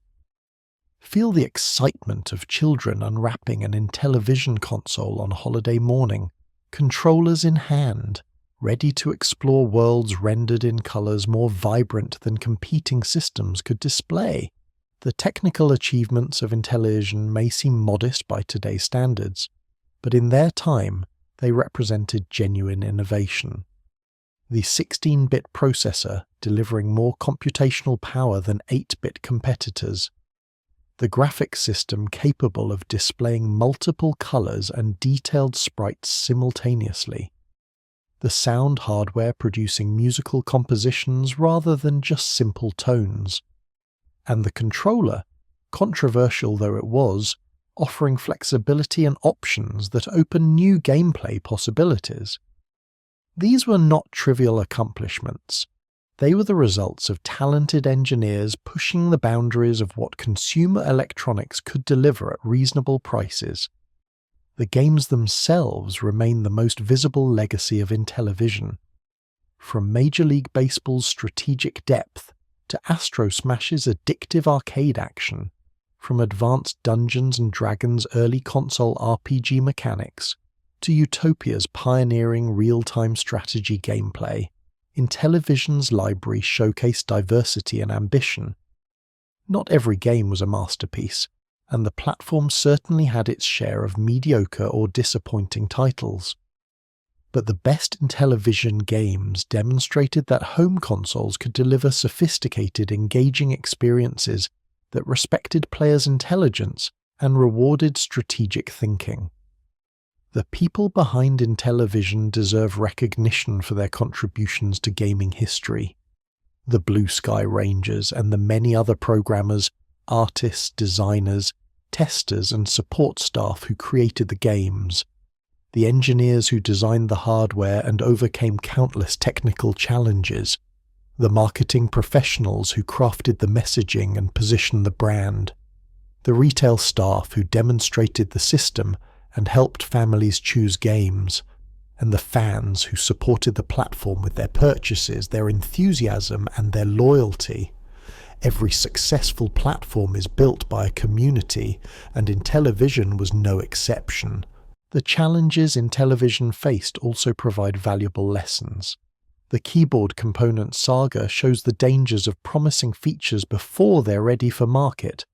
Feel the excitement of children unwrapping an Intellivision console on a holiday morning, controllers in hand, ready to explore worlds rendered in colours more vibrant than competing systems could display. The technical achievements of Intellivision may seem modest by today's standards, but in their time they represented genuine innovation. The 16-bit processor delivering more computational power than 8-bit competitors. The graphics system capable of displaying multiple colours and detailed sprites simultaneously. The sound hardware producing musical compositions rather than just simple tones. And the controller, controversial though it was, offering flexibility and options that open new gameplay possibilities. These were not trivial accomplishments. They were the results of talented engineers pushing the boundaries of what consumer electronics could deliver at reasonable prices. The games themselves remain the most visible legacy of Intellivision. From Major League Baseball's strategic depth to Astrosmash's addictive arcade action, from advanced Dungeons & Dragons' early console RPG mechanics to Utopia's pioneering real-time strategy gameplay, Intellivision's library showcased diversity and ambition. Not every game was a masterpiece, and the platform certainly had its share of mediocre or disappointing titles. But the best Intellivision games demonstrated that home consoles could deliver sophisticated, engaging experiences that respected players' intelligence and rewarded strategic thinking. The people behind Intellivision deserve recognition for their contributions to gaming history. The Blue Sky Rangers and the many other programmers, artists, designers, testers and support staff who created the games. The engineers who designed the hardware and overcame countless technical challenges. The marketing professionals who crafted the messaging and positioned the brand. The retail staff who demonstrated the system and helped families choose games, and the fans who supported the platform with their purchases, their enthusiasm and their loyalty. Every successful platform is built by a community, and Intellivision was no exception. The challenges Intellivision faced also provide valuable lessons. The keyboard component Saga shows the dangers of promising features before they're ready for market.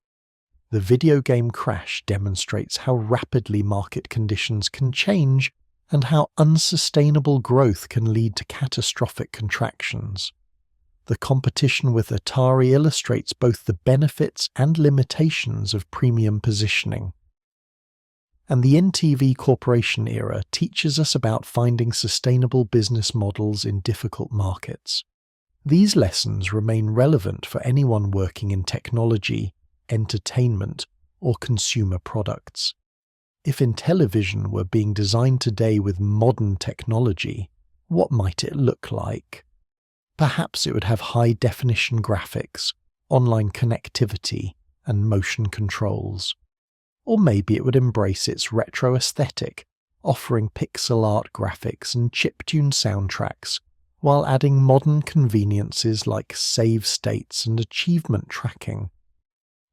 The video game Crash demonstrates how rapidly market conditions can change and how unsustainable growth can lead to catastrophic contractions. The competition with Atari illustrates both the benefits and limitations of premium positioning. And the INTV Corporation era teaches us about finding sustainable business models in difficult markets. These lessons remain relevant for anyone working in technology, entertainment, or consumer products. If Intellivision were being designed today with modern technology, what might it look like? Perhaps it would have high-definition graphics, online connectivity, and motion controls. Or maybe it would embrace its retro aesthetic, offering pixel art graphics and chiptune soundtracks, while adding modern conveniences like save states and achievement tracking.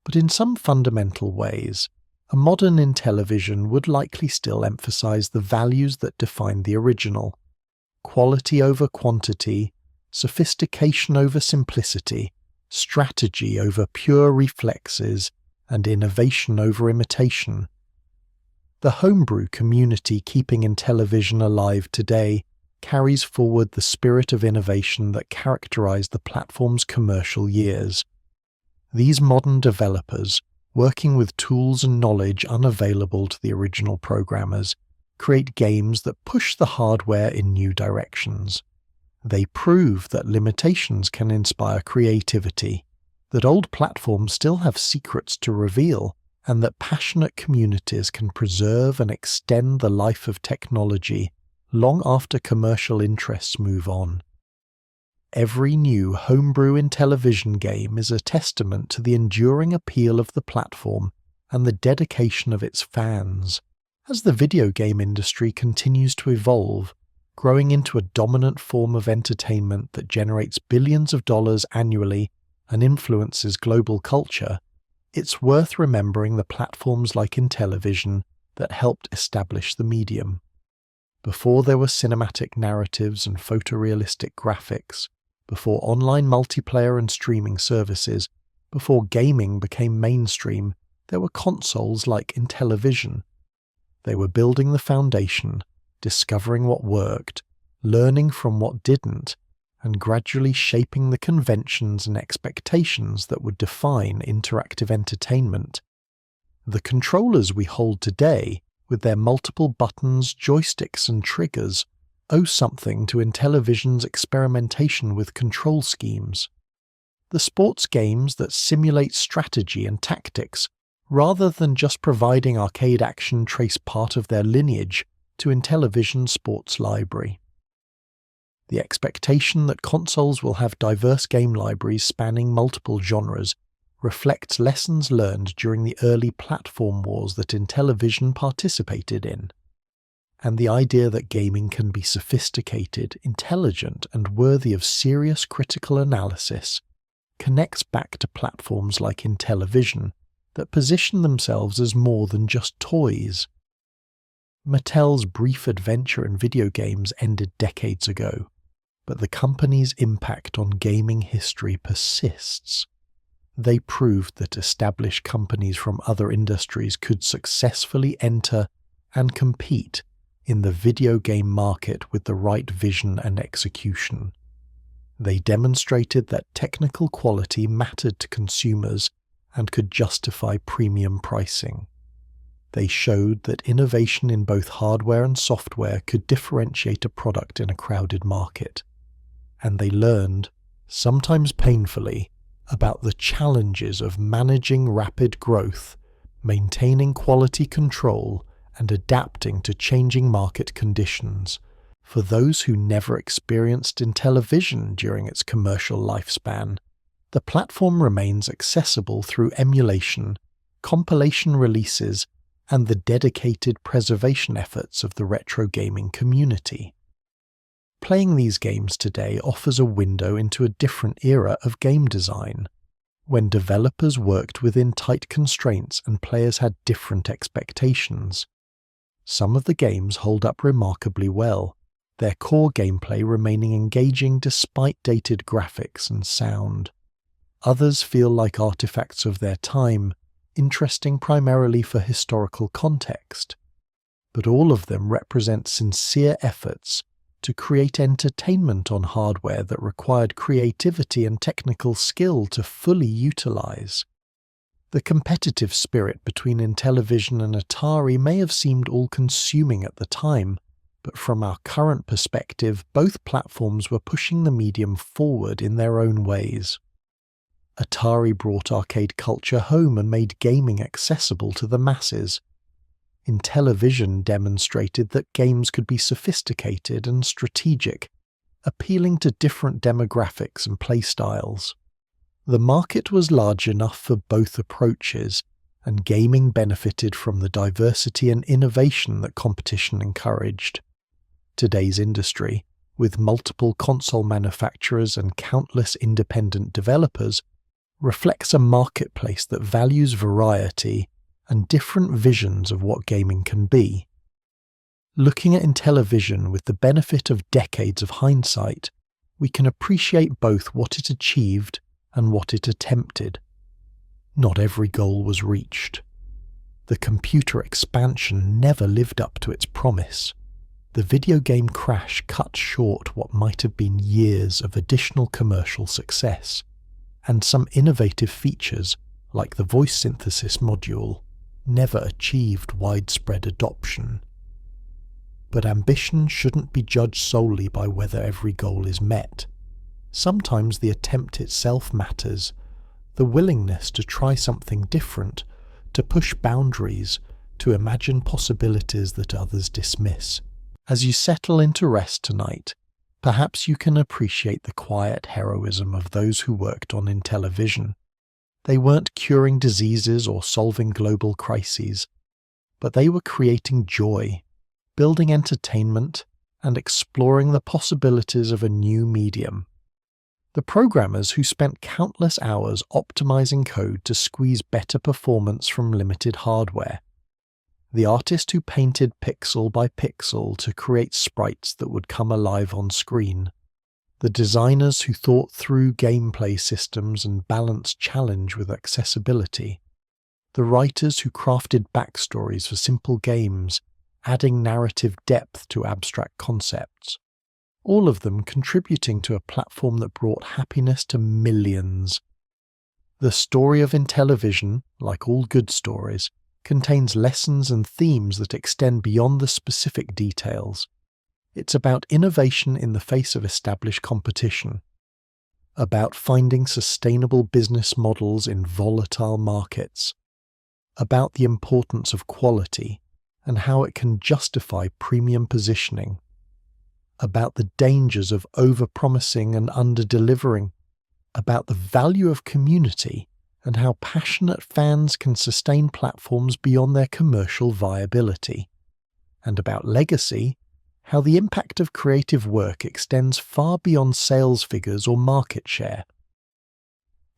But in some fundamental ways, a modern Intellivision would likely still emphasize the values that define the original: quality over quantity, sophistication over simplicity, strategy over pure reflexes, and innovation over imitation. The homebrew community keeping Intellivision alive today carries forward the spirit of innovation that characterized the platform's commercial years. These modern developers, working with tools and knowledge unavailable to the original programmers, create games that push the hardware in new directions. They prove that limitations can inspire creativity, that old platforms still have secrets to reveal, and that passionate communities can preserve and extend the life of technology long after commercial interests move on. Every new homebrew Intellivision game is a testament to the enduring appeal of the platform and the dedication of its fans. As the video game industry continues to evolve, growing into a dominant form of entertainment that generates billions of dollars annually and influences global culture, it's worth remembering the platforms like Intellivision that helped establish the medium. Before there were cinematic narratives and photorealistic graphics, before online multiplayer and streaming services, before gaming became mainstream, there were consoles like Intellivision. They were building the foundation, discovering what worked, learning from what didn't, and gradually shaping the conventions and expectations that would define interactive entertainment. The controllers we hold today, with their multiple buttons, joysticks and triggers, owe something to Intellivision's experimentation with control schemes. The sports games that simulate strategy and tactics, rather than just providing arcade action, trace part of their lineage to Intellivision's sports library. The expectation that consoles will have diverse game libraries spanning multiple genres reflects lessons learned during the early platform wars that Intellivision participated in. And the idea that gaming can be sophisticated, intelligent, and worthy of serious critical analysis connects back to platforms like Intellivision that position themselves as more than just toys. Mattel's brief adventure in video games ended decades ago, but the company's impact on gaming history persists. They proved that established companies from other industries could successfully enter and compete in the video game market with the right vision and execution. They demonstrated that technical quality mattered to consumers and could justify premium pricing. They showed that innovation in both hardware and software could differentiate a product in a crowded market. And they learned, sometimes painfully, about the challenges of managing rapid growth, maintaining quality control, and adapting to changing market conditions. For those who never experienced Intellivision during its commercial lifespan, the platform remains accessible through emulation, compilation releases, and the dedicated preservation efforts of the retro gaming community. Playing these games today offers a window into a different era of game design, when developers worked within tight constraints and players had different expectations. Some of the games hold up remarkably well, their core gameplay remaining engaging despite dated graphics and sound. Others feel like artifacts of their time, interesting primarily for historical context. But all of them represent sincere efforts to create entertainment on hardware that required creativity and technical skill to fully utilize. The competitive spirit between Intellivision and Atari may have seemed all-consuming at the time, but from our current perspective, both platforms were pushing the medium forward in their own ways. Atari brought arcade culture home and made gaming accessible to the masses. Intellivision demonstrated that games could be sophisticated and strategic, appealing to different demographics and playstyles. The market was large enough for both approaches, and gaming benefited from the diversity and innovation that competition encouraged. Today's industry, with multiple console manufacturers and countless independent developers, reflects a marketplace that values variety and different visions of what gaming can be. Looking at Intellivision with the benefit of decades of hindsight, we can appreciate both what it achieved and what it attempted. Not every goal was reached. The computer expansion never lived up to its promise. The video game crash cut short what might have been years of additional commercial success, and some innovative features, like the voice synthesis module, never achieved widespread adoption. But ambition shouldn't be judged solely by whether every goal is met. Sometimes the attempt itself matters, the willingness to try something different, to push boundaries, to imagine possibilities that others dismiss. As you settle into rest tonight, perhaps you can appreciate the quiet heroism of those who worked on Intellivision. They weren't curing diseases or solving global crises, but they were creating joy, building entertainment, and exploring the possibilities of a new medium. The programmers who spent countless hours optimizing code to squeeze better performance from limited hardware. The artist who painted pixel by pixel to create sprites that would come alive on screen. The designers who thought through gameplay systems and balanced challenge with accessibility. The writers who crafted backstories for simple games, adding narrative depth to abstract concepts. All of them contributing to a platform that brought happiness to millions. The story of Intellivision, like all good stories, contains lessons and themes that extend beyond the specific details. It's about innovation in the face of established competition, about finding sustainable business models in volatile markets, about the importance of quality and how it can justify premium positioning, about the dangers of over-promising and under-delivering, about the value of community and how passionate fans can sustain platforms beyond their commercial viability, and about legacy, how the impact of creative work extends far beyond sales figures or market share.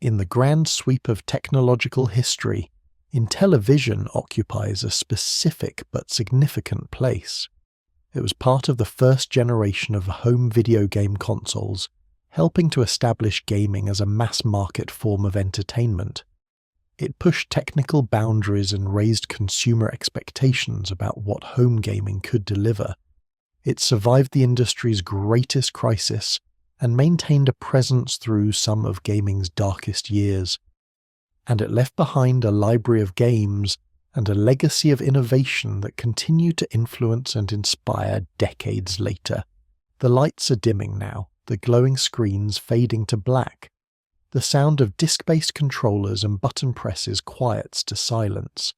In the grand sweep of technological history, Intellivision occupies a specific but significant place. It was part of the first generation of home video game consoles, helping to establish gaming as a mass-market form of entertainment. It pushed technical boundaries and raised consumer expectations about what home gaming could deliver. It survived the industry's greatest crisis and maintained a presence through some of gaming's darkest years. And it left behind a library of games and a legacy of innovation that continue to influence and inspire decades later. The lights are dimming now, the glowing screens fading to black. The sound of disc-based controllers and button presses quiets to silence.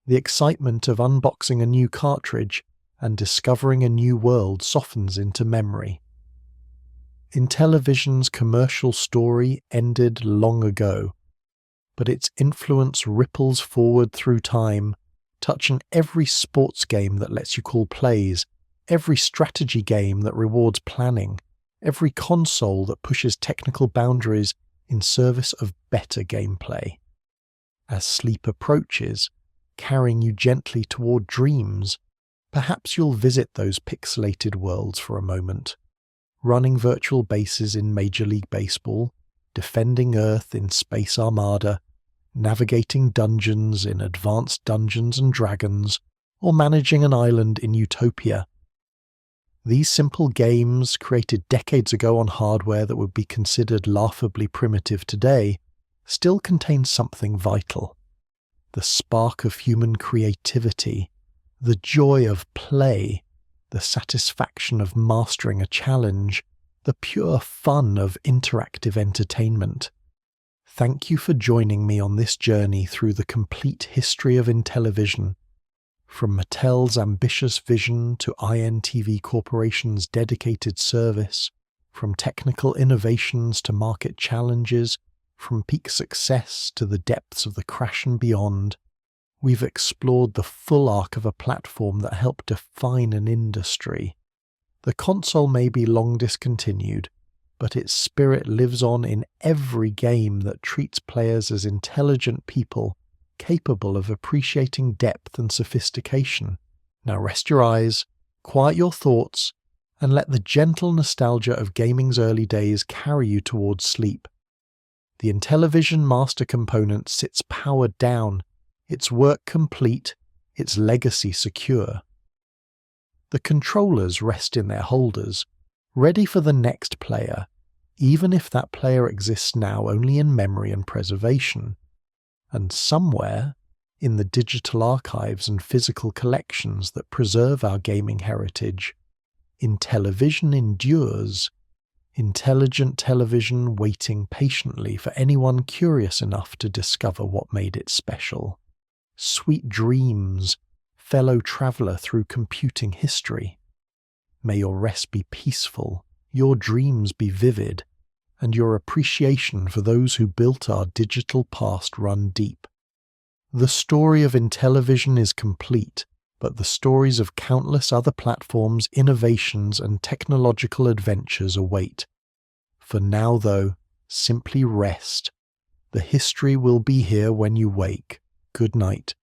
The excitement of unboxing a new cartridge and discovering a new world softens into memory. Intellivision's commercial story ended long ago, but its influence ripples forward through time, touching every sports game that lets you call plays, every strategy game that rewards planning, every console that pushes technical boundaries in service of better gameplay. As sleep approaches, carrying you gently toward dreams, perhaps you'll visit those pixelated worlds for a moment, running virtual bases in Major League Baseball, defending Earth in Space Armada, navigating dungeons in Advanced Dungeons and Dragons, or managing an island in Utopia. These simple games, created decades ago on hardware that would be considered laughably primitive today, still contain something vital. The spark of human creativity, the joy of play, the satisfaction of mastering a challenge, the pure fun of interactive entertainment. Thank you for joining me on this journey through the complete history of Intellivision. From Mattel's ambitious vision to INTV Corporation's dedicated service, from technical innovations to market challenges, from peak success to the depths of the crash and beyond, we've explored the full arc of a platform that helped define an industry. The console may be long discontinued, but its spirit lives on in every game that treats players as intelligent people capable of appreciating depth and sophistication. Now rest your eyes, quiet your thoughts, and let the gentle nostalgia of gaming's early days carry you towards sleep. The Intellivision master component sits powered down, its work complete, its legacy secure. The controllers rest in their holders, ready for the next player, even if that player exists now only in memory and preservation. And somewhere, in the digital archives and physical collections that preserve our gaming heritage, Intellivision endures, intelligent television waiting patiently for anyone curious enough to discover what made it special. Sweet dreams, fellow traveller through computing history. May your rest be peaceful, your dreams be vivid, and your appreciation for those who built our digital past run deep. The story of Intellivision is complete, but the stories of countless other platforms, innovations, and technological adventures await. For now, though, simply rest. The history will be here when you wake. Good night.